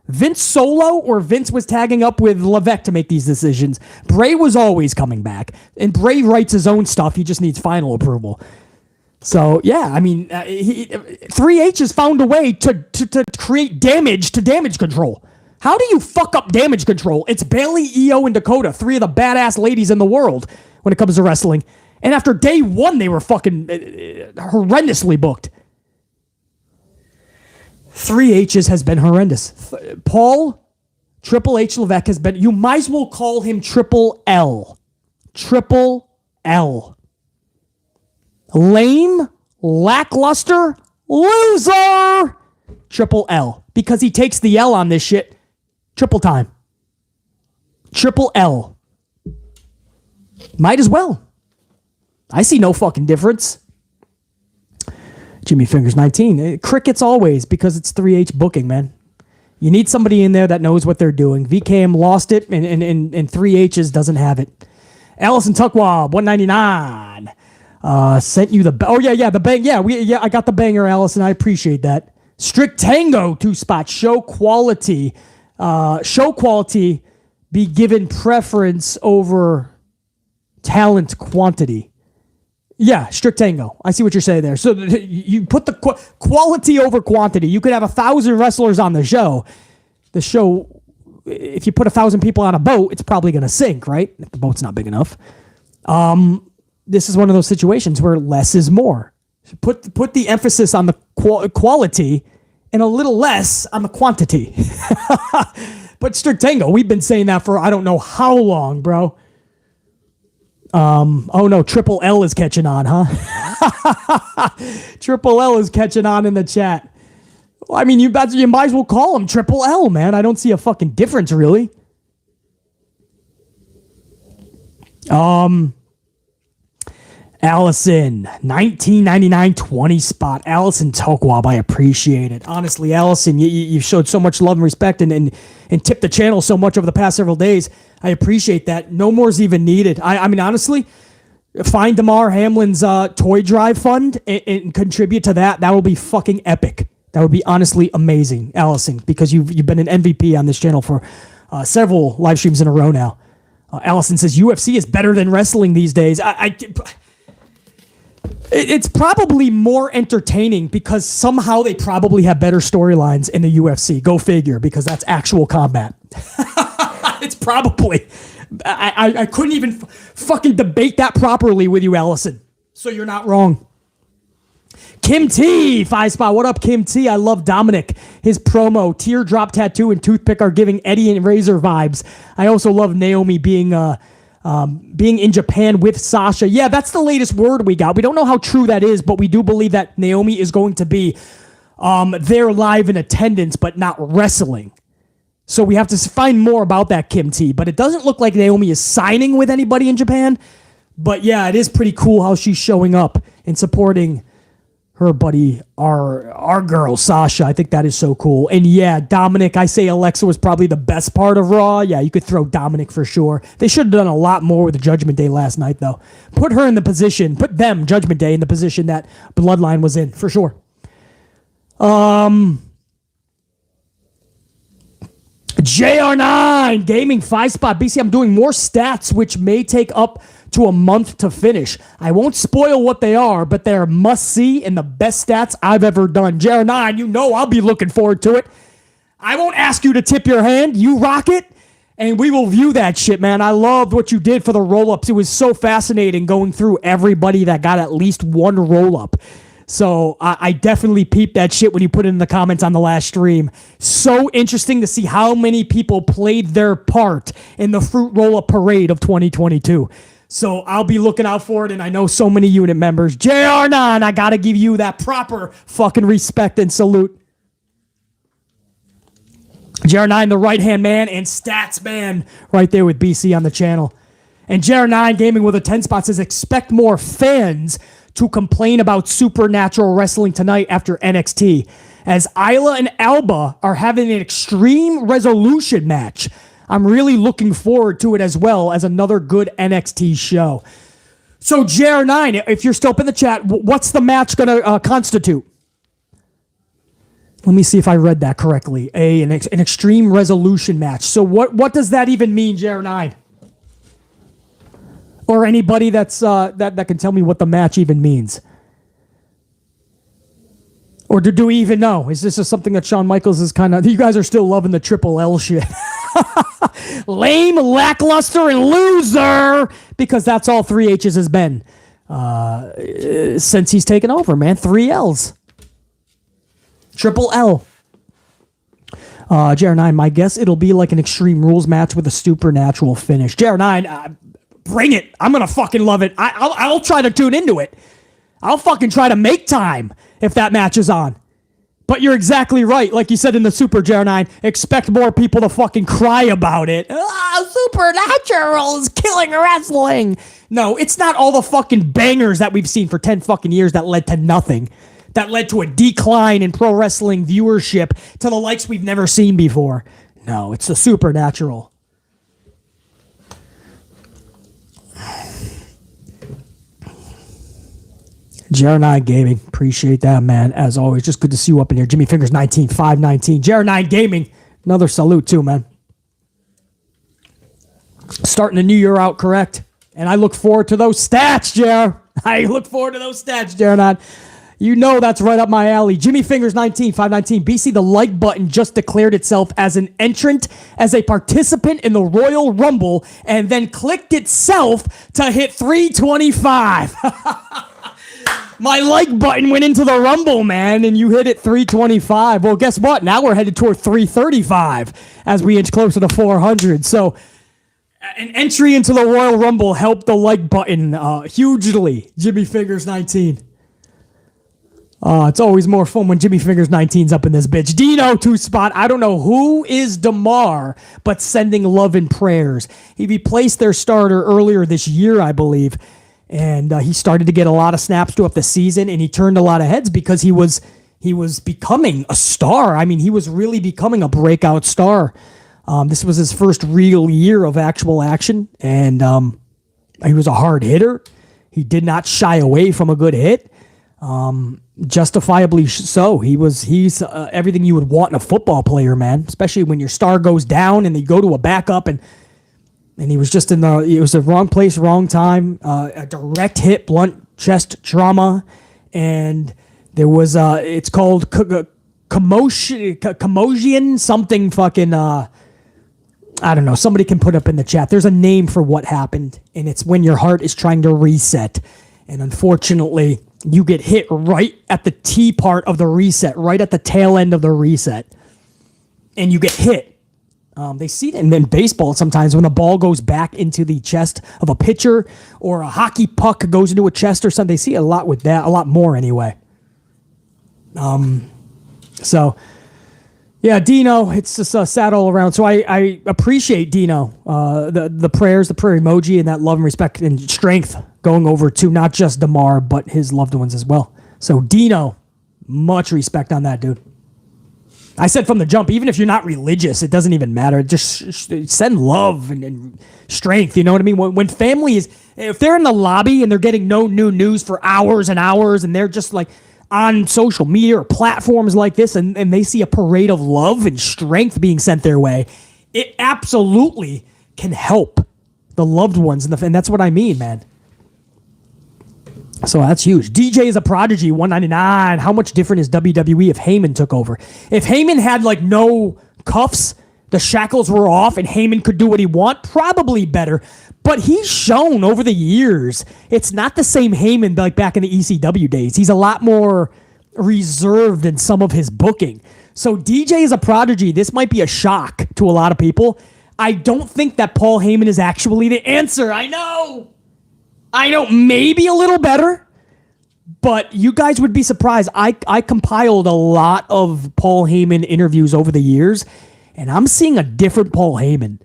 [SPEAKER 1] Vince solo, or Vince was tagging up with Levesque to make these decisions, Bray was always coming back. And Bray writes his own stuff. He just needs final approval. So, yeah, I mean, 3H has found a way to create damage to damage control. How do you fuck up damage control? It's Bayley, Io, and Dakota, three of the badass ladies in the world when it comes to wrestling. And after day one, they were fucking horrendously booked. 3H's has been horrendous. Paul, Triple H, Levesque has been, you might as well call him Triple L. Triple L. Lame, lackluster, loser. Triple L. Because he takes the L on this shit triple time. Triple L. Might as well. I see no fucking difference. Jimmy Fingers 19. Crickets always, because it's 3H booking, man. You need somebody in there that knows what they're doing. VKM lost it, and 3H's doesn't have it. Allison Tuckwab, 199. Sent you the... Oh, yeah, the bang. Yeah, I got the banger, Allison. I appreciate that. Strict Tango, 2 spots. Show quality be given preference over talent quantity. Yeah, strict tango. I see what you're saying there. So you put the quality over quantity. You could have 1,000 wrestlers on the show. The show, if you put 1,000 people on a boat, it's probably going to sink, right? If the boat's not big enough. This is one of those situations where less is more. Put the emphasis on the quality and a little less on the quantity. But strict tango, we've been saying that for I don't know how long, bro. Oh no, Triple L is catching on, huh? Triple L is catching on in the chat. Well, I mean, you might as well call him Triple L, man. I don't see a fucking difference, really. Allison, 1999 20 spot. Allison Tokwab, I appreciate it. Honestly, Allison, you showed so much love and respect and tipped the channel so much over the past several days. I appreciate that. No more's even needed. I mean, honestly, find Damar Hamlin's toy drive fund and contribute to that. That will be fucking epic. That would be honestly amazing, Allison, because you've been an MVP on this channel for several live streams in a row now. Allison says UFC is better than wrestling these days. It's probably more entertaining because somehow they probably have better storylines in the UFC. Go figure, because that's actual combat. It's probably... I couldn't even fucking debate that properly with you, Allison. So you're not wrong. Kim T, 5 spot. What up, Kim T? I love Dominic. His promo, teardrop tattoo, and toothpick are giving Eddie and Razor vibes. I also love Naomi being in Japan with Sasha. Yeah, that's the latest word we got. We don't know how true that is, but we do believe that Naomi is going to be there live in attendance, but not wrestling. So we have to find more about that, Kim T. But it doesn't look like Naomi is signing with anybody in Japan. But yeah, it is pretty cool how she's showing up and supporting her buddy, our girl, Sasha. I think that is so cool. And yeah, Dominic, I say Alexa was probably the best part of Raw. Yeah, you could throw Dominic for sure. They should have done a lot more with the Judgment Day last night, though. Put them, Judgment Day, in the position that Bloodline was in, for sure. JR9, Gaming, 5 spot. BC, I'm doing more stats, which may take up to a month to finish. I won't spoil what they are, but they're must-see and the best stats I've ever done. JR9, you know I'll be looking forward to it. I won't ask you to tip your hand. You rock it, and we will view that shit, man. I loved what you did for the roll-ups. It was so fascinating going through everybody that got at least one roll-up. So I definitely peeped that shit when you put it in the comments on the last stream. So interesting to see how many people played their part in the fruit roll-up parade of 2022. So I'll be looking out for it, and I know so many unit members. JR9, I got to give you that proper fucking respect and salute. JR9, the right-hand man and stats man right there with BC on the channel. And JR9 Gaming with a 10 spot says, expect more fans to complain about Supernatural Wrestling tonight after NXT, as Isla and Alba are having an Extreme Resolution match. I'm really looking forward to it as well as another good NXT show. So JR9, if you're still up in the chat, what's the match going to constitute? Let me see if I read that correctly. An Extreme Resolution match. So what does that even mean, JR9? Or anybody that's that can tell me what the match even means? Or do we even know? Is this just something that Shawn Michaels is kind of... You guys are still loving the Triple L shit. Lame, lackluster, and loser. Because that's all 3H's has been since he's taken over, man. 3 L's. Triple L. JR9, my guess, it'll be like an Extreme Rules match with a supernatural finish. JR9, bring it. I'm going to fucking love it. I'll try to tune into it. I'll fucking try to make time if that match is on. But you're exactly right. Like you said in the Super JR9, expect more people to fucking cry about it. Supernatural is killing wrestling. No, it's not all the fucking bangers that we've seen for 10 fucking years that led to nothing. That led to a decline in pro wrestling viewership to the likes we've never seen before. No, it's the Supernatural. JR9 Gaming, appreciate that, man. As always, just good to see you up in here. Jimmy Fingers 19519. JR9 Gaming, another salute too, man. Starting the new year out correct, and I look forward to those stats, JR. I look forward to those stats, JR9. You know that's right up my alley. Jimmy Fingers 19519. BC, the like button just declared itself as an entrant, as a participant in the Royal Rumble, and then clicked itself to hit 325. My like button went into the Rumble, man, and you hit it 325. Well, guess what? Now we're headed toward 335 as we inch closer to 400. So an entry into the Royal Rumble helped the like button hugely. Jimmy Fingers 19. It's always more fun when Jimmy Fingers 19's up in this bitch. Dino, 2-spot. I don't know who is Damar, but sending love and prayers. He replaced their starter earlier this year, I believe. And he started to get a lot of snaps throughout the season, and he turned a lot of heads because he was becoming a star. I mean, he was really becoming a breakout star. This was his first real year of actual action, and he was a hard hitter. He did not shy away from a good hit. Justifiably so. He's everything you would want in a football player, man, especially when your star goes down and they go to a backup, and he was just it was the wrong place, wrong time, a direct hit, blunt chest trauma, and there was, it's called commotion, something fucking, I don't know, somebody can put up in the chat. There's a name for what happened, and it's when your heart is trying to reset, and unfortunately, you get hit right at the T part of the reset, right at the tail end of the reset, and you get hit. They see it in baseball sometimes when the ball goes back into the chest of a pitcher or a hockey puck goes into a chest or something. They see it a lot with that, a lot more anyway. So, yeah, Dino, it's just sad all around. So I appreciate Dino, the prayers, the prayer emoji, and that love and respect and strength going over to not just Damar, but his loved ones as well. So, Dino, much respect on that, dude. I said from the jump, even if you're not religious, it doesn't even matter. Just send love and strength. You know what I mean? When family is, if they're in the lobby and they're getting no new news for hours and hours, and they're just like on social media or platforms like this, and they see a parade of love and strength being sent their way, it absolutely can help the loved ones. And that's what I mean, man. So that's huge. DJ is a prodigy, 199. How much different is WWE if Heyman took over? If Heyman had like no cuffs, the shackles were off, and Heyman could do what he want, probably better. But he's shown over the years, it's not the same Heyman like back in the ECW days. He's a lot more reserved in some of his booking. So DJ is a prodigy. This might be a shock to a lot of people. I don't think that Paul Heyman is actually the answer. I know, maybe a little better, but you guys would be surprised. I compiled a lot of Paul Heyman interviews over the years, and I'm seeing a different Paul Heyman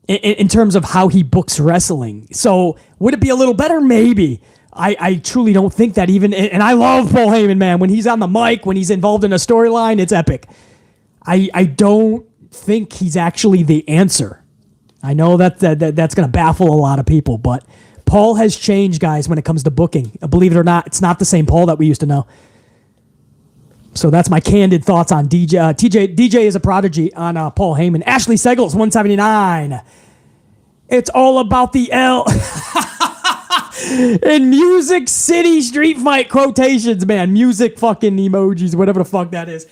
[SPEAKER 1] in terms of how he books wrestling. So would it be a little better? Maybe. I truly don't think that even, and I love Paul Heyman, man. When he's on the mic, when he's involved in a storyline, it's epic. I don't think he's actually the answer. I know that's going to baffle a lot of people, but Paul has changed, guys, when it comes to booking. Believe it or not, it's not the same Paul that we used to know. So that's my candid thoughts on DJ. DJ is a prodigy on Paul Heyman. Ashley Seggles, 179. It's all about the L. In Music City Street Fight quotations, man. Music fucking emojis, whatever the fuck that is.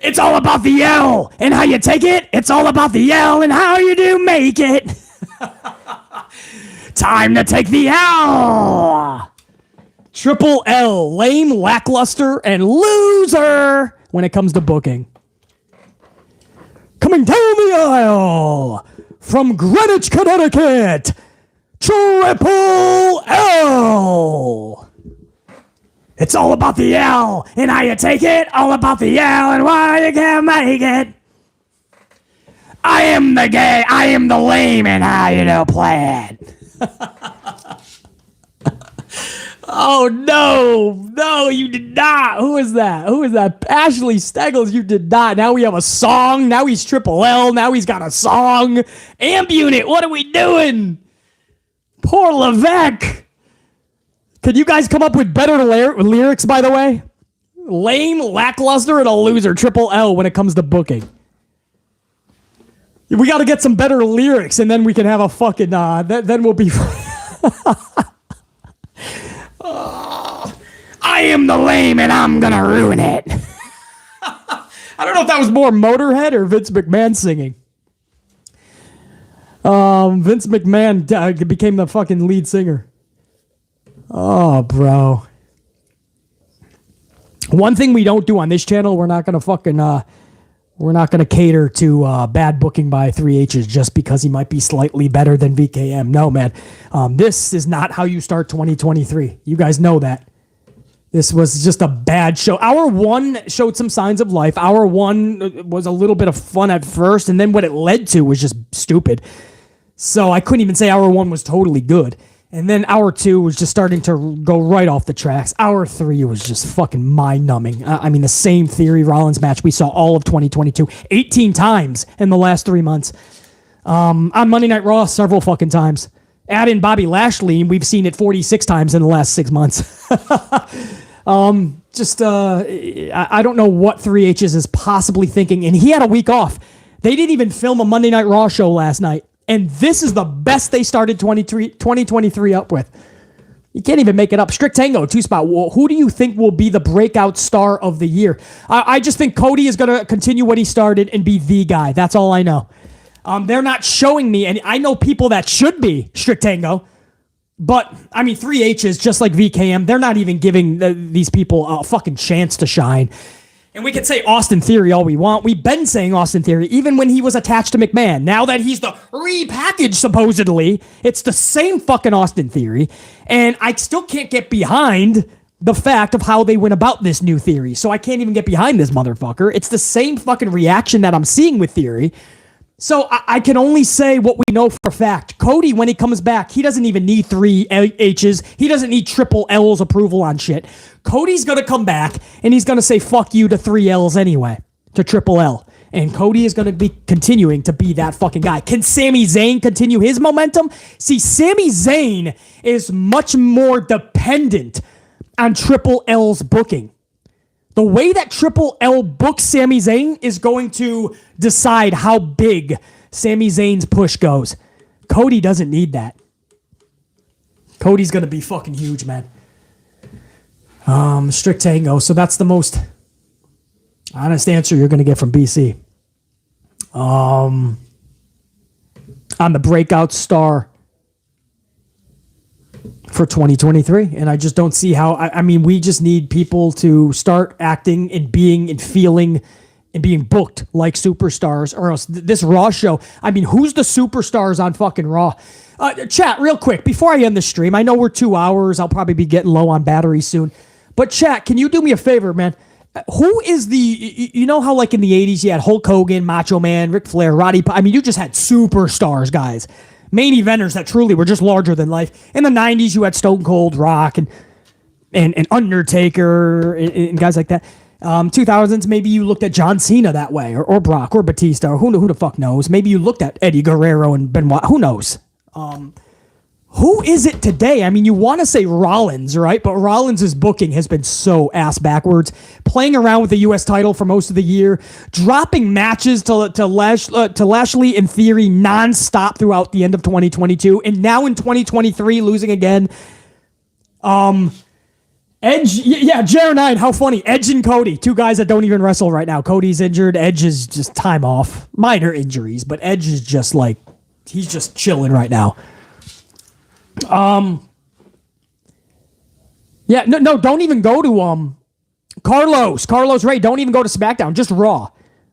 [SPEAKER 1] It's all about the L and how you take it. It's all about the L and how you do make it. Time to take the L. Triple L, lame, lackluster, and loser when it comes to booking. Coming down the aisle from Greenwich, Connecticut, Triple L. It's all about the L and how you take it. All about the L and why you can't make it. I am the gay, I am the lame, and how you do play it. Oh, no, you did not. Who is that? Ashley Steggles, you did not. Now we have a song. Now he's Triple L. Now he's got a song. Amp Unit, what are we doing? Poor Levesque. Could you guys come up with better lyrics, by the way? Lame, lackluster, and a loser. Triple L when it comes to booking. We got to get some better lyrics, and then we can have a fucking... then we'll be... I am the lame, and I'm going to ruin it. I don't know if that was more Motorhead or Vince McMahon singing. Vince McMahon became the fucking lead singer. Oh, bro. One thing we don't do on this channel, we're not gonna cater to bad booking by 3H's just because he might be slightly better than VKM. No, man. This is not how you start 2023. You guys know that. This was just a bad show. Hour 1 showed some signs of life. Hour 1 was a little bit of fun at first, and then what it led to was just stupid. So I couldn't even say hour 1 was totally good. And then hour 2 was just starting to go right off the tracks. Hour 3 was just fucking mind-numbing. I mean, the same Theory Rollins match we saw all of 2022, 18 times in the last 3 months. On Monday Night Raw, several fucking times. Add in Bobby Lashley, and we've seen it 46 times in the last 6 months. I don't know what 3H's is possibly thinking. And he had a week off. They didn't even film a Monday Night Raw show last night. And this is the best they started 2023 up with. You can't even make it up. Strict Tango, 2-spot. Who do you think will be the breakout star of the year? I just think Cody is going to continue what he started and be the guy. That's all I know. They're not showing me, and I know people that should be Strict Tango. But, I mean, 3H's, just like VKM, they're not even giving these people a fucking chance to shine. And we can say Austin Theory all we want. We've been saying Austin Theory, even when he was attached to McMahon. Now that he's the repackaged, supposedly, it's the same fucking Austin Theory. And I still can't get behind the fact of how they went about this new Theory. So I can't even get behind this motherfucker. It's the same fucking reaction that I'm seeing with Theory. So I can only say what we know for a fact. Cody, when he comes back, he doesn't even need 3H's. He doesn't need Triple L's approval on shit. Cody's going to come back, and he's going to say fuck you to 3L's anyway, to Triple L. And Cody is going to be continuing to be that fucking guy. Can Sami Zayn continue his momentum? See, Sami Zayn is much more dependent on Triple L's booking. The way that Triple L books Sami Zayn is going to decide how big Sami Zayn's push goes. Cody doesn't need that. Cody's going to be fucking huge, man. Strict Tango. So that's the most honest answer you're going to get from BC. On the breakout star for 2023, and I just don't see how. I mean, we just need people to start acting and being and feeling and being booked like superstars, or else this Raw show. I mean, who's the superstars on fucking Raw? Chat, real quick before I end the stream. I know we're 2 hours. I'll probably be getting low on battery soon, but chat, can you do me a favor, man? Who is you know how like in the 80s you had Hulk Hogan, Macho Man, Ric Flair, Roddy? I mean, you just had superstars, guys. Main eventers that truly were just larger than life. In the 90s, you had Stone Cold, Rock, and and Undertaker and guys like that. 2000s, maybe you looked at John Cena that way, or Brock, or Batista, or who the fuck knows. Maybe you looked at Eddie Guerrero and Benoit. Who knows? Who is it today? I mean, you want to say Rollins, right? But Rollins' booking has been so ass backwards. Playing around with the U.S. title for most of the year, dropping matches to Lashley in theory nonstop throughout the end of 2022, and now in 2023 losing again. Edge, yeah, JR9, how funny. Edge and Cody, two guys that don't even wrestle right now. Cody's injured. Edge is just time off. Minor injuries, but Edge is just like, he's just chilling right now. Yeah, no, don't even go to Carlos Ray. Don't even go to SmackDown. Just Raw.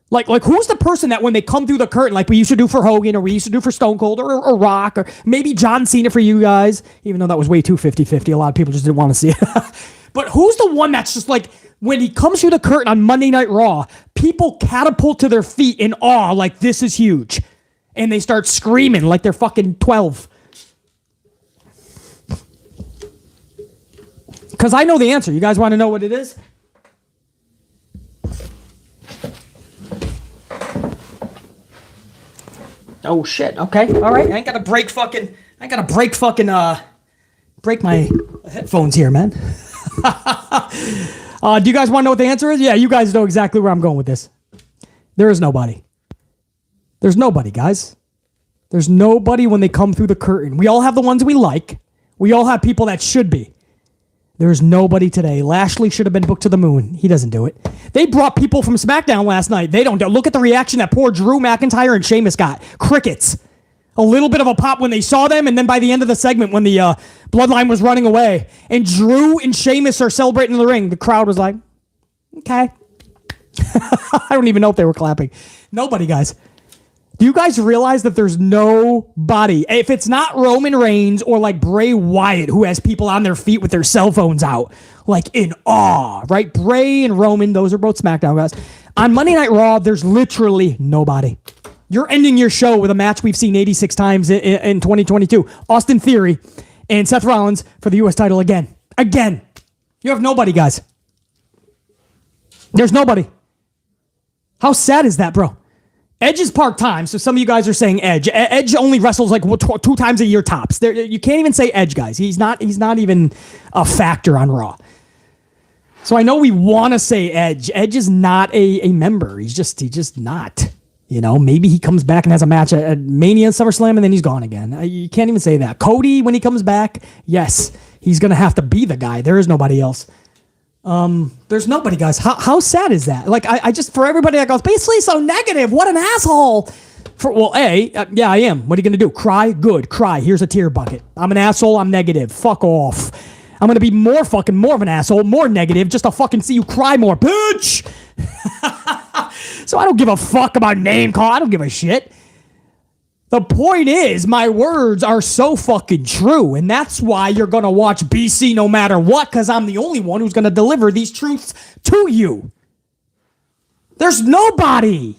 [SPEAKER 1] Like who's the person that when they come through the curtain, like we used to do for Hogan or we used to do for Stone Cold or Rock or maybe John Cena for you guys, even though that was way too 50-50. A lot of people just didn't want to see it. But who's the one that's just like when he comes through the curtain on Monday Night Raw, people catapult to their feet in awe, like this is huge, and they start screaming like they're fucking 12. Because I know the answer. You guys want to know what it is? Oh shit. Okay. All right. I ain't gotta break my headphones here, man. Do you guys want to know what the answer is? Yeah, you guys know exactly where I'm going with this. There is nobody. There's nobody, guys. There's nobody when they come through the curtain. We all have the ones we like. We all have people that should be. There's nobody today. Lashley should have been booked to the moon. He doesn't do it. They brought people from SmackDown last night. They don't do it. Look at the reaction that poor Drew McIntyre and Sheamus got. Crickets. A little bit of a pop when they saw them, and then by the end of the segment when the Bloodline was running away, and Drew and Sheamus are celebrating in the ring, the crowd was like, okay. I don't even know if they were clapping. Nobody, guys. Do you guys realize that there's nobody, if it's not Roman Reigns or like Bray Wyatt, who has people on their feet with their cell phones out, like in awe, right? Bray and Roman, those are both SmackDown guys. On Monday Night Raw, there's literally nobody. You're ending your show with a match we've seen 86 times in 2022. Austin Theory and Seth Rollins for the U.S. title again. Again. You have nobody, guys. There's nobody. How sad is that, bro? Edge is part-time, so some of you guys are saying Edge. Edge only wrestles like 2 times a year tops. You can't even say Edge, guys. He's not even a factor on Raw. So I know we want to say Edge. Edge is not a member. He's just not. You know, maybe he comes back and has a match at Mania and SummerSlam, and then he's gone again. You can't even say that. Cody, when he comes back, yes, he's going to have to be the guy. There is nobody else. There's nobody, guys. How sad is that? Like, I just, for everybody that goes, basically so negative, what an asshole. Yeah, I am. What are you going to do? Cry? Good. Cry. Here's a tear bucket. I'm an asshole. I'm negative. Fuck off. I'm going to be more of an asshole, more negative, just to fucking see you cry more. Bitch! So I don't give a fuck about name call. I don't give a shit. The point is, my words are so fucking true, and that's why you're going to watch BC no matter what, because I'm the only one who's going to deliver these truths to you. There's nobody.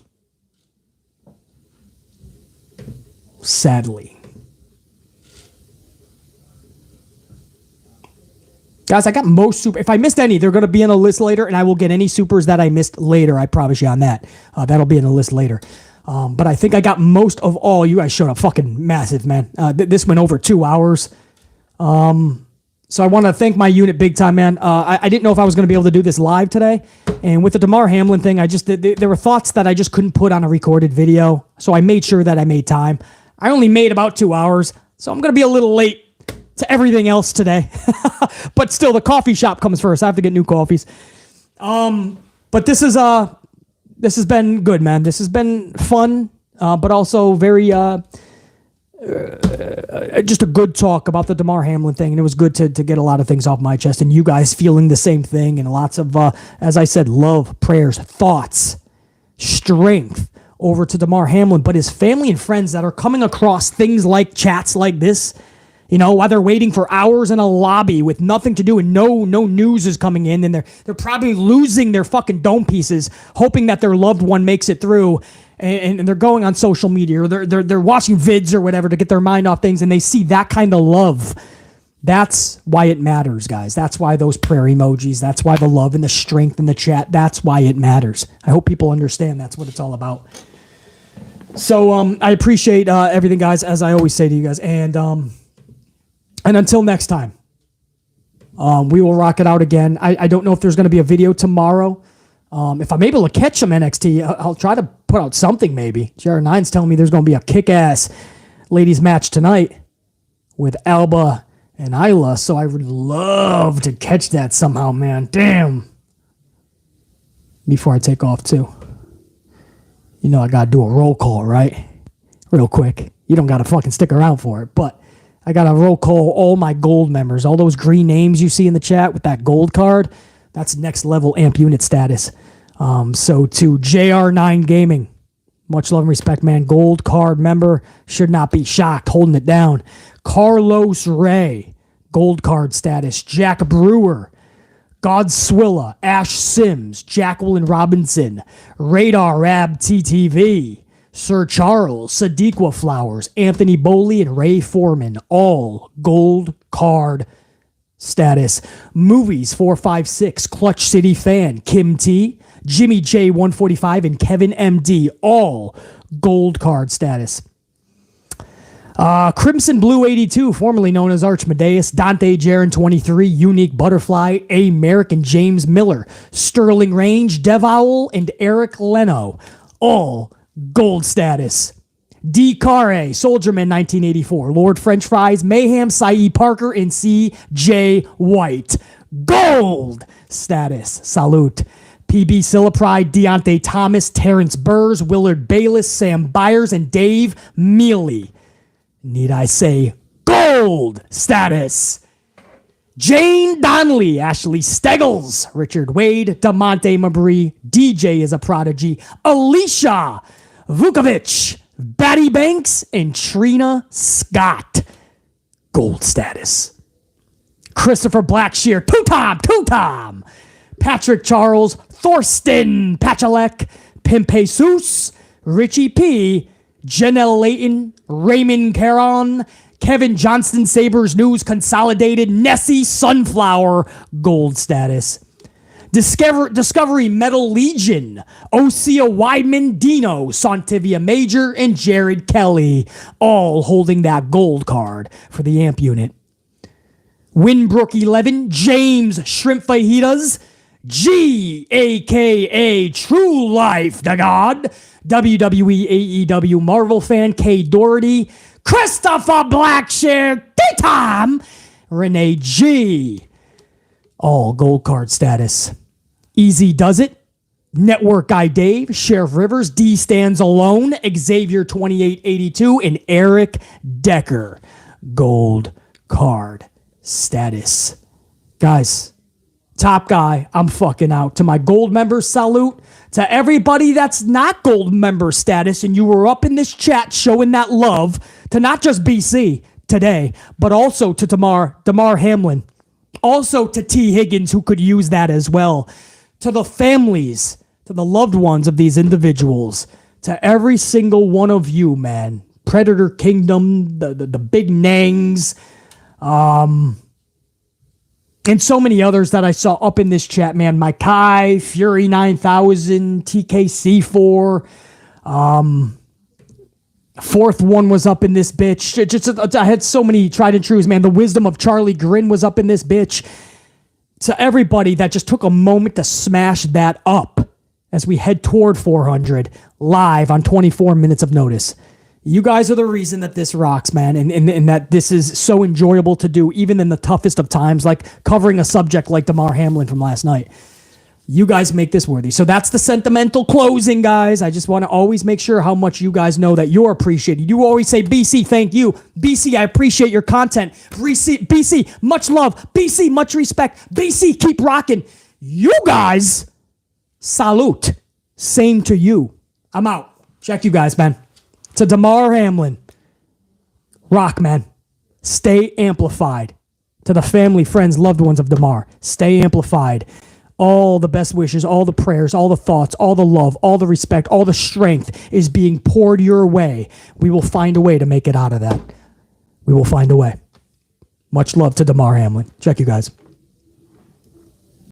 [SPEAKER 1] Sadly. Guys, I got most super. If I missed any, they're going to be in a list later, and I will get any supers that I missed later. I promise you on that. That'll be in a list later. But I think I got most of all. You guys showed up fucking massive, man. This went over 2 hours. So I want to thank my unit big time, man. I didn't know if I was going to be able to do this live today. And with the Damar Hamlin thing, there were thoughts that I just couldn't put on a recorded video. So I made sure that I made time. I only made about 2 hours. So I'm going to be a little late to everything else today. But still, the coffee shop comes first. I have to get new coffees. But this has been good, man. This has been fun, but also very just a good talk about the Damar Hamlin thing, and it was good to get a lot of things off my chest, and you guys feeling the same thing, and lots of, as I said, love, prayers, thoughts, strength over to Damar Hamlin, but his family and friends that are coming across things like chats like this, you know, while they're waiting for hours in a lobby with nothing to do and no news is coming in, and they're probably losing their fucking dome pieces, hoping that their loved one makes it through, and they're going on social media or they're watching vids or whatever to get their mind off things, and they see that kind of love That's why it matters, guys. That's why those prayer emojis. That's why the love and the strength in the chat. That's why it matters. I hope people understand that's what it's all about. So I appreciate everything, guys, as I always say to you guys. And until next time, we will rock it out again. I don't know if there's going to be a video tomorrow. If I'm able to catch some NXT, I'll try to put out something maybe. JR9's telling me there's going to be a kick-ass ladies match tonight with Alba and Isla, so I would love to catch that somehow, man. Damn. Before I take off, too. You know I got to do a roll call, right? Real quick. You don't got to fucking stick around for it, but I got to roll call all my gold members. All those green names you see in the chat with that gold card, that's next level amp unit status. So to JR9 Gaming, much love and respect, man. Gold card member, should not be shocked, holding it down. Carlos Ray, gold card status. Jack Brewer, Godswilla, Ash Sims, Jacqueline Robinson, Radar Rab TTV, Sir Charles, Sadiqa Flowers, Anthony Boley, and Ray Foreman, all gold card status. Movies 456, Clutch City Fan, Kim T, Jimmy J 145, and Kevin MD, all gold card status. Crimson Blue 82, formerly known as Archmedeus, Dante Jaron 23, Unique Butterfly, A. Merrick and James Miller, Sterling Range, Dev Owl, and Eric Leno, all gold status. D. Carre, Soldierman 1984, Lord French Fries, Mayhem, Saeed Parker, and C.J. White, gold status. Salute. PB Silipride, Deontay Thomas, Terrence Burrs, Willard Bayless, Sam Byers, and Dave Mealy. Need I say gold status. Jane Donnelly, Ashley Steggles, Richard Wade, DeMonte Mabry, DJ is a prodigy, Alicia Vukovic, Batty Banks, and Trina Scott, gold status. Christopher Blackshear, two-time, Patrick Charles, Thorsten Pachalek, Pimpe Seuss, Richie P, Janelle Layton, Raymond Caron, Kevin Johnston, Sabres News Consolidated, Nessie Sunflower, gold status. Discovery Metal Legion, Osea Weidman, Dino, Santivia Major, and Jared Kelly, all holding that gold card for the amp unit. Winbrook 11, James Shrimp Fajitas, G, a.k.a. True Life, the God, WWE AEW Marvel fan, K. Doherty, Christopher Blackshear, T-Tom, Renee G, all gold card status. Easy Does It, Network Guy Dave, Sheriff Rivers, D Stands Alone, Xavier 2882, and Eric Decker, gold card status. Guys, top guy, I'm fucking out. To my gold members, salute. To everybody that's not gold member status and you were up in this chat showing that love to not just BC today, but also to Damar Hamlin. Also to T. Higgins, who could use that as well. To the families, to the loved ones of these individuals. To every single one of you, man. Predator Kingdom, the Big Nangs, and so many others that I saw up in this chat, man. Maikai, Fury 9000, TKC4. Fourth one was up in this bitch. I had so many tried and trues, man. The wisdom of Charlie Grin was up in this bitch. To everybody that just took a moment to smash that up as we head toward 400 live on 24 minutes of notice. You guys are the reason that this rocks, man, and that this is so enjoyable to do, even in the toughest of times, like covering a subject like Damar Hamlin from last night. You guys make this worthy. So that's the sentimental closing, guys. I just want to always make sure how much you guys know that you're appreciated. You always say, BC, thank you. BC, I appreciate your content. BC, much love. BC, much respect. BC, keep rocking. You guys, salute. Same to you. I'm out. Check you guys, man. To Damar Hamlin, rock, man. Stay amplified. To the family, friends, loved ones of Damar, stay amplified. All the best wishes, all the prayers, all the thoughts, all the love, all the respect, all the strength is being poured your way. We will find a way to make it out of that. We will find a way. Much love to Damar Hamlin. Check you guys.